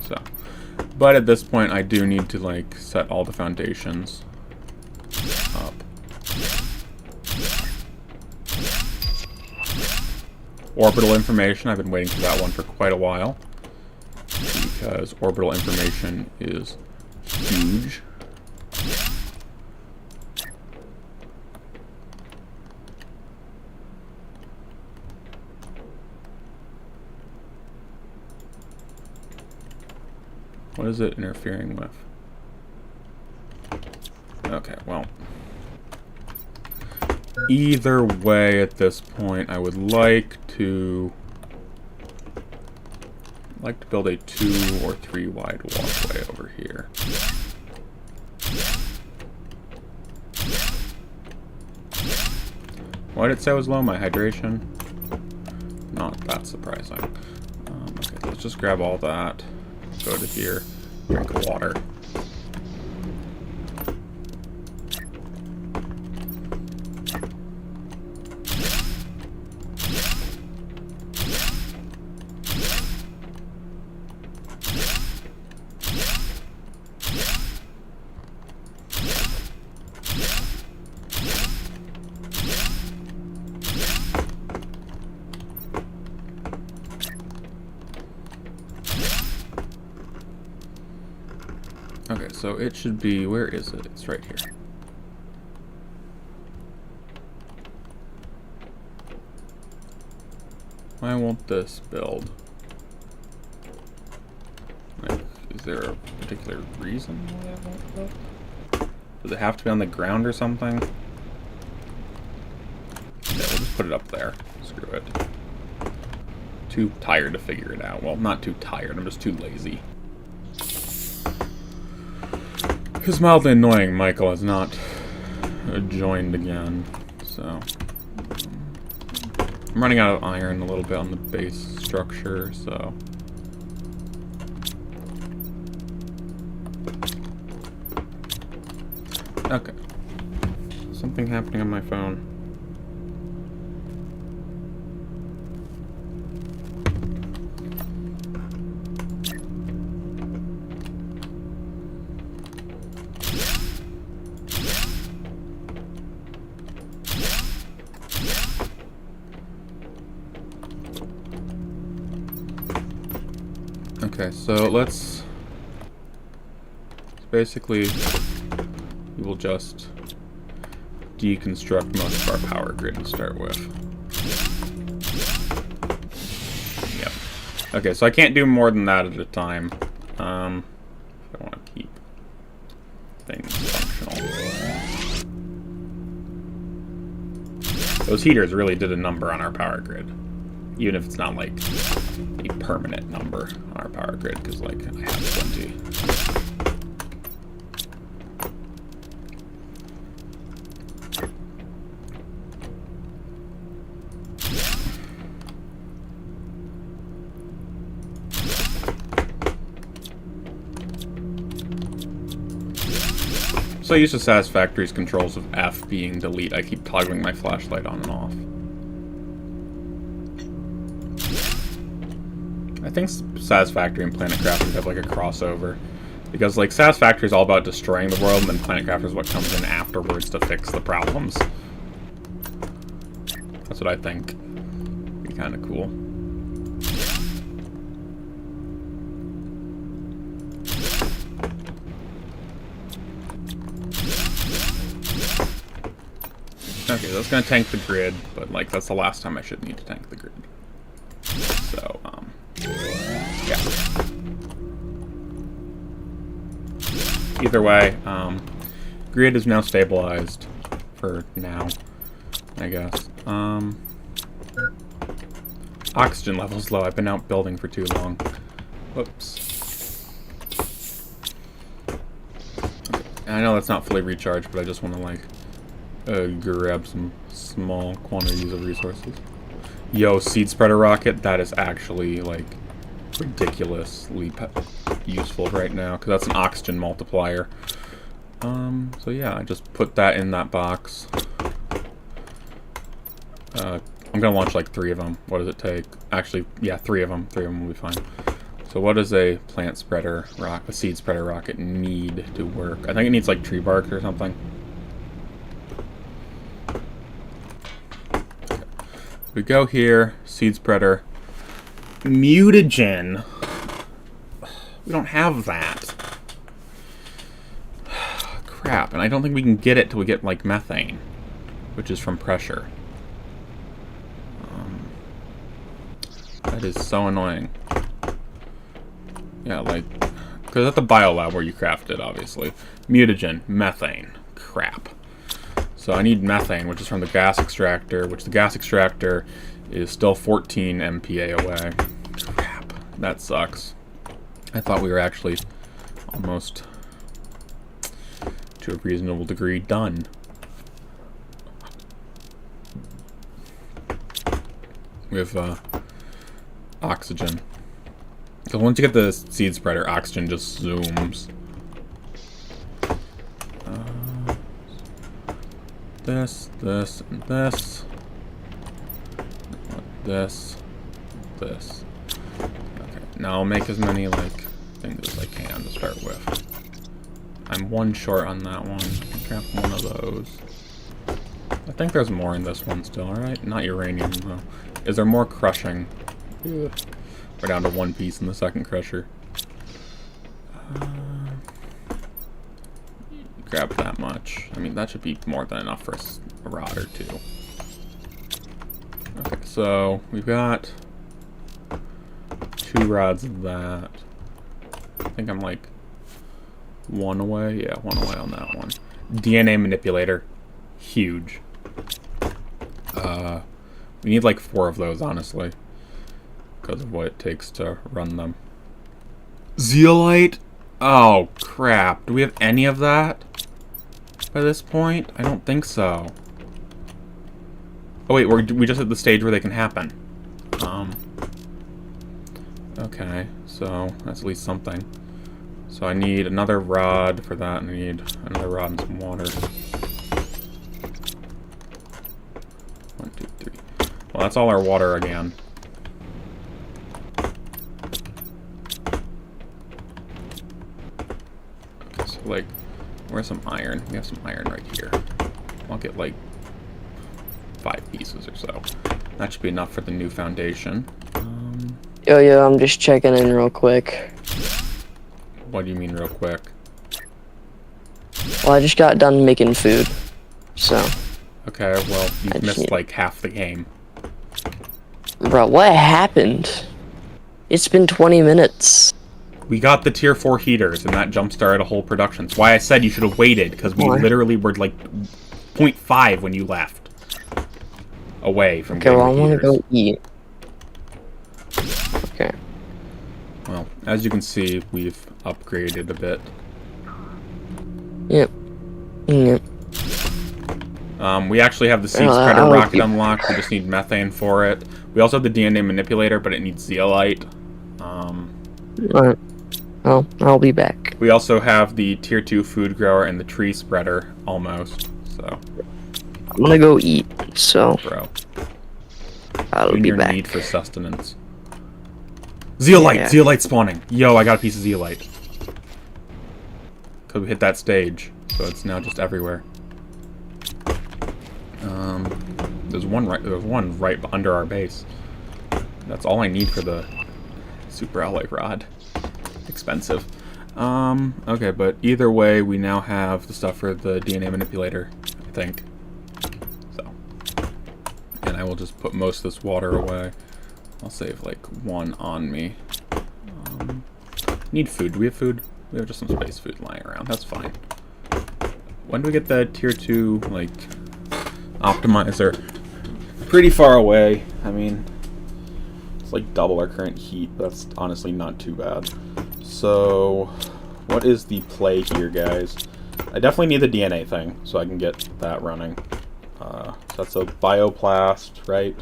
So, but at this point I do need to like set all the foundations up. Orbital information, I've been waiting for that one for quite a while. Because orbital information is huge. What is it interfering with? Okay, well. Either way, at this point, I would like to build a 2 or 3 wide walkway over here. Why did it say I was low? My hydration? Not that surprising. Okay, let's just grab all that. Go to here, drink water. Okay, so it should be, where is it? It's right here. Why won't this build? Like, is there a particular reason why it won't build? Does it have to be on the ground or something? Yeah, we'll just put it up there. Screw it. Too tired to figure it out. Well, not too tired, I'm just too lazy. It's mildly annoying Michael has not joined again, so... I'm running out of iron a little bit on the base structure, so... Okay. Something happening on my phone. Okay, so let's basically, we will just deconstruct most of our power grid to start with. Yep. Okay, so I can't do more than that at a time. If I want to keep things functional. Those heaters really did a number on our power grid. Even if it's not like a permanent number on our power grid, because like I have plenty. So I use the Satisfactory's controls of F being delete. I keep toggling my flashlight on and off. I think Satisfactory and Planet Crafters have like a crossover. Because like Satisfactory is all about destroying the world, and then Planet Crafters is what comes in afterwards to fix the problems. That's what I think. Be kind of cool. Okay, that's gonna tank the grid, but like that's the last time I should need to tank the grid. So, yeah. Either way, grid is now stabilized for now, I guess. Oxygen level's low. I've been out building for too long. Whoops. Okay. I know that's not fully recharged, but I just want to like grab some small quantities of resources. Yo, seed spreader rocket, that is actually like ridiculously useful right now because that's an oxygen multiplier. So yeah, I just put that in that box. I'm gonna launch like 3 of them. What does it take? Actually, yeah, 3 of them. 3 of them will be fine. So what does a plant spreader a seed spreader rocket need to work? I think it needs like tree bark or something. We go here, seed spreader, mutagen. We don't have that. Crap, and I don't think we can get it till we get like methane, which is from pressure. That is so annoying. Yeah, like, because at the biolab where you craft it, obviously. Mutagen, methane, crap. So I need methane, which is from the gas extractor, which the gas extractor is still 14 MPa away. Crap, that sucks. I thought we were actually almost, to a reasonable degree, done. With oxygen. So once you get the seed spreader, oxygen just zooms. This, and this. This. Okay, now I'll make as many, like, things as I can to start with. I'm 1 short on that one. I'll craft 1 of those. I think there's more in this one still, alright? Not uranium, though. Is there more crushing? Ugh. We're down to 1 piece in the second crusher. Grab that much. I mean, that should be more than enough for a rod or 2. Okay, so we've got 2 rods of that. I think I'm like 1 away. Yeah, 1 away on that one. DNA manipulator. Huge. We need like 4 of those, honestly, because of what it takes to run them. Zeolite? Oh, crap. Do we have any of that by this point? I don't think so. Oh, wait, we just at the stage where they can happen. Okay, so that's at least something. So I need another rod for that, and I need another rod and some water. 1, 2, 3. Well, that's all our water again. Okay, so like, where's some iron? We have some iron right here. I'll get like 5 pieces or so. That should be enough for the new foundation. Yo, I'm just checking in real quick. What do you mean real quick? Well, I just got done making food, so. Okay, well, I you've just missed need- like half the game. Bro, what happened? It's been 20 minutes. We got the tier 4 heaters, and that jump-started a whole production. That's why I said you should have waited, because we Why? literally were like 0.5 when you left. Away from Okay, getting well, I the want to heaters. go eat. Okay. Well, as you can see, we've upgraded a bit. Yep. Yep. We actually have the Seed Well, Spreader I'll rocket keep- unlocked. We just need methane for it. We also have the DNA manipulator, but it needs zeolite. Alright. Well, I'll be back. We also have the tier 2 food grower and the tree spreader, almost. So, I'm gonna go eat, so bro, I'll in be your back. need for sustenance. Zeolite! Yeah. Zeolite spawning! Yo, I got a piece of zeolite. Because we hit that stage, so it's now just everywhere. There's one right under our base. That's all I need for the super alloy rod. Expensive. Okay, but either way, we now have the stuff for the DNA manipulator, I think. So. And I will just put most of this water away. I'll save, like, one on me. Need food. Do we have food? We have just some space food lying around. That's fine. When do we get the tier 2, like, optimizer? Pretty far away. I mean, it's like double our current heat. That's honestly not too bad. So, what is the play here, guys? I definitely need the DNA thing, so I can get that running. So that's a bioplast, right?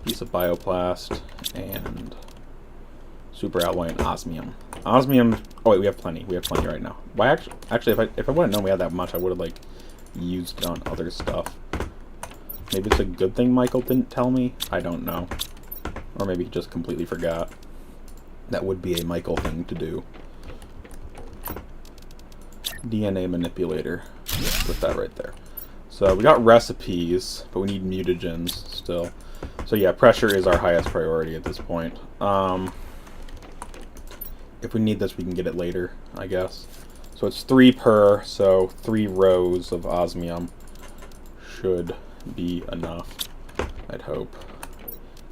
Piece of bioplast, and super alloy and osmium. Osmium, oh wait, we have plenty. We have plenty right now. Why actually, if I wouldn't known we had that much, I would have, like, used it on other stuff. Maybe it's a good thing Michael didn't tell me. I don't know. Or maybe he just completely forgot. That would be a Michael thing to do. DNA manipulator. Put that right there. So we got recipes, but we need mutagens still. So yeah, pressure is our highest priority at this point. If we need this, we can get it later, I guess. So it's 3 per, so 3 rows of osmium should be enough, I'd hope.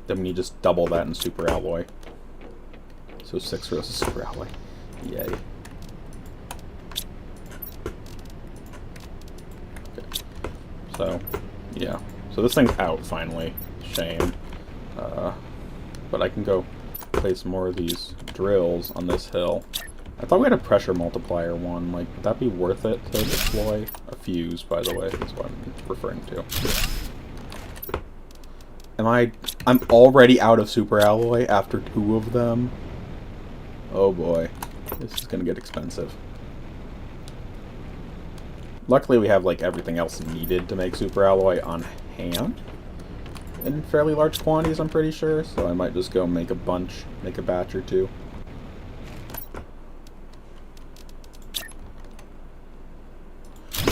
Then we need just double that in super alloy. So 6 rows of super alloy. Yay. Okay. So, yeah. So this thing's out finally. Shame. But I can go place more of these drills on this hill. I thought we had a pressure multiplier one. Like, would that be worth it to deploy? A fuse, by the way, is what I'm referring to. I'm already out of super alloy after 2 of them. Oh boy. This is gonna get expensive. Luckily we have, like, everything else needed to make super alloy on hand. In fairly large quantities, I'm pretty sure. So I might just go make a batch or 2.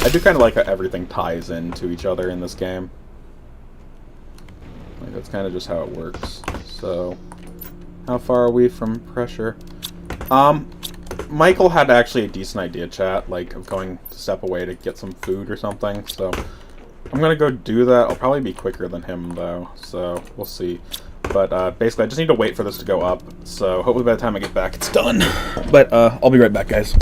I do kind of like how everything ties into each other in this game. Like, that's kind of just how it works. So, how far are we from pressure? Michael had actually a decent idea, chat, like, of going to step away to get some food or something, so I'm gonna go do that. I'll probably be quicker than him, though, so we'll see. But, basically, I just need to wait for this to go up, so hopefully by the time I get back, it's done. But, I'll be right back, guys.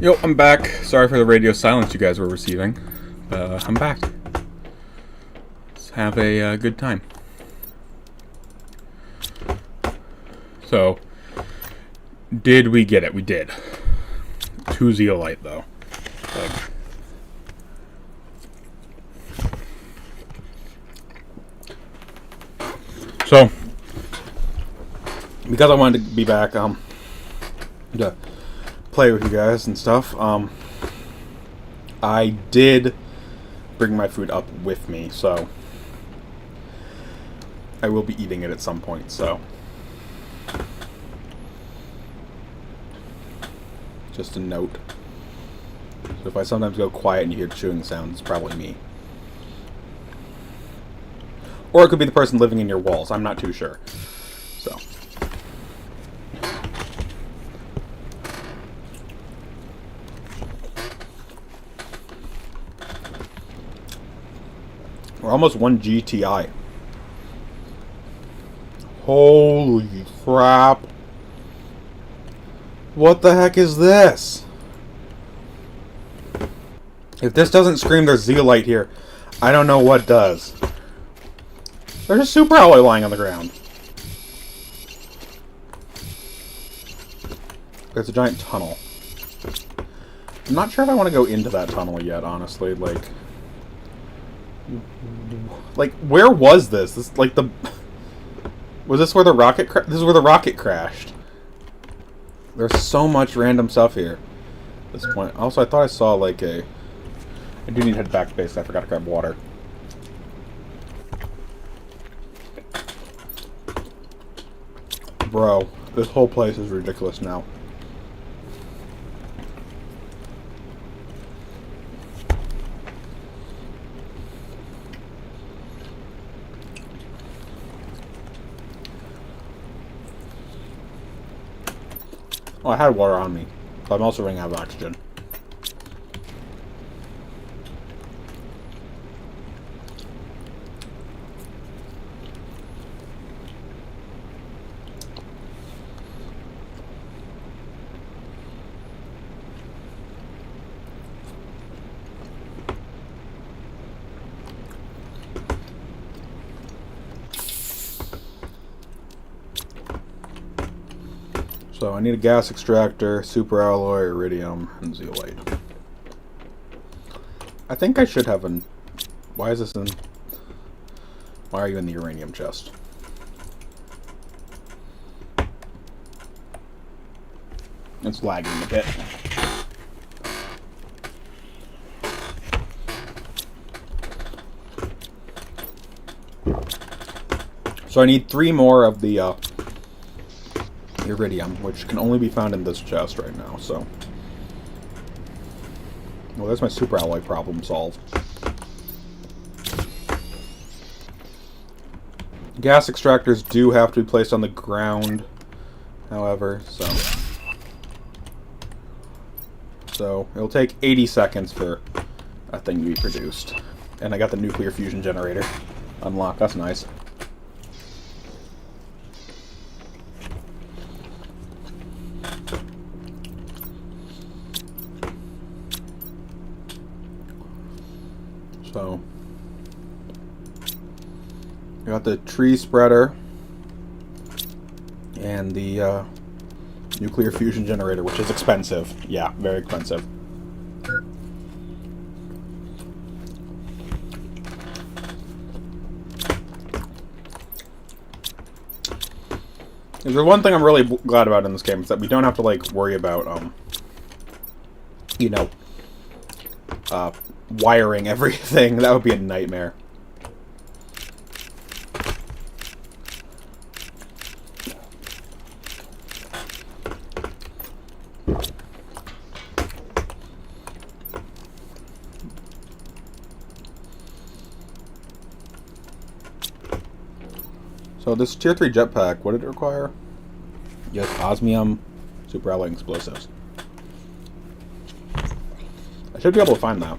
Yo, I'm back. Sorry for the radio silence you guys were receiving. I'm back. Let's have a good time. So, did we get it? We did. 2 zeolite, though. So, because I wanted to be back, to play with you guys and stuff, I did bring my food up with me, so I will be eating it at some point, so just a note. So if I sometimes go quiet and you hear chewing sounds, it's probably me. Or it could be the person living in your walls, I'm not too sure. So. We're almost 1 GTI. Holy crap. What the heck is this? If this doesn't scream there's zeolite here, I don't know what does. There's a super alloy lying on the ground. There's a giant tunnel. I'm not sure if I want to go into that tunnel yet, honestly. Like, where was this? This, like, the... Was this where the rocket this is where the rocket crashed. There's so much random stuff here at this point. Also, I thought I saw, like, a... I do need to head back to base. I forgot to grab water. Bro, this whole place is ridiculous now. Oh, I had water on me, but I'm also running out of oxygen. So I need a gas extractor, super alloy, iridium, and zeolite. I think I should have an... Why is this in... Why are you in the uranium chest? It's lagging a bit. So I need 3 more of the iridium, which can only be found in this chest right now, so... Well, that's my super alloy problem solved. Gas extractors do have to be placed on the ground, however, so it'll take 80 seconds for a thing to be produced. And I got the nuclear fusion generator unlocked. That's nice. So, I got the tree spreader and the nuclear fusion generator, which is expensive. Yeah, very expensive. There's one thing I'm really glad about in this game is that we don't have to like worry about you know, wiring everything. That would be a nightmare. So this tier 3 jetpack, what did it require? Yes, osmium, super alloy explosives. I should be able to find that.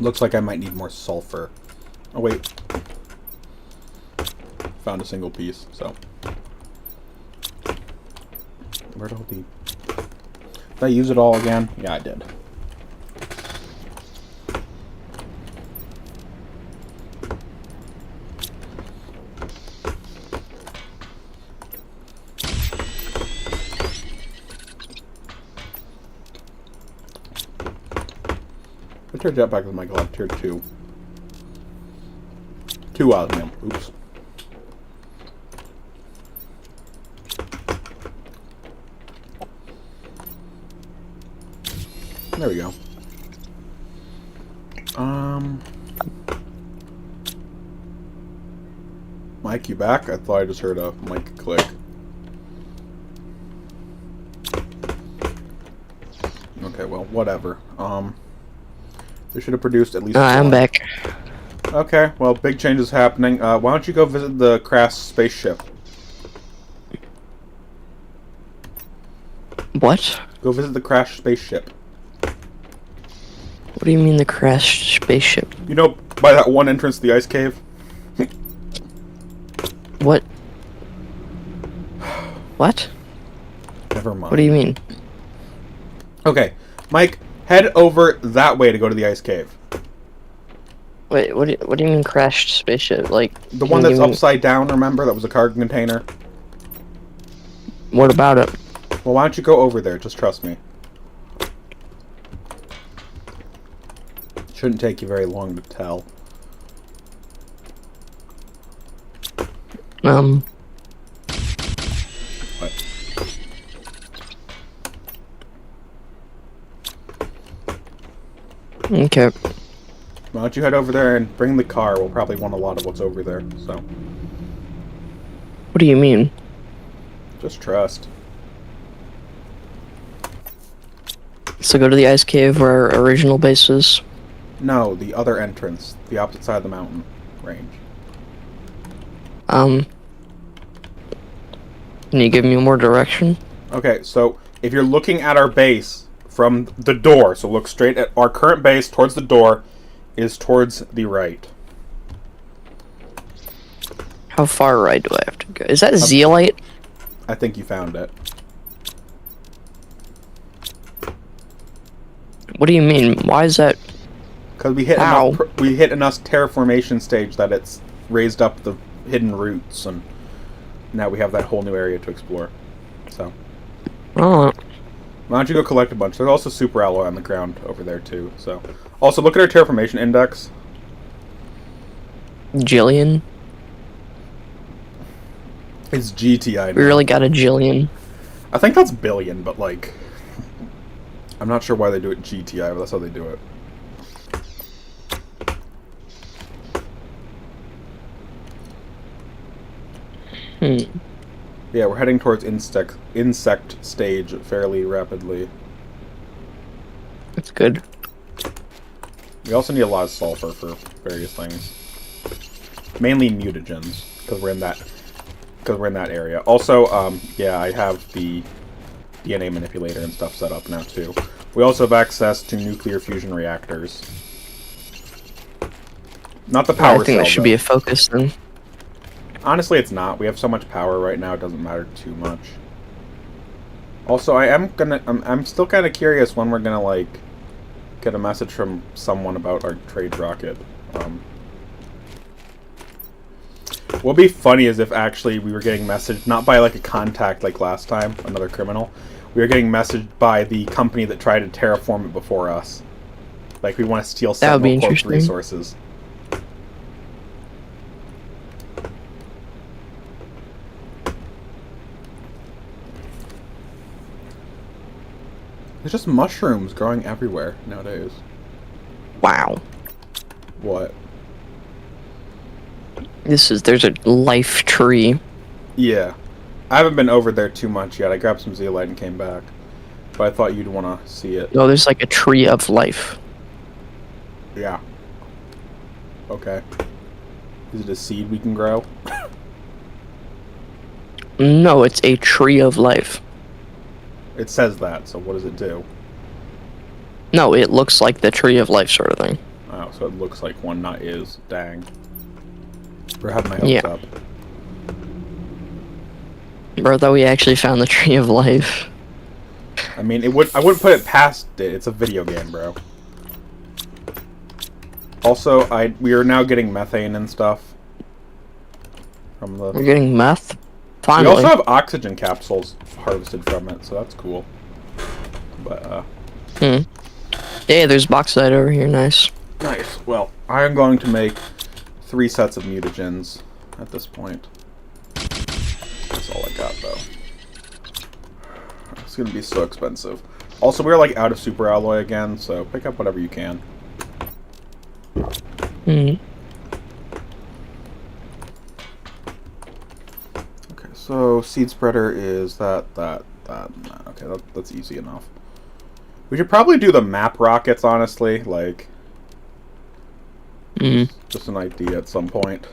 Looks like I might need more sulfur. Oh, wait. Found a single piece, so. Where'd all the... Did I use it all again? Yeah, I did. I turned jetpack with my glove, tier 2. 2 osmium. Oops. There we go. Mike, you back? I thought I just heard a mic click. Okay, well, whatever. They should have produced at least I'm one. back. Okay, well, big changes happening. Why don't you go visit the crashed spaceship? What? Go visit the crashed spaceship. What do you mean the crashed spaceship? You know, by that one entrance to the ice cave? What? What? Never mind. What do you mean? Okay, Mike, head over that way to go to the ice cave. Wait, what do you mean crashed spaceship? Like The one that's upside down, remember? That was a cargo container. What about it? Well, why don't you go over there? Just trust me. Shouldn't take you very long to tell. What? Okay. Why don't you head over there and bring the car? We'll probably want a lot of what's over there, so. What do you mean? Just trust. So go to the ice cave where our original base is? No, the other entrance. The opposite side of the mountain range. Can you give me more direction? Okay, so if you're looking at our base from the door, so look straight at our current base towards the door, is towards the right. How far right do I have to go? Is that Zeolite? I think you found it. What do you mean? Why is that? Because we hit enough terraformation stage that it's raised up the hidden roots, and now we have that whole new area to explore. So, Oh, why don't you go collect a bunch? There's also super alloy on the ground over there too. So, also look at our terraformation index. Jillion? It's GTI. We really got a Jillion. I think that's billion, but like, I'm not sure why they do it GTI, but that's how they do it. Yeah, we're heading towards insect stage fairly rapidly. That's good. We also need a lot of sulfur for various things. Mainly mutagens, because we're in that area. Also, yeah, I have the DNA manipulator and stuff set up now too. We also have access to nuclear fusion reactors. Not the power cell, I think that should be a focus then. Honestly, it's not. We have so much power right now; it doesn't matter too much. Also, I'm still kind of curious when we're gonna like get a message from someone about our trade rocket. What would be funny is if actually we were getting messaged not by like a contact like last time, another criminal. We were getting messaged by the company that tried to terraform it before us. Like we want to steal Sentinel Corp's resources. There's just mushrooms growing everywhere nowadays. Wow. What? There's a life tree. Yeah. I haven't been over there too much yet. I grabbed some zeolite and came back. But I thought you'd want to see it. No, there's like a tree of life. Yeah. Okay. Is it a seed we can grow? No, it's a tree of life. It says that, so what does it do? No, it looks like the tree of life sort of thing. Oh, so it looks like one, not is. Dang. We're having my hopes Yeah. up. Bro, I thought we actually found the tree of life. I mean, I wouldn't put it past it. It's a video game, bro. Also, we are now getting methane and stuff from the. We're getting meth? We Finally. also have oxygen capsules harvested from it, so that's cool. But Yeah, there's bauxite over here, nice. nice. Well, I am going to make 3 sets of mutagens at this point. That's all I got, though. It's gonna be so expensive. Also, we're like out of super alloy again, so pick up whatever you can. Okay, so seed spreader is that. Okay, that's easy enough. We should probably do the map rockets, honestly. Like, just an idea at some point.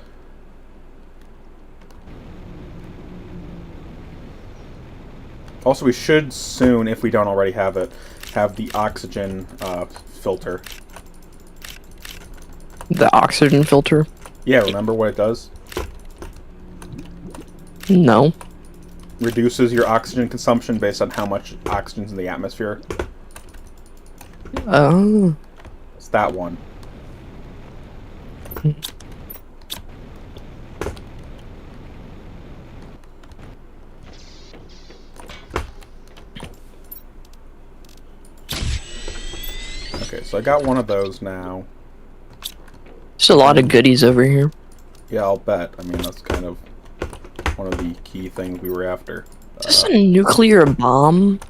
Also, we should soon, if we don't already have it, have the oxygen filter. The oxygen filter? Yeah, remember what it does? No. Reduces your oxygen consumption based on how much oxygen's in the atmosphere. Oh. It's that one. Okay, so I got one of those now. There's a lot of goodies over here. Yeah, I'll bet. I mean, that's kind of one of the key things we were after. Is this a nuclear bomb?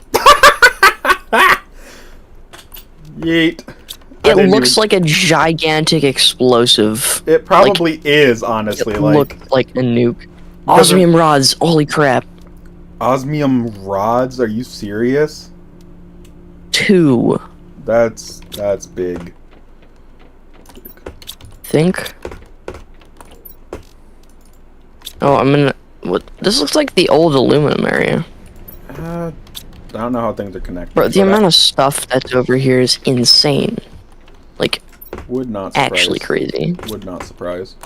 Yeet. It looks like a gigantic explosive. It probably is, honestly. It Like, looked like a nuke. Because of- Osmium rods, holy crap. osmium rods? Are you serious? 2. That's big. Think. Oh, I'm gonna. What? This looks like the old aluminum area. I don't know how things are connected. Bro, the but amount of stuff that's over here is insane. Like, would not surprise. actually crazy. Would not surprise.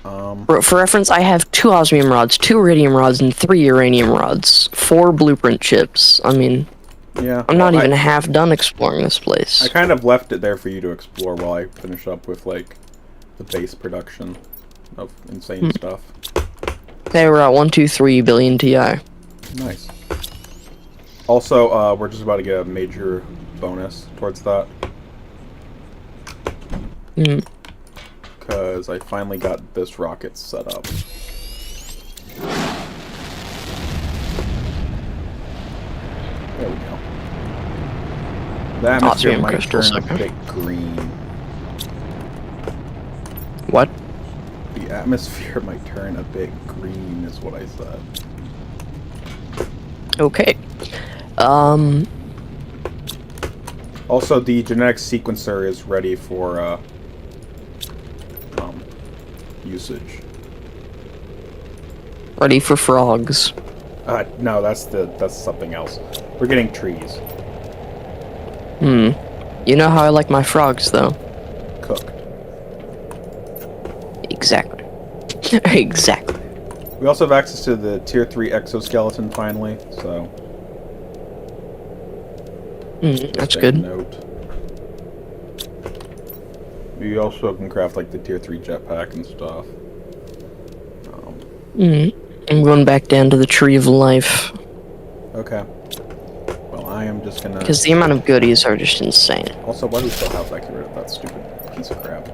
Bro, for reference, I have 2 osmium rods, 2 iridium rods, and 3 uranium rods. 4 blueprint chips. I mean, Yeah. I'm not well, even half done exploring this place. I kind of left it there for you to explore while I finish up with, like, the base production of insane stuff. Okay, we're at 123 billion TI. Nice. Also, we're just about to get a major bonus towards that. Because I finally got this rocket set up. There we go. The atmosphere Osmium might crystals, turn a okay. bit green. What? The atmosphere might turn a bit green, is what I said. Okay. Also, the genetic sequencer is ready for usage. Ready for frogs. No, that's something else. We're getting trees. You know how I like my frogs, though. Cooked. Exactly. Exactly. We also have access to the tier 3 exoskeleton finally, so That's take good. note. We also can craft like the tier 3 jetpack and stuff. I'm going back down to the tree of life. Okay. Well, I am just gonna. Because the amount of goodies are just insane. Also, why do we still have that? Get rid of that stupid piece of crap.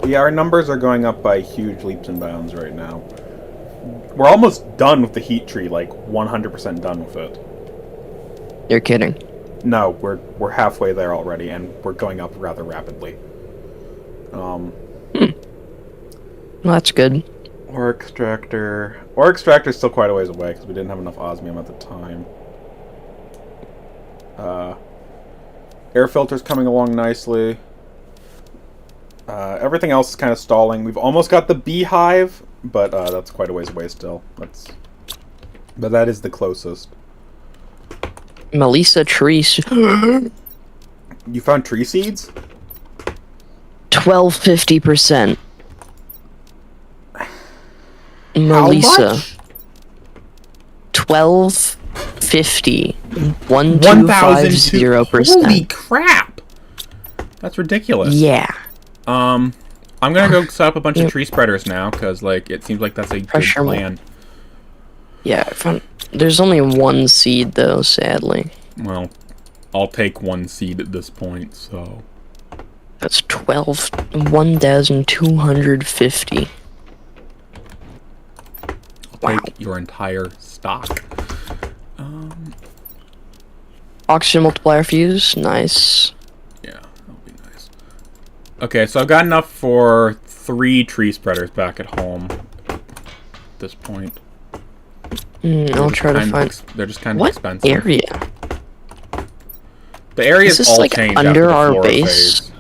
Yeah, our numbers are going up by huge leaps and bounds right now. We're almost done with the heat tree, like 100% done with it. You're kidding. No, we're halfway there already, and we're going up rather rapidly. Well, that's good. Ore extractor. Ore extractor is still quite a ways away because we didn't have enough osmium at the time. Air filter's coming along nicely. Everything else is kind of stalling. We've almost got the beehive, but that's quite a ways away still. But that is the closest. Melissa trees. You found tree seeds? 1250%. How Melissa. much? 1250. 1,050%. 1250%. Holy crap! That's ridiculous. Yeah. I'm gonna go set up a bunch of tree spreaders now, because, like, it seems like that's a good plan. Yeah, I found... There's only one seed, though, sadly. Well, I'll take one seed at this point, so... That's 1,250. I'll take your entire stock. Oxygen multiplier fuse, nice. Yeah, that'll be nice. Okay, so I've got enough for 3 tree spreaders back at home at this point. I'll try to find... They're just kind of what expensive. area? The areas Is this, all like, change under after the our flora base? phase.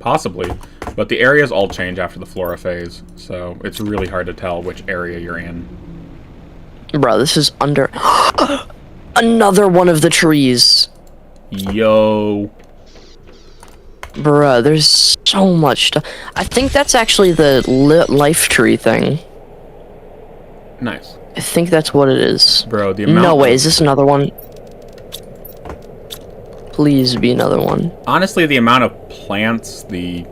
Possibly. But the areas all change after the flora phase, so it's really hard to tell which area you're in. Bro, this is under... Another one of the trees! Yo. Bruh, there's so much stuff. I think that's actually the life tree thing. Nice. I think that's what it is. Bro, the amount... No way, is this another one? Please be another one. Honestly, the amount of plants the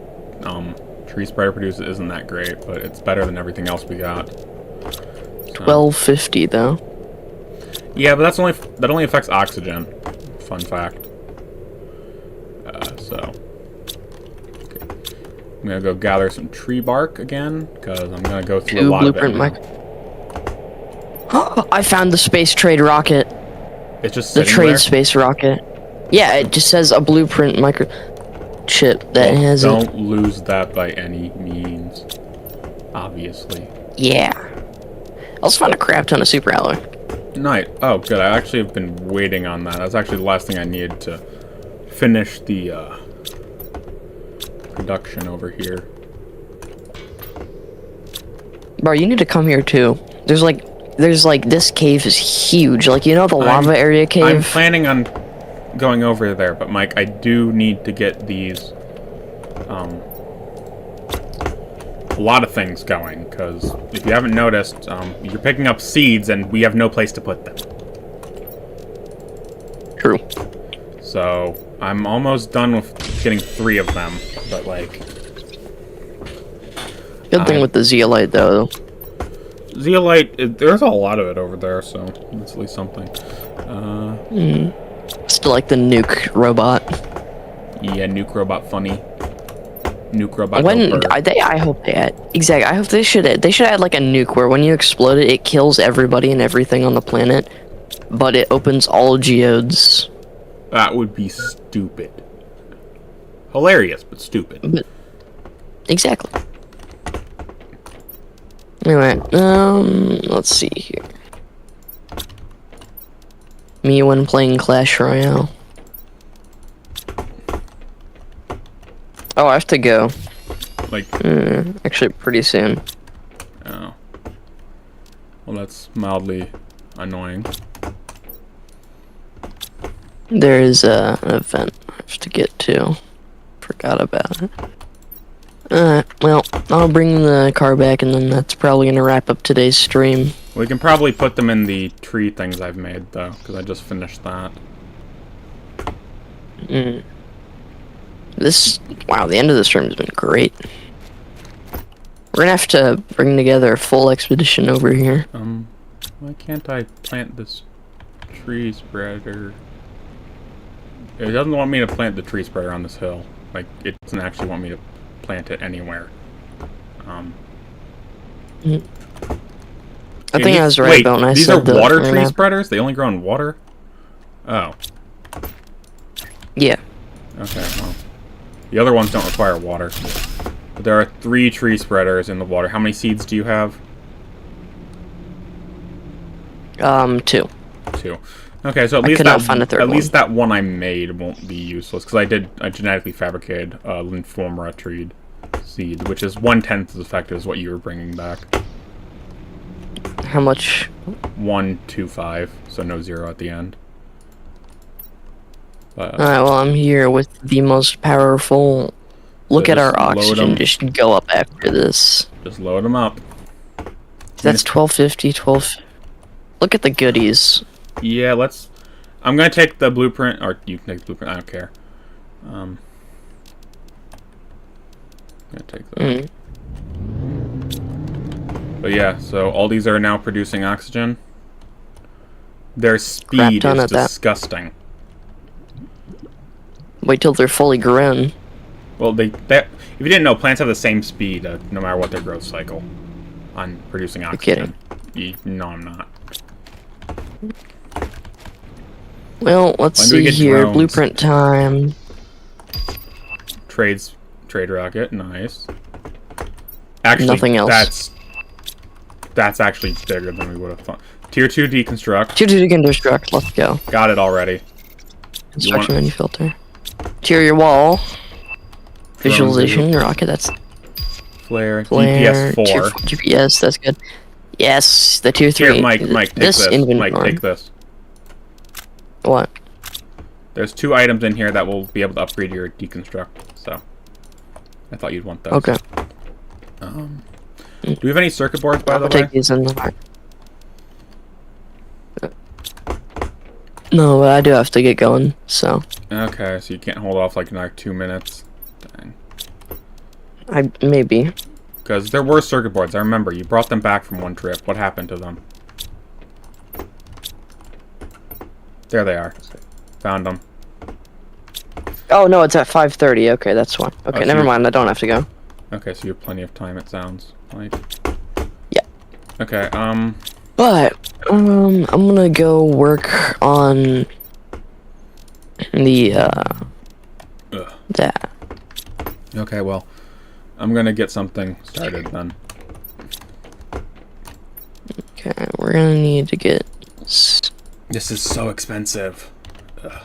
tree spreader produces isn't that great, but it's better than everything else we got. 1250 though. Yeah, but that only affects oxygen. Fun fact. Okay. I'm gonna go gather some tree bark again, because I'm gonna go through a lot of it now. I found the space trade rocket. It's just the sitting trade there? space rocket. Yeah, it just says a blueprint microchip that has Don't lose that by any means. Obviously. Yeah. I also found a crap ton of super alloy. Nice. Oh, good. I actually have been waiting on that. That's actually the last thing I needed to finish the production over here. Bro, you need to come here too. There's like this cave is huge. Like, you know the lava area cave? I'm planning on going over there, but Mike, I do need to get these a lot of things going, because if you haven't noticed, you're picking up seeds and we have no place to put them. True. So I'm almost done with getting 3 of them, but like... Good thing with the zeolite though. Zeolite, there's a lot of it over there, so that's at least something. Still like the nuke robot. Yeah, nuke robot funny. Nuke robot. I hope they add exactly. I hope they should add like a nuke where when you explode it, it kills everybody and everything on the planet, but it opens all geodes. That would be stupid. Hilarious, but stupid. But, exactly. Anyway, let's see here. Me when playing Clash Royale. Oh, I have to go. Like... actually, pretty soon. Oh. Well, that's mildly annoying. There is an event I have to get to. Forgot about it. Well, I'll bring the car back, and then that's probably gonna wrap up today's stream. We can probably put them in the tree things I've made, though, because I just finished that. Wow, the end of the stream has been great. We're gonna have to bring together a full expedition over here. Why can't I plant this tree spreader? It doesn't want me to plant the tree spreader on this hill. Like, it doesn't actually want me to plant it anywhere. I think I was right about when I these said are water tree spreaders? They only grow in water? Oh. Yeah. Okay, well. The other ones don't require water. But there are 3 tree spreaders in the water. How many seeds do you have? 2. 2. Okay, so at least that one I made won't be useless, because I genetically fabricated Lymphomera tree seed, which is 1/10 as effective as what you were bringing back. How much? 125, so no 0 at the end. But Alright, well, I'm here with the most powerful. Look So at our just load oxygen 'em. just go up after this. just load them up. That's 1250, 12. Look at the goodies. Yeah, let's. I'm gonna take the blueprint, or you can take the blueprint. I don't care. I'm gonna take that. But yeah, so all these are now producing oxygen. Their speed ton is at that. disgusting. Wait till they're fully grown. Well, if you didn't know, plants have the same speed no matter what their growth cycle on producing oxygen. No, I'm not. Well, let's When do we see get here. drones? Blueprint time. Trade rocket, nice. Actually, Nothing else. That's actually bigger than we would have thought. Tier 2 deconstruct. Tier 2 deconstruct. Let's go. Got it already. Construction menu filter. Interior wall. Visualization. Rocket. That's Flare. flare. GPS 4. Tier 4 GPS. That's good. Yes, the tier 3. Here, Mike, take this. Mike, take this. What? There's 2 items in here that will be able to upgrade your deconstruct, so I thought you'd want those. Okay. Do we have any circuit boards, by the I'll way? take these in the No, but I do have to get going, so. Okay, so you can't hold off like another 2 minutes. Dang. Maybe. Because there were circuit boards. I remember you brought them back from one trip. What happened to them? There they are. Found them. Oh no, it's at 5:30. Okay, that's one. Okay, so never you- mind. I don't have to go. Okay, so you have plenty of time. It sounds like. Yeah. Okay. But I'm gonna go work on the Ugh. that. Okay. Well, I'm gonna get something started then. Okay, we're gonna need to get. This is so expensive. Ugh.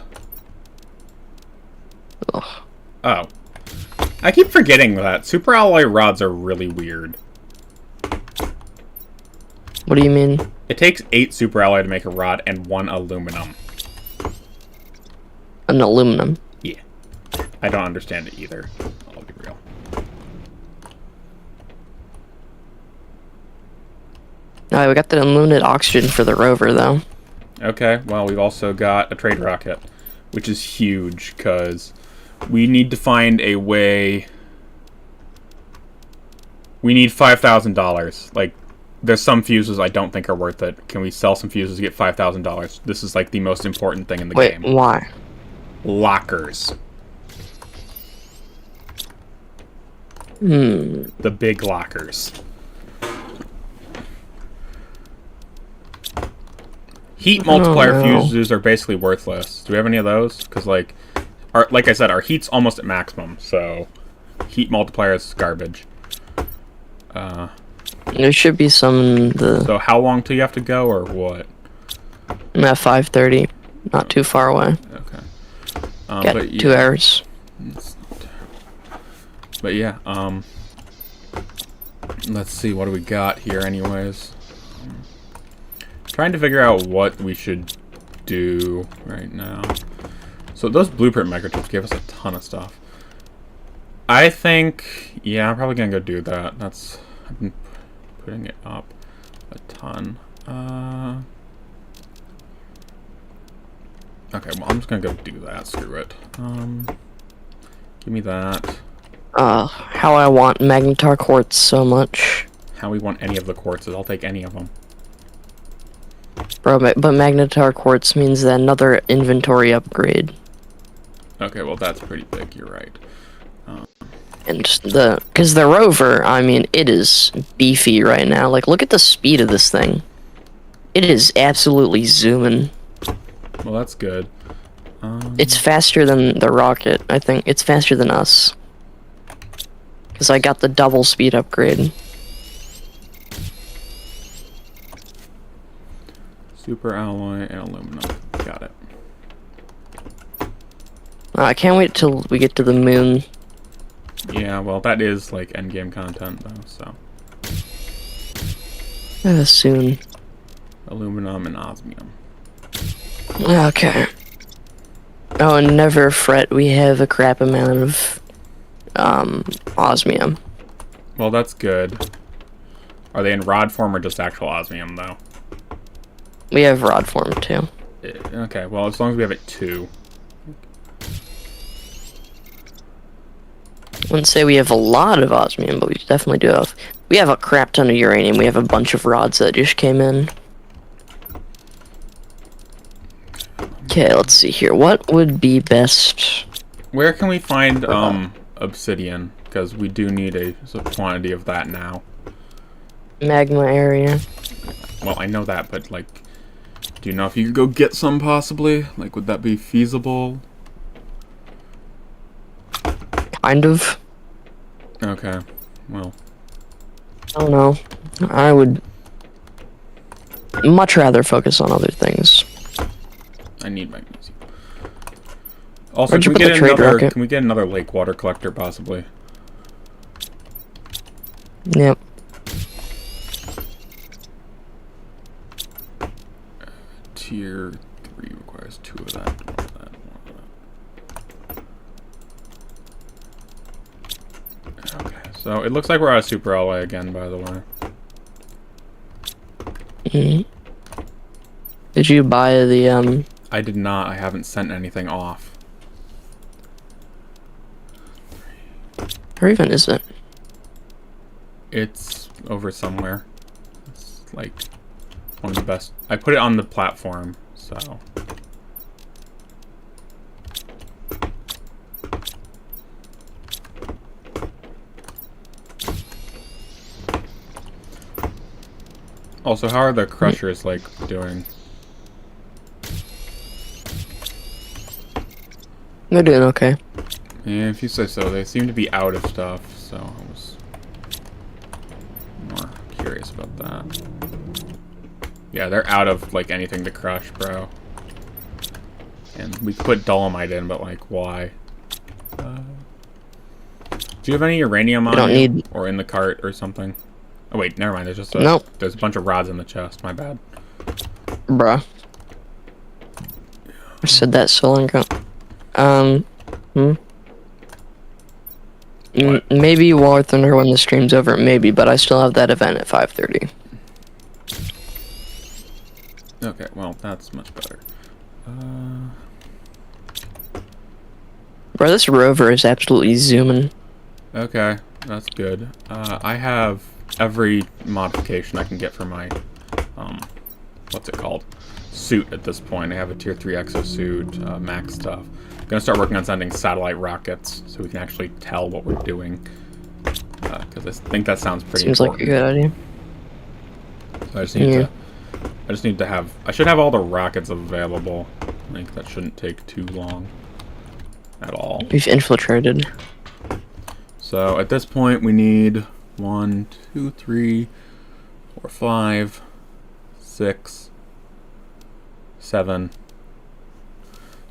Ugh. Oh. I keep forgetting that. Super alloy rods are really weird. What do you mean? It takes 8 super alloy to make a rod and 1 aluminum. An aluminum. Yeah. I don't understand it either. I'll be real. Alright, we got the unlimited oxygen for the rover, though. Okay, well, we've also got a trade rocket, which is huge, because we need to find a way... We need $5,000. Like, there's some fuses I don't think are worth it. Can we sell some fuses to get $5,000? This is, like, the most important thing in the Wait, game. why? Lockers. The big lockers. Heat multiplier know. fuses are basically worthless. Do we have any of those? Because, like I said, our heat's almost at maximum, so heat multiplier is garbage. There should be some in the So how long till you have to go, or what? at 5:30. Not too far away. Okay. Got but 2 yeah, hours. But yeah, let's see, what do we got here anyways? Trying to figure out what we should do right now. So those blueprint microchips gave us a ton of stuff. I think, yeah, I'm probably gonna go do that. I've been putting it up a ton. Okay, well, I'm just gonna go do that. Screw it. Give me that. How I want magnetar quartz so much. How we want any of the quartzes. I'll take any of them. Bro, but magnetar quartz means another inventory upgrade. Okay, well, that's pretty big. You're right. And because the rover, I mean, it is beefy right now. Like, look at the speed of this thing. It is absolutely zooming. Well, that's good. It's faster than the rocket, I think. It's faster than us. Because I got the double speed upgrade. Super alloy and aluminum. Got it. I can't wait till we get to the moon. Yeah, well, that is, like, endgame content, though, so. Oh, and never fret, we have a crap amount of osmium. Well, that's good. Are they in rod form or just actual osmium, though? We have rod form too. Okay, well, as long as we have it 2. I wouldn't say we have a lot of osmium, but we definitely do have. We have a crap ton of uranium. We have a bunch of rods that just came in. Okay, let's see here. What would be best? Where can we find obsidian? Because we do need a quantity of that now. Magma area. Well, I know that, but like, do you know if you could go get some possibly? Like, would that be feasible? Kind of. Okay, well. I don't know. I would much rather focus on other things. I need magnesium. Also, Where'd you can we put get the trade another? rocket? Can we get another lake water collector possibly? Yep. Tier 3 requires 2 of that, 1 of that, 1 of that. Okay, so it looks like we're out of super alloy again, by the way. Did you buy the I did not. I haven't sent anything off. Where even is it? It's over somewhere. It's like one of the best. I put it on the platform, so. Also, how are the crushers like doing? They're doing okay. Yeah, if you say so. They seem to be out of stuff, so I was more curious about that. Yeah, they're out of like anything to crush, bro. And we put dolomite in, but like, why? Do you have any uranium on don't you? need- Or in the cart or something? Oh wait, never mind. There's just a, Nope. There's a bunch of rods in the chest. My bad. Bruh. I said that so long ago. What? Maybe War Thunder when the stream's over, maybe, but I still have that event at 5:30. Okay, well that's much better. Bro, this rover is absolutely zooming. Okay, that's good. I have every modification I can get for my, what's it called? Suit at this point. I have a tier 3 exosuit, max stuff. I'm gonna start working on sending satellite rockets so we can actually tell what we're doing. Because I think that sounds pretty Seems like a important. good idea. So I just need to have, I should have all the rockets available. Like, that shouldn't take too long at all. We've infiltrated. So at this point we need 1, 2, 3, 4, 5, 6, 7.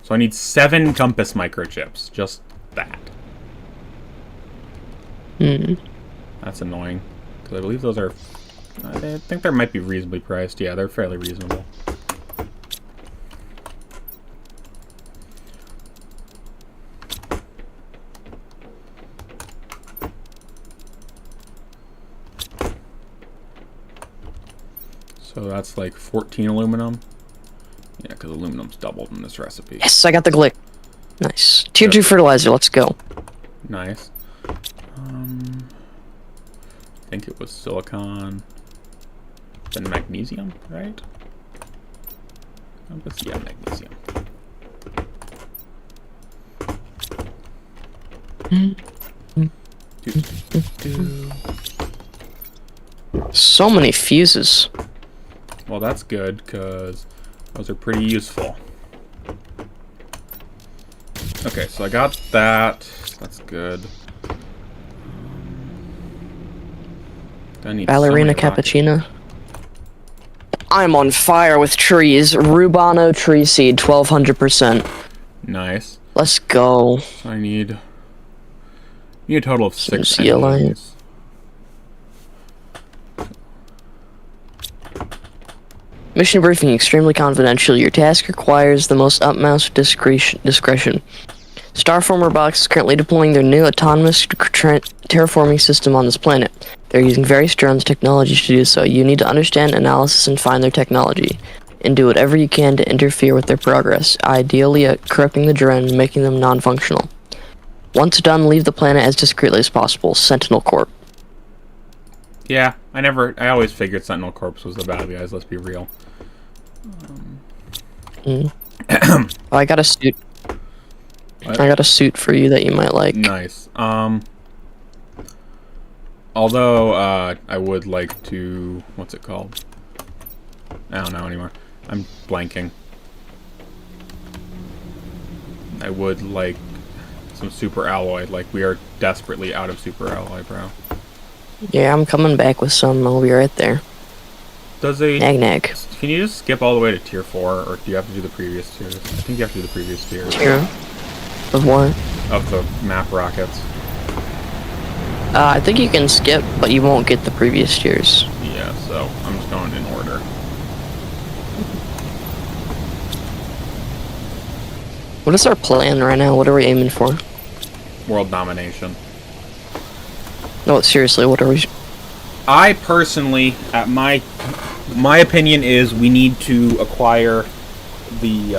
So I need 7 compass microchips. Just that. That's annoying. Because I believe those are, I think they might be reasonably priced. Yeah, they're fairly reasonable. So that's like 14 aluminum. Yeah, because aluminum's doubled in this recipe. Yes, I got the glick. Nice. Tier 2 fertilizer, let's go. Nice. I think it was silicon. Then magnesium, right? Yeah, magnesium. So many fuses. Well, that's good, because those are pretty useful. Okay, so I got that. That's good. I need Ballerina so many rockets. cappuccino. I'm on fire with trees. Rubano tree seed, 1200%. Nice. Let's go. So I need a total of 6 Sea Alliance. engines. 1, Mission briefing extremely confidential. Your task requires the most utmost discretion. Starformer Box is currently deploying their new autonomous terraforming system on this planet. They're using various drones technology to do so. You need to understand, analysis, and find their technology, and do whatever you can to interfere with their progress, ideally at corrupting the drone and making them non-functional. Once done, leave the planet as discreetly as possible. Sentinel Corp. Yeah, I always figured Sentinel Corps was the bad guys, let's be real. Oh, I got a suit. What? I got a suit for you that you might like. Nice. Although, I would like to... What's it called? I don't know anymore. I'm blanking. I would like some super alloy. Like, we are desperately out of super alloy, bro. Yeah, I'm coming back with some. I'll be right there. Does a... Nag nag. Can you just skip all the way to tier 4, or do you have to do the previous tiers? I think you have to do the previous tiers. Tier? Of what? Of the map rockets. I think you can skip, but you won't get the previous tiers. Yeah, so I'm just going in order. What is our plan right now? What are we aiming for? World domination. No, seriously, what are we... I personally, at my opinion is we need to acquire the,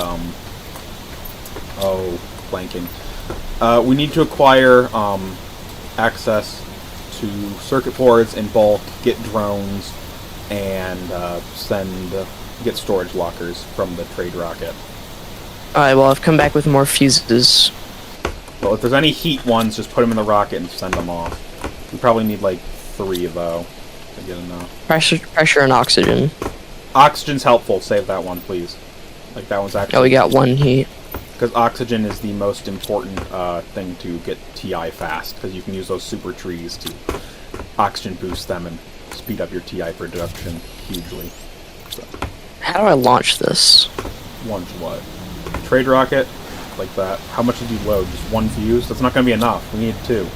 we need to acquire, access to circuit boards in bulk, get drones, and, get storage lockers from the trade rocket. Alright, well, I've come back with more fuses. Well, if there's any heat ones, just put them in the rocket and send them off. We probably need, like, 3, though, to get enough. Pressure and oxygen. Oxygen's helpful. Save that one, please. Like, that one's actually... Oh, we got 1 heat. Because oxygen is the most important thing to get TI fast, because you can use those super trees to oxygen boost them and speed up your TI production hugely. So, How do I launch this? launch what? Trade rocket? Like that. How much did you load? Just 1 fuse? That's not going to be enough. We need 2.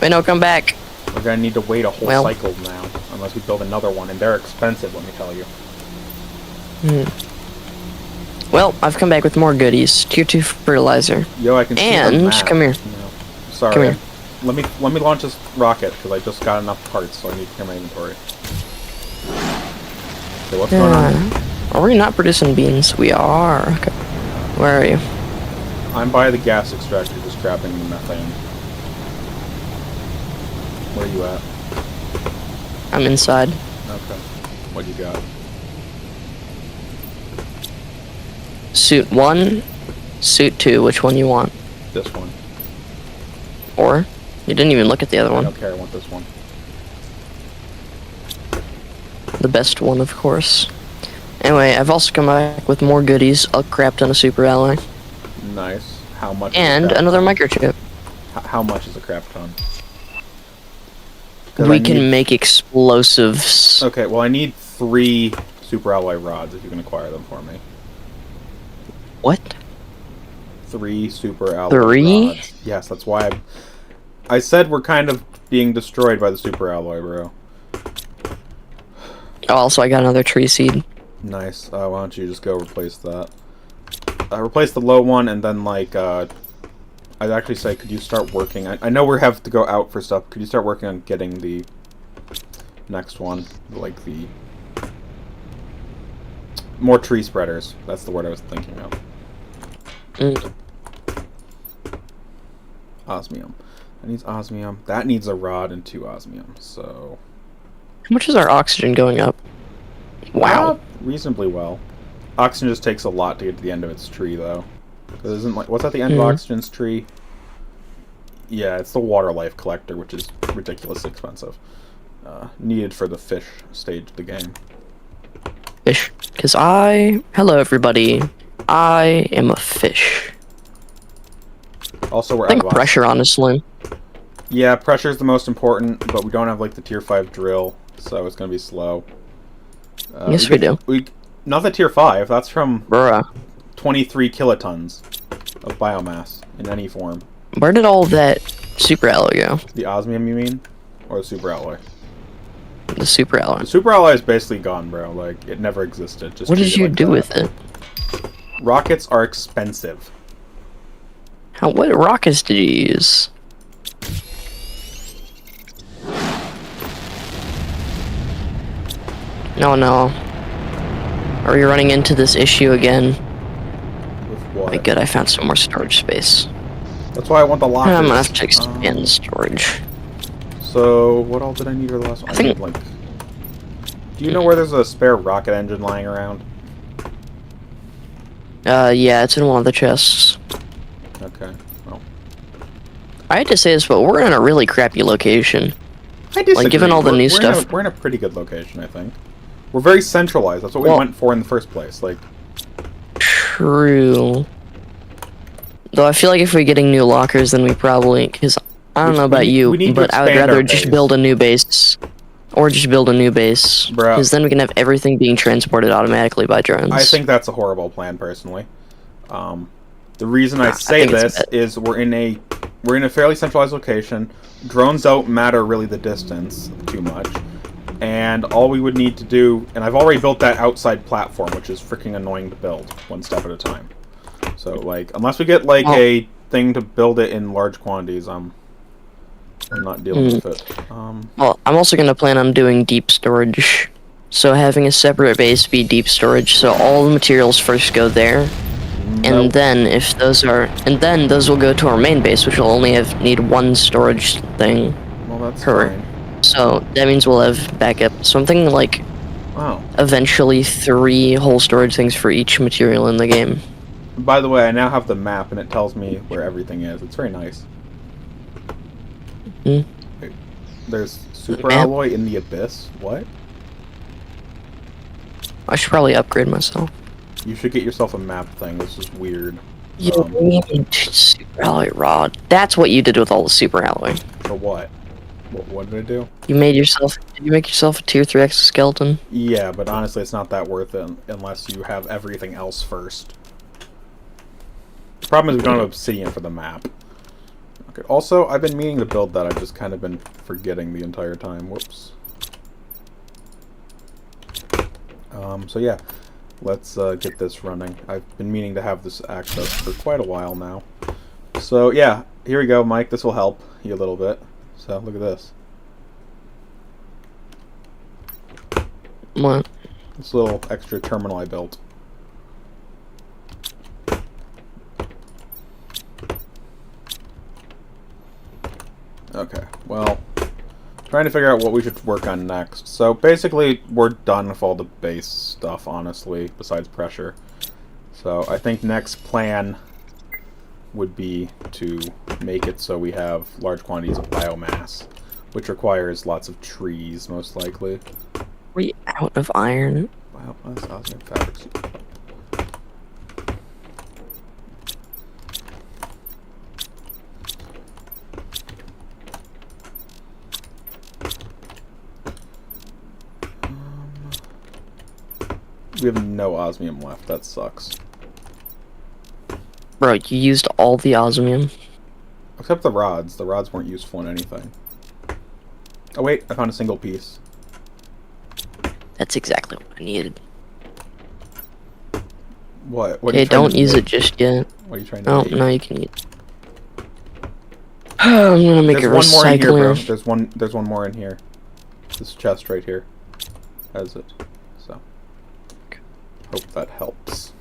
Wait, no, come back. We're going to need to wait a whole Well. cycle now, unless we build another one, and they're expensive, let me tell you. Well, I've come back with more goodies. Tier 2 fertilizer. Yo, I can see the And, map. come here. No. Sorry. Come here. Let me launch this rocket, because I just got enough parts, so I need to clear my inventory. Okay, what's going on? Are we not producing beans? We are. Okay. Where are you? I'm by the gas extractor, just grabbing the methane. Where are you at? I'm inside. Okay. What you got? Suit 1, suit 2. Which one you want? This one. Or? You didn't even look at the other I one. don't care, I want this one. The best one, of course. Anyway, I've also come back with more goodies. A crap ton of super alloy. Nice. How much? And is a crap another ton? microchip. How much is a crap ton? 'Cause We I can need- make explosives. Okay, well I need 3 super alloy rods if you can acquire them for me. What? 3 super alloy 3? rods. Yes, that's why I said we're kind of being destroyed by the super alloy, bro. Oh, also, I got another tree seed. Nice. Why don't you just go replace that? Replace the low one, and then, like, I'd actually say, could you start working? I know we have to go out for stuff. Could you start working on getting the next one? Like, the... more tree spreaders. That's the word I was thinking of. Osmium. That needs osmium. That needs a rod and 2 osmium, so... How much is our oxygen going up? Wow. Reasonably well. Oxygen just takes a lot to get to the end of its tree, though. 'Cause it isn't like... What's at the end of oxygen's tree? Yeah, it's the water life collector, which is ridiculously expensive. Needed for the fish stage of the game. Fish. Because hello everybody. I am a fish. Also, we're I think out of pressure, honestly. Yeah, pressure is the most important, but we don't have, like, the tier 5 drill, so it's gonna be slow. Yes, we do. Not the tier 5, that's from Bruh. 23 kilotons of biomass in any form. Where did all that super alloy go? The osmium, you mean? Or the super alloy? The super alloy. The super alloy is basically gone, bro. Like, it never existed. Just What did treat it you like do that. with it? Rockets are expensive. What rockets did you use? No, no. Are we running into this issue again? With what? My good, I found some more storage space. That's why I want the lockers. I'm gonna have to expand storage. So, what all did I need for the last one? I think- need, like... Do you know where there's a spare rocket engine lying around? Yeah, it's in one of the chests. Okay. Well, I hate to say this, but we're in a really crappy location. I disagree. given all the new We're stuff- we're in a pretty good location, I think. We're very centralized. That's what we Well- went for in the first place. Like, True. Though I feel like if we're getting new lockers, then we probably... Because I don't know about we you, need to but I would expand our rather just base. build a new base. Or just build a new base. Bruh. Because then we can have everything being transported automatically by drones. I think that's a horrible plan, personally. The reason I I say think it's this is we're in a fairly centralized location. Drones don't matter really the distance too much, and all we would need to do, and I've already built that outside platform, which is freaking annoying to build one step at a time. So like, unless we get like Oh. a thing to build it in large quantities, I'm not dealing with it. Well, I'm also going to plan on doing deep storage. So having a separate base be deep storage, so all the materials first go there. And Nope. then if those are... And then those will go to our main base, which will only need one storage thing. Well, that's per- fine. So that means we'll have backup. Something like Oh, eventually 3 whole storage things for each material in the game. by the way, I now have the map, and it tells me where everything is. It's very nice. Hmm. Wait, there's super Map? alloy in the abyss. What? I should probably upgrade myself. You should get yourself a map thing. This is weird. You need super alloy rod. That's what you did with all the super alloy. For what? What did I do? You made yourself. Did you make yourself a tier 3 exoskeleton? Yeah, but honestly, it's not that worth it unless you have everything else first. The problem is we don't have obsidian for the map. Okay. Also, I've been meaning to build that. I've just kind of been forgetting the entire time. Whoops. So yeah, let's get this running. I've been meaning to have this access for quite a while now. So yeah, here we go, Mike. This will help you a little bit. So look at this. What? This little extra terminal I built. Okay, well, trying to figure out what we should work on next. So basically, we're done with all the base stuff, honestly, besides pressure. So I think next plan would be to make it so we have large quantities of biomass, which requires lots of trees, most likely. Are we out of iron? Biomass, housing, fabrics. We have no osmium left. That sucks. Bro, you used all the osmium. Except the rods. The rods weren't useful in anything. Oh wait, I found a single piece. That's exactly what I needed. What? What are Okay, you trying don't to use make? it just yet. What are you trying to Oh, make? no, you can eat. I'm gonna make There's a one more in here, bro. recycler. There's one more in here. This chest right here has it. So, hope that helps.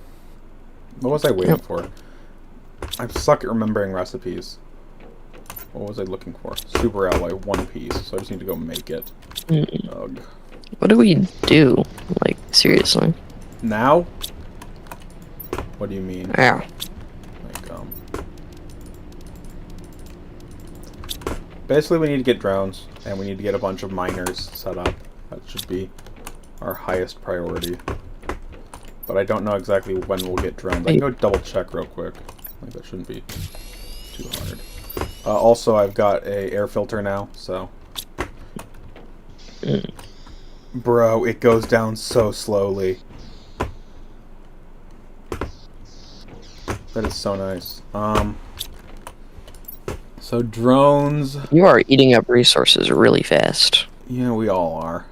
What was I waiting Yep. for? I suck at remembering recipes. What was I looking for? Super alloy, 1 piece. So I just need to go make it. Ugh. What do we do? Like, seriously? Now? What do you mean? Yeah. Like, basically, we need to get drones, and we need to get a bunch of miners set up. That should be our highest priority. But I don't know exactly when we'll get drones. I can go double check real quick. Like, that shouldn't be too hard. Also, I've got a air filter now, so... Bro, it goes down so slowly. That is so nice. So drones... You are eating up resources really fast. Yeah, we all are.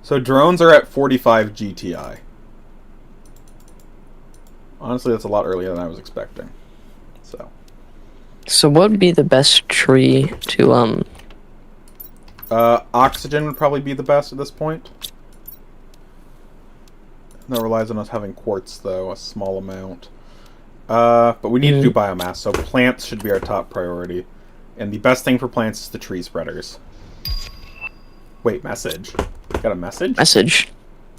So drones are at 45 GTI. Honestly, that's a lot earlier than I was expecting. So what would be the best tree to Oxygen would probably be the best at this point. That relies on us having quartz, though, a small amount. But we need to do biomass, so plants should be our top priority. And the best thing for plants is the tree spreaders. Wait, message. Got a message? Message.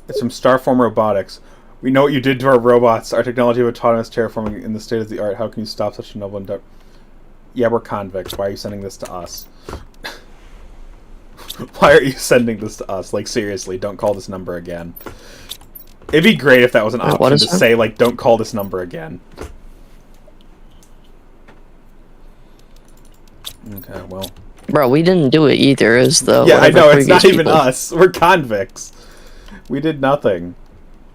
It's from Starform Robotics. We know what you did to our robots. Our technology of autonomous terraforming in the state of the art. How can you stop such a noble endeavor? Yeah, we're convicts. Why are you sending this to us? Why are you sending this to us? Like, seriously, don't call this number again. It'd be great if that was an option to say, like, don't call this number again. Okay, well. Bro, we didn't do it either, as though. Yeah, I know, it's not even us. We're convicts. We did nothing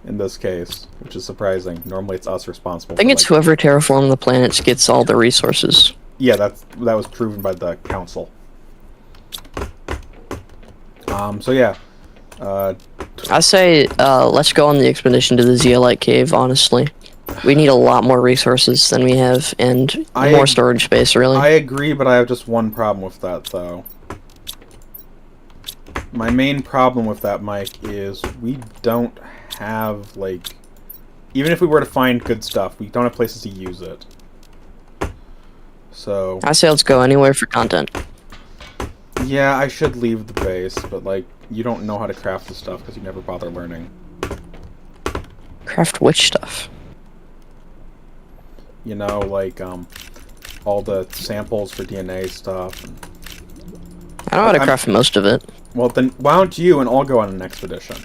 in this case, which is surprising. Normally it's us responsible. I think it's whoever terraformed the planets gets all the resources. Yeah, that was proven by the council. So yeah. I say, let's go on the expedition to the Zeolite Cave, honestly. We need a lot more resources than we have, and more storage space, really. I agree, but I have just one problem with that, though. My main problem with that, Mike, is we don't have, like... Even if we were to find good stuff, we don't have places to use it. So... I say let's go anywhere for content. Yeah, I should leave the base, but, like, you don't know how to craft the stuff because you never bother learning. Craft which stuff? You know, like, all the samples for DNA stuff. I know how to craft most of it. Well, then, why don't you and I'll go on an expedition?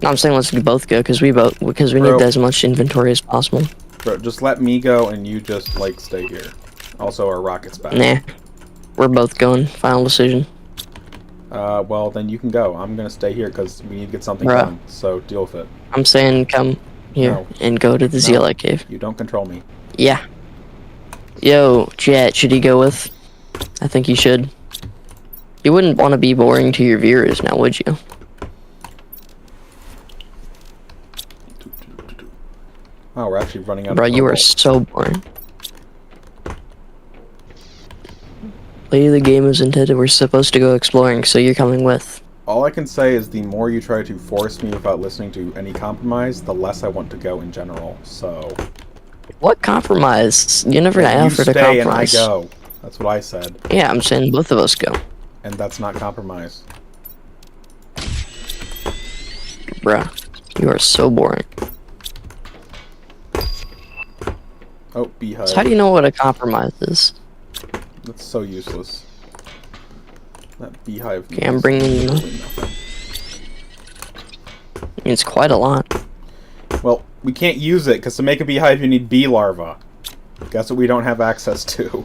No, I'm saying let's both go, because we need as much inventory as possible. Bro, just let me go and you just, like, stay here. Also, our rocket's back. Nah. We're both going. Final decision. Well, then you can go. I'm gonna stay here because we need to get something done, so deal with it. I'm saying come here and go to the Zeolite Cave. You don't control me. Yeah. Yo, Jet, should he go with? I think he should. You wouldn't want to be boring to your viewers now, would you? Oh, we're actually running out of Bro, you are so boring. Play the game is intended. We're supposed to go exploring, so you're coming with. All I can say is the more you try to force me without listening to any compromise, the less I want to go in general, so... What compromise? You never offered a compromise. You stay and I go. That's what I said. Yeah, I'm saying both of us go. And that's not compromise. Bruh, you are so boring. Oh, beehive. So how do you know what a compromise is? That's so useless. That beehive. Okay, I'm bringing... nothing. It's quite a lot. Well, we can't use it, because to make a beehive you need bee larvae. Guess what we don't have access to?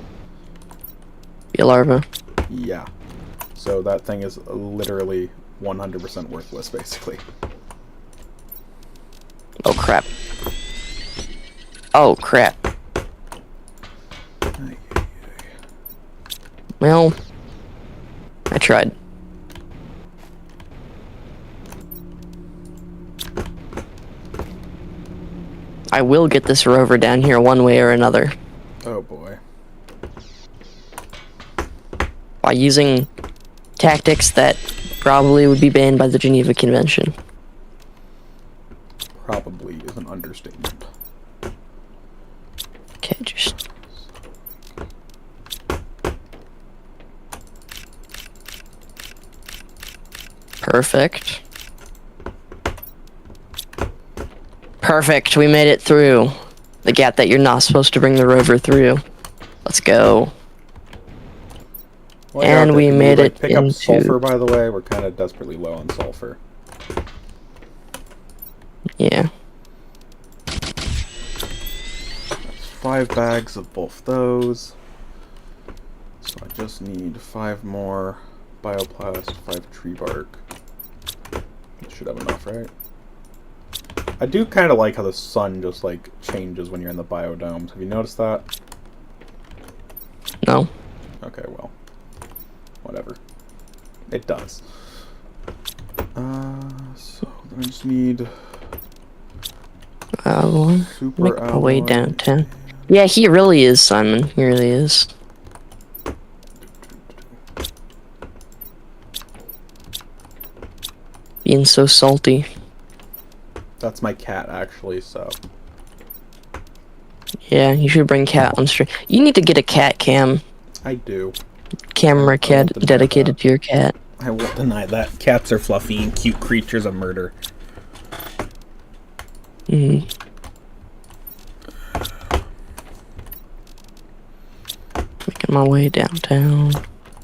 Bee larva. Yeah. So that thing is literally 100% worthless, basically. Oh, crap. Oh, crap. Well, I tried. I will get this rover down here one way or another. Oh boy. By using tactics that probably would be banned by the Geneva Convention. Probably is an understatement. Okay, just... Perfect. Perfect, we made it through. The gap that you're not supposed to bring the rover through. Let's go. Well, and we made it pick into... up sulfur, by the way. We're kind of desperately low on sulfur. Yeah. That's 5 bags of both those. So I just need 5 more bioplast, 5 tree bark. Should have enough, right? I do kind of like how the sun just, like, changes when you're in the biodomes. Have you noticed that? No. Okay, well. Whatever. it does. So I just need super make my way alloy. downtown. Yeah, he really is, Simon. He really is. Being so salty. That's my cat, actually, so. Yeah, you should bring cat on stream. You need to get a cat cam. I do. Camera cat deny dedicated that. to your cat. I won't deny that. Cats are fluffy and cute creatures of murder. Mm-hmm. Making my way downtown.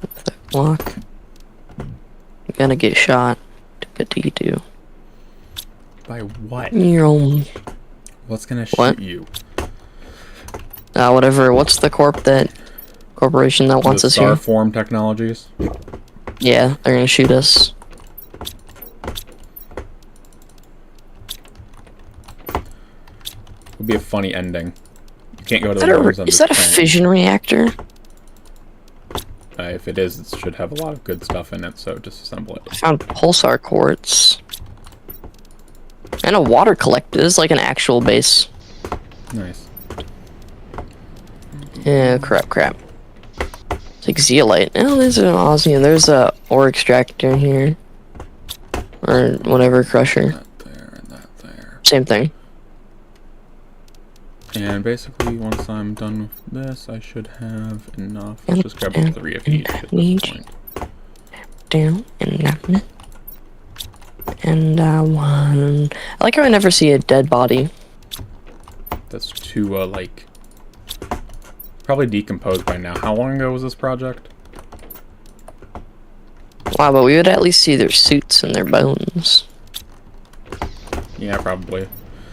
With that block. I'm gonna get shot. What do you do? By what? Your own. What's gonna What? shoot you? Whatever. What's the corporation that wants The us here? Starform Technologies? Yeah, they're gonna shoot us. Would be a funny ending. You can't go to Is the that, ruins on is this that a planet. fission reactor? If it is, it should have a lot of good stuff in it, so disassemble it. I found pulsar quartz. And a water collector. This is like an actual base. Nice. Yeah, crap. It's like zeolite. Oh, there's an Aussie, and there's a ore extractor here. Or whatever, crusher. That there and that there. Same thing. And basically, once I'm done with this, I should have enough. Let's just grab 3 of each at this point. Down and down. And one. I like how I never see a dead body. That's too, like... probably decomposed by now. How long ago was this project? Wow, but we would at least see their suits and their bones. Yeah, probably.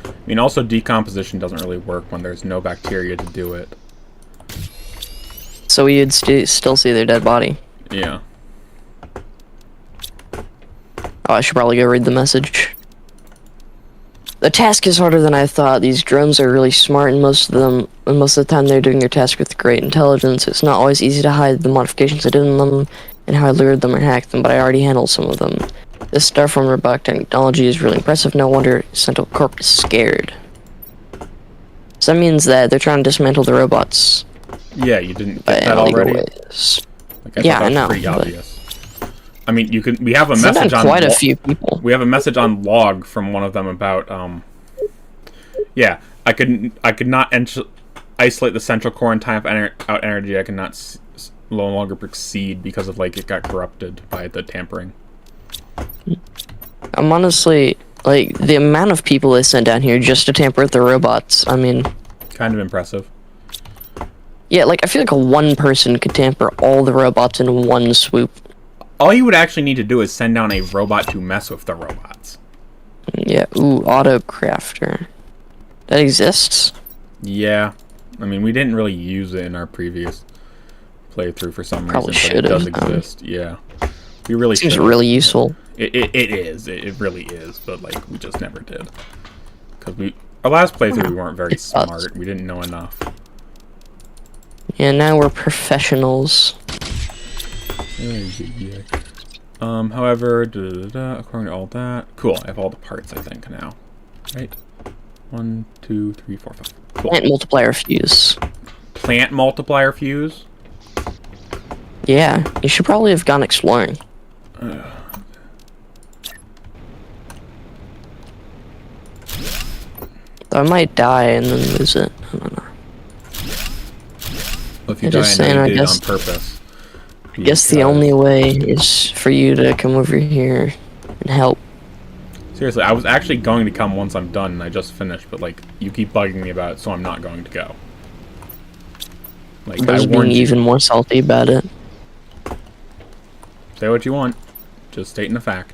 I mean, also decomposition doesn't really work when there's no bacteria to do it. So we would still see their dead body. Yeah. Oh, I should probably go read the message. The task is harder than I thought. These drones are really smart, and most of the time they're doing their task with great intelligence. It's not always easy to hide the modifications I did in them and how I lured them or hacked them, but I already handled some of them. This Starform robotic technology is really impressive. No wonder Central Corp is scared. So that means that they're trying to dismantle the robots. Yeah, you didn't By get that illegal already? ways. Like, Yeah, thought I that was know, pretty but- obvious. I mean, you can. We have a It's message done on quite a few people. We have a message on log from one of them about yeah, I could not isolate the central core in time of out energy. I could not no longer proceed because of, like, it got corrupted by the tampering. I'm honestly, like, the amount of people they sent down here just to tamper with the robots, I mean, Kind of impressive. yeah, like, I feel like one person could tamper all the robots in one swoop. All you would actually need to do is send down a robot to mess with the robots. Yeah, ooh, auto crafter. That exists? Yeah, I mean, we didn't really use it in our previous playthrough for some Probably reason, but it does should've, exist. Yeah, we really Seems should've. really useful. It is. It really is. But, like, we just never did. Because our last playthrough, we weren't very It does. smart. We didn't know enough. Yeah, now we're professionals. However, according to all that, cool. I have all the parts, I think, now. Right? 1, 2, 3, 4, 5. Cool. Plant multiplier fuse. Plant multiplier fuse. Yeah, you should probably have gone exploring. I might die and then lose it. I don't know. Well, if you I'm die, just I know saying, you I did it guess- on purpose. I guess the only way is for you to come over here and help. Seriously, I was actually going to come once I'm done, and I just finished, but, like, you keep bugging me about it, so I'm not going to go. Like, But I I was being warned you. even more salty about it. Say what you want. Just stating the fact.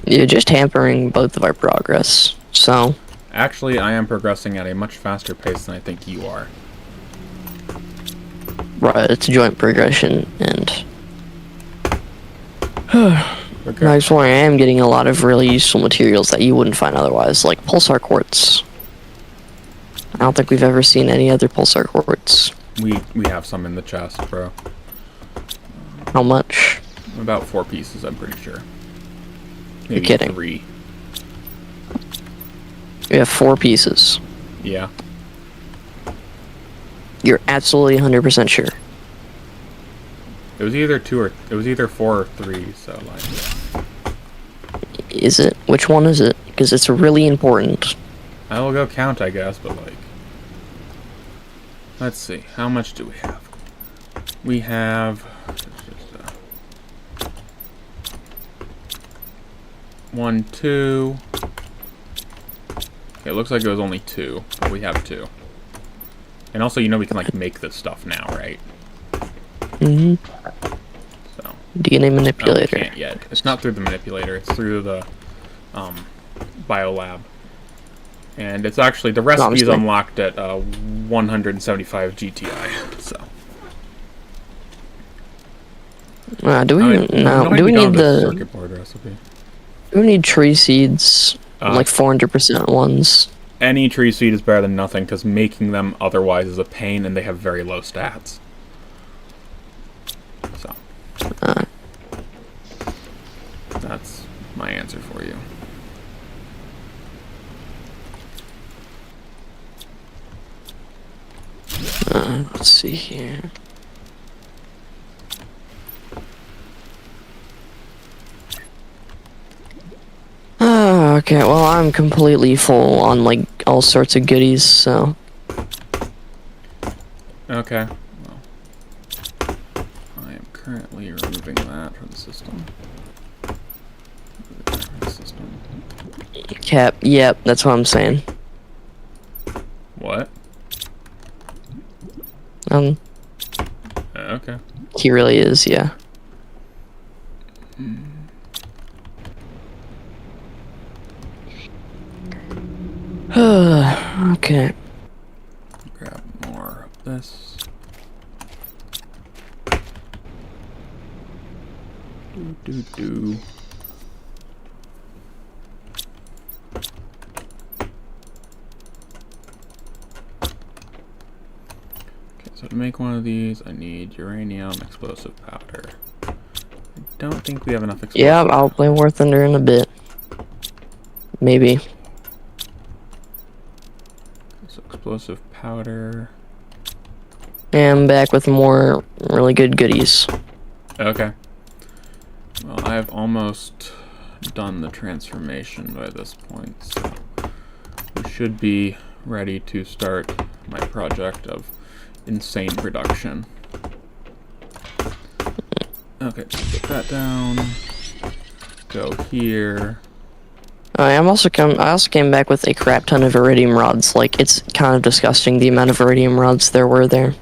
You're just hampering both of our progress. So, Actually, I am progressing at a much faster pace than I think you are. right, it's a joint progression, and Okay. I swear I am getting a lot of really useful materials that you wouldn't find otherwise, like pulsar quartz. I don't think we've ever seen any other pulsar quartz. We have some in the chest, bro. How much? About 4 pieces, I'm pretty sure. Maybe kidding. 3. You have 4 pieces. Yeah. You're absolutely 100% sure. It was either 4 or 3, so like... Is it? Which one is it? Because it's really important. I will go count, I guess, but like... Let's see, how much do we have? We have... 1, 2... Okay, it looks like it was only 2, but we have 2. And also, you know we can like make this stuff now, right? Mm-hmm. So... DNA Oh, we manipulator. can't yet. It's not through the manipulator, it's through the biolab. And it's actually, the recipe is Honestly. unlocked at 175 GTI, so. Do we do we need the circuit board recipe? do we need tree seeds? Like 400% ones. Any tree seed is better than nothing, because making them otherwise is a pain, and they have very low stats. So. That's my answer for you. Let's see here. Okay, well, I'm completely full on, like, all sorts of goodies, so... Okay. Well, I am currently removing that from the system. Cap, yep, that's what I'm saying. What? Okay. He really is, yeah. Okay. Grab more of this. Do. Okay, so to make one of these, I need uranium explosive powder. I don't think we have enough explosive. Yeah, I'll play War Thunder in a bit. Maybe. So explosive powder. And I'm back with more really good goodies. Okay. Well, I've almost done the transformation by this point, so we should be ready to start my project of insane production. Okay, put that down. Go here. I also came back with a crap ton of iridium rods. Like, it's kind of disgusting the amount of iridium rods there were there.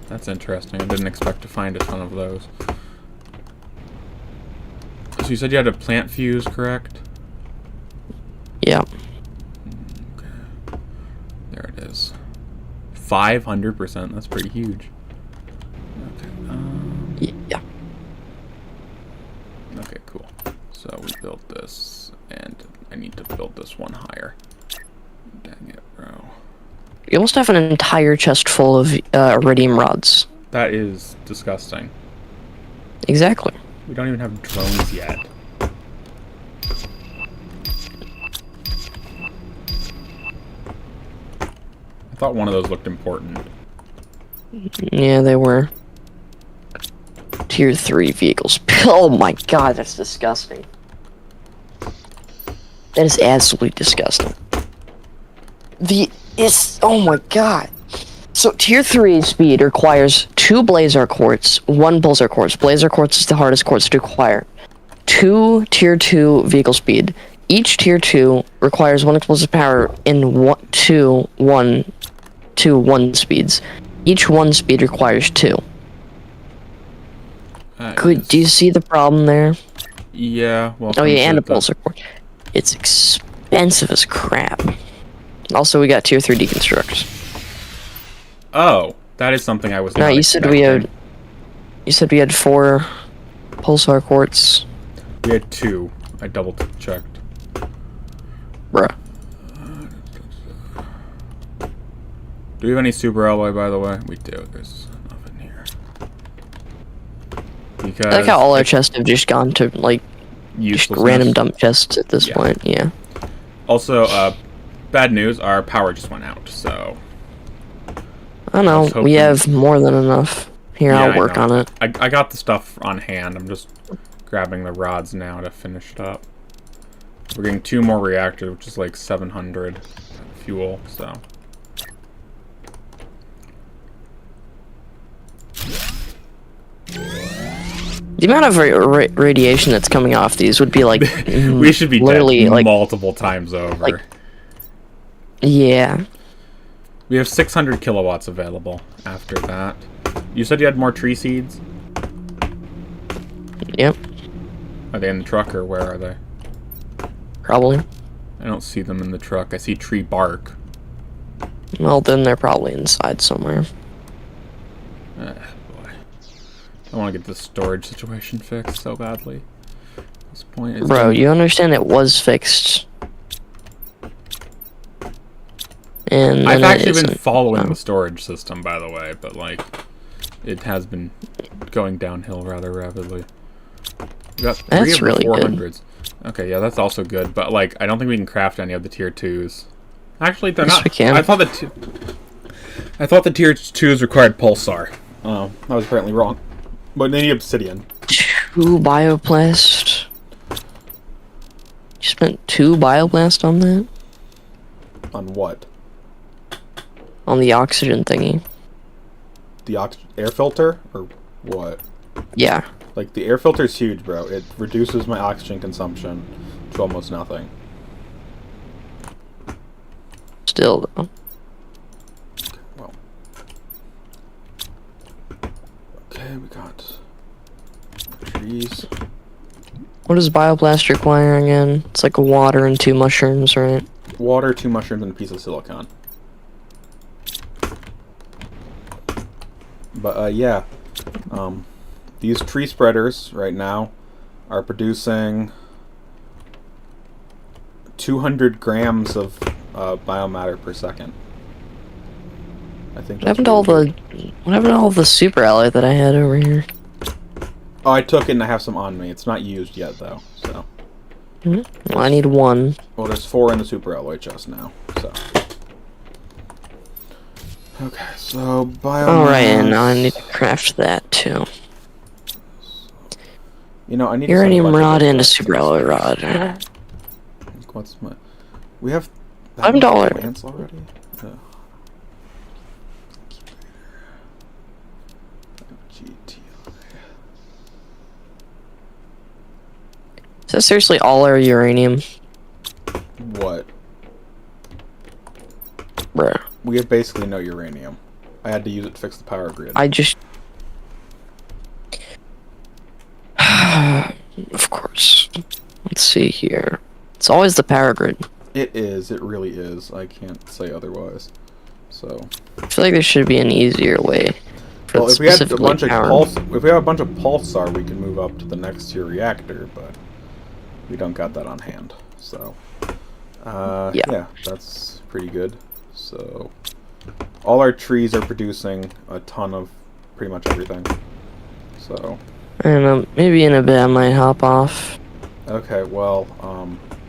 That's interesting. I didn't expect to find a ton of those. So you said you had a plant fuse, correct? Yeah. Okay. There it is. 500%. That's pretty huge. Okay. Yeah. Okay, cool. So we built this, and I need to build this one higher. Dang it, bro. You almost have an entire chest full of iridium rods. That is disgusting. Exactly. We don't even have drones yet. I thought one of those looked important. Yeah, they were. Tier 3 vehicles. Oh my god, that's disgusting. That is absolutely disgusting. Oh my god. So tier 3 speed requires 2 Blazar quartz, 1 Pulsar quartz. Blazar quartz is the hardest quartz to acquire. 2 tier 2 vehicle speed. Each tier 2 requires 1 explosive power in 1 speeds. Each 1 speed requires 2. Do you see the problem there? Yeah, well. Oh yeah, and a Pulsar quartz. It's expensive as crap. Also, we got tier 3 deconstructors. Oh, that is something I was not No, you expecting. said we had 4 Pulsar quartz. We had 2. I double checked. Bruh. Do we have any super alloy, by the way? We do. There's enough in here. I like how all our chests have just gone to like just uselessness. random dump chests at this point. Yeah. Also, bad news, our power just went out, so... I don't know, was hoping- we have more than enough. Here, Yeah, I'll I work know. on it. I got the stuff on hand. I'm just grabbing the rods now to finish it up. We're getting 2 more reactors, which is like 700 fuel, so... The amount of radiation that's coming off these would be like we should be literally dead like multiple times over. like- yeah. We have 600 kilowatts available after that. You said you had more tree seeds? Yep. Are they in the truck or where are they? Probably. I don't see them in the truck. I see tree bark. Well, then they're probably inside somewhere. Boy. I want to get this storage situation fixed so badly. At this point, it's Bro, you understand it was fixed. And I've then actually it been isn't. following No. the storage system, by the way, but like, it has been going downhill rather rapidly. We got 3 That's of the really good. 400s. Okay, yeah, that's also good, but like, I don't think we can craft any of the tier 2s. Actually, they're Yes, not. we can. I thought the tier 2s required pulsar. Oh, I was apparently wrong. But they need obsidian. 2 bioblast. You spent 2 bioblast on that? On what? On the oxygen thingy. The air filter or what? Yeah. Like, the air filter is huge, bro. It reduces my oxygen consumption to almost nothing. Still though. Well. Okay, we got trees. What does bioblast require again? It's like water and 2 mushrooms, right? Water, 2 mushrooms, and a piece of silicon. But, yeah. These tree spreaders, right now, are producing 200 grams of biomatter per second. I think What happened to all the super alloy that I had over here? Oh, I took it and I have some on me. It's not used yet, though, so... Well, I need 1. Well, there's 4 in the super alloy chest now, so... Okay, so biomass... Alright, and now I need to craft that too. You know, I need to Uranium send a bunch of rod those and a back super to alloy storage. rod. What's my... We have... that $5. many plants already? Oh. GTI. Is that seriously all our uranium? What? Bruh. We have basically no uranium. I had to use it to fix the power grid. I just... Of course. Let's see here. It's always the power grid. It is. It really is. I can't say otherwise. So... I feel like there should be an easier way. For Well, if we had a specifically bunch of power. if we have a bunch of pulsar, we can move up to the next tier reactor, but we don't got that on hand. So, yeah, that's pretty good. So, all our trees are producing a ton of pretty much everything. So, I don't know, maybe in a bit I might hop off. okay, well,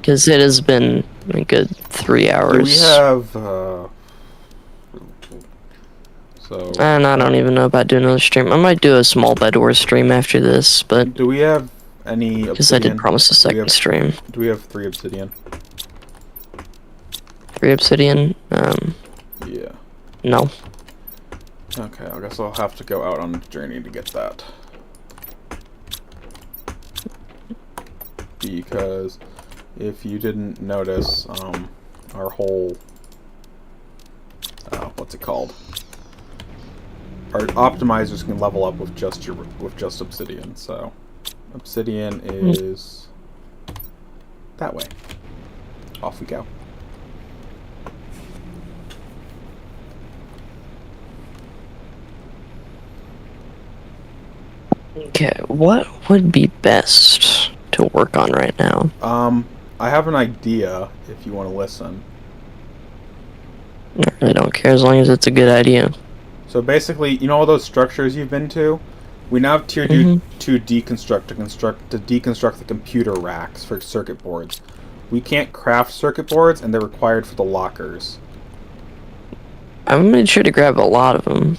Because it has been a good 3 hours. do we have, so, And I don't even know about doing another stream. I might do a small Bed Wars stream after this, but do we have any because I did obsidian? promise a Do we second have- stream. Do we have 3 obsidian? 3 obsidian. Yeah. No. Okay, I guess I'll have to go out on a journey to get that. Because if you didn't notice, our whole what's it called? Our optimizers can level up with just obsidian. So obsidian is that way. Off we go. Okay, what would be best to work on right now? I have an idea if you want to listen. I really don't care as long as it's a good idea. So basically, you know all those structures you've been to? We now have tier Mhm. 2 deconstruct to deconstruct the computer racks for circuit boards. We can't craft circuit boards, and they're required for the lockers. I made sure to grab a lot of them.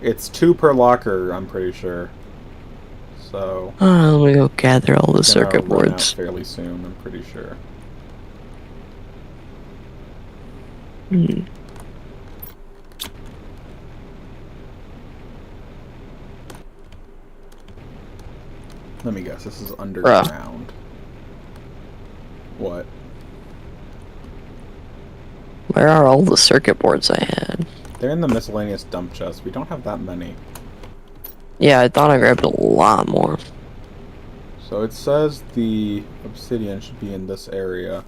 It's 2 per locker, I'm pretty sure. So Let me go gather all the gonna circuit run out boards. fairly soon, I'm pretty sure. Hmm. Let me guess, this is underground. What? Where are all the circuit boards I had? They're in the miscellaneous dump chest. We don't have that many. Yeah, I thought I grabbed a lot more. So it says the obsidian should be in this area.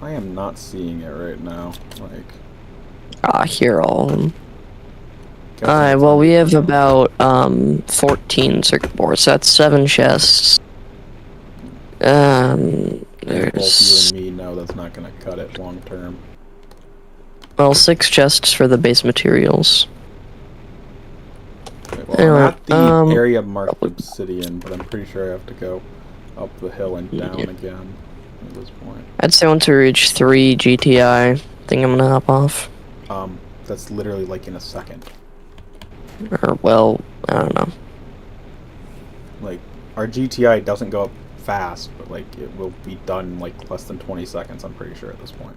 I am not seeing it right now. Like, Here all of them. guessing Alright, it's well we have underground. about 14 circuit boards. That's 7 chests. Both you There's and me know that's not going to cut it long term. well 6 chests for the base materials. Okay, well, I'm at the Anyway, area marked obsidian, but I'm pretty sure I have to go up the hill and down again at this point. I'd say once we reach 3 GTI, I think I'm gonna hop off. That's literally like in a second. Or well, I don't know. Like, our GTI doesn't go up fast, but like it will be done in like less than 20 seconds, I'm pretty sure at this point.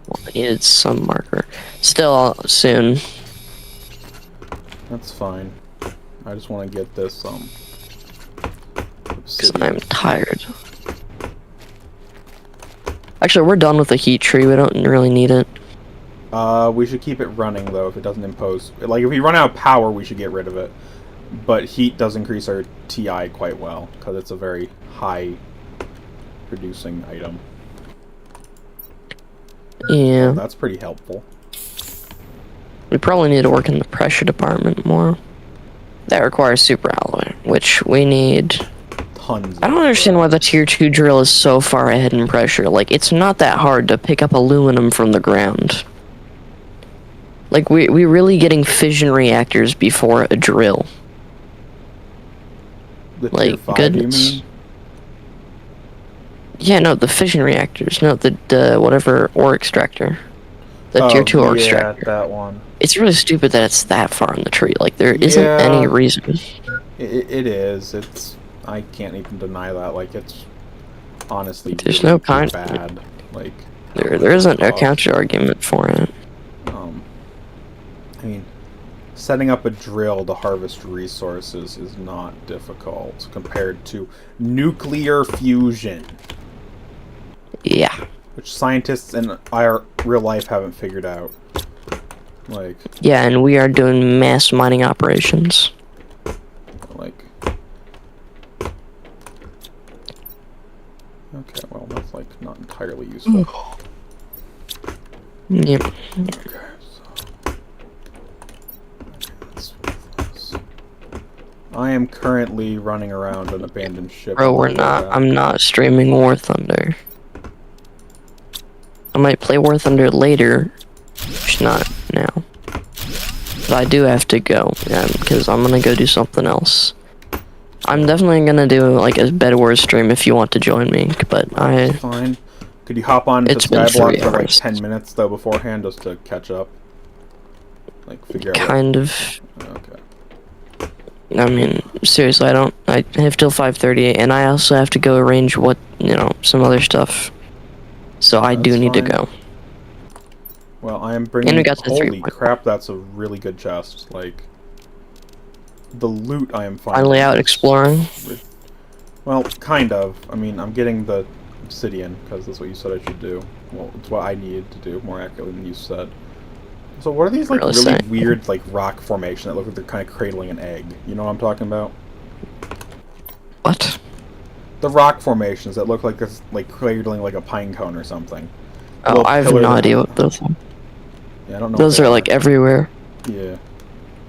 Well, I needed some marker. Still soon. That's fine. I just want to get this Because obsidian. I'm tired. Actually, we're done with the heat tree. We don't really need it. We should keep it running though if it doesn't impose. Like if we run out of power, we should get rid of it. But heat does increase our TI quite well because it's a very high producing item. Yeah. So that's pretty helpful. We probably need to work in the pressure department more. That requires super alloy, which we need. Tons. I don't understand why the tier 2 drill is so far ahead in pressure. Like, it's not that hard to pick up aluminum from the ground. Like, we really getting fission reactors before a drill. The tier Like, 5, goodness. you mean? Yeah, no, the fission reactors. No, the whatever ore extractor. The tier 2 ore extractor. that one. It's really stupid that it's that far in the tree. Like, there isn't Yeah. any reason. It is. It's. I can't even deny that. Like it's honestly. There's really no kind- bad. Like There isn't a off. counter argument for it. I mean, setting up a drill to harvest resources is not difficult compared to nuclear fusion, Yeah. which scientists in our real life haven't figured out. Like, Yeah, and we are doing mass mining operations. okay, well, that's like not entirely useful. Yep. Okay, so let's move this. I am currently running around an abandoned ship. Bro, I'm not streaming War Thunder. I might play War Thunder later, just not now. But I do have to go, because I'm gonna go do something else. I'm definitely gonna do like a Bed Wars stream if you want to join me, but Fine. Could you hop on to It's been Skyblock 3 for like hours. 10 minutes though beforehand just to catch up? Like figure out kind of. Okay. I mean, seriously, I have till 5:30, and I also have to go arrange some other stuff. So I do That's need to fine. go. Well, I am bringing. we got to Holy 3 point. crap! That's a really good chest. Like the loot I am finding. Finally out is- exploring. Well, kind of. I mean, I'm getting the obsidian because that's what you said I should do. Well, it's what I needed to do more accurately than you said. So what are these like Really really saying. weird like rock formation that look like they're kind of cradling an egg? You know what I'm talking about? What? The rock formations that look like it's like cradling like a pine cone or something. Oh, Little I have pillar no that- idea what those are. Yeah, I don't know. Those what are they like everywhere. Yeah.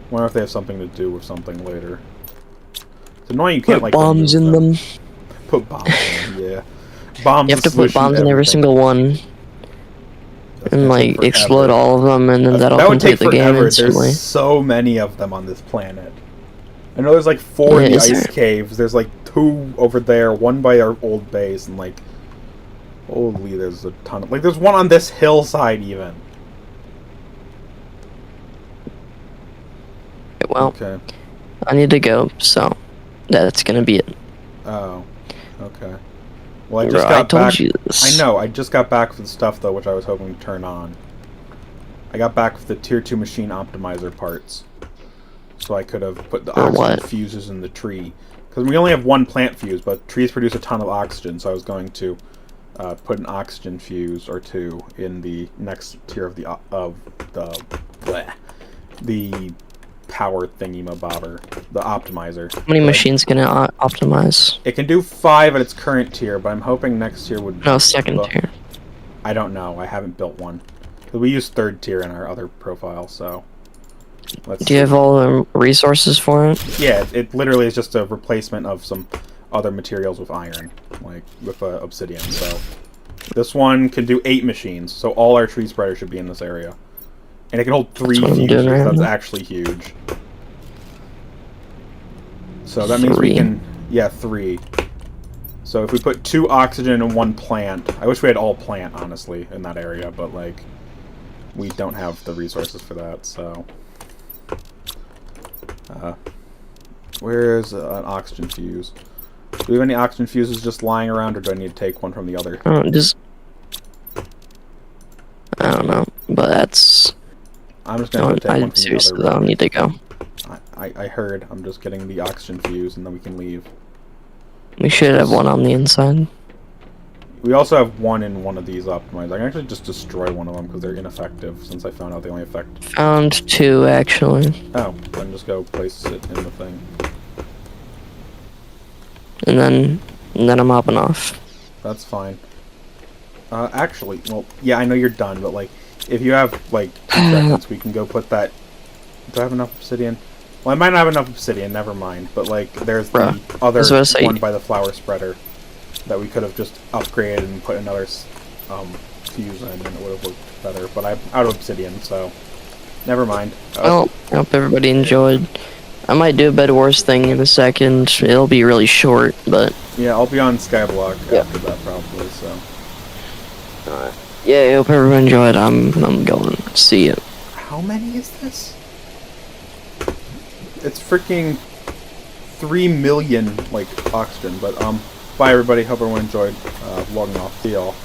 Wonder if they have something to do with something later. It's annoying you can't Put like bombs in remove them. Put bombs in them, yeah. Bombs. You have the to put solution bombs in every everything. single one, That's and gonna take like explode forever. all of them, and then that'll That would complete take the game forever. instantly. There's so many of them on this planet. I know there's like 4 in the Is ice there? caves. There's like 2 over there, 1 by our old base, and like, holy, there's a ton of, like, there's one on this hillside even. Well, Okay. I need to go, so that's gonna be it. Oh. Okay. Well, I Bro, just I got told back. you this. I know. I just got back with the stuff though, which I was hoping to turn on. I got back with the tier 2 machine optimizer parts, so I could have put the For oxygen what? fuses in the tree. Because we only have 1 plant fuse, but trees produce a ton of oxygen, so I was going to put an oxygen fuse or 2 in the next tier of the bleh, the power thingy-mabobber, the optimizer. How many But machines can it optimize? it can do 5 at its current tier, but I'm hoping next tier would. No, second Well, tier. I don't know. I haven't built one. We use 3rd tier in our other profile, so. Let's Do you have all the resources for it? Yeah, it literally is just a replacement of some other materials with iron, like with obsidian. So this one can do 8 machines, so all our tree spreaders should be in this area, and it can hold 3 That's what I'm doing fuses. right That's now. actually huge. So that means we 3? can, yeah, 3. So if we put 2 oxygen and 1 plant, I wish we had all plant honestly in that area, but like we don't have the resources for that. So where's an oxygen fuse? Do we have any oxygen fuses just lying around, or do I need to take one from the other? Just I don't know, but that's. I'm just gonna go take one I from the seriously other. don't need to go. I heard. I'm just getting the oxygen fuse, and then we can leave. We should have one on the inside. We also have one in one of these optimizers. I can actually just destroy one of them because they're ineffective, since I found out they only affect. Found 2 actually, Oh, then just go place it in the thing. and then I'm hopping off. That's fine. Actually, well, yeah, I know you're done, but like, if you have like 2 seconds, we can go put that. Do I have enough obsidian? Well, I might not have enough obsidian. Never mind. But like, there's Bruh, the other was about to say- one by the flower spreader that we could have just upgraded and put another fuse in, and it would have looked better. But I'm out of obsidian, so never mind. Well, I hope everybody enjoyed. I might do a Bed Wars thing in a second. It'll be really short, but Yeah, I'll be on Skyblock Yeah. after that probably. So yeah, I hope everyone enjoyed. I'm going. See ya. how many is this? It's freaking 3 million like oxygen. But bye everybody. Hope everyone enjoyed. Logging off. See y'all.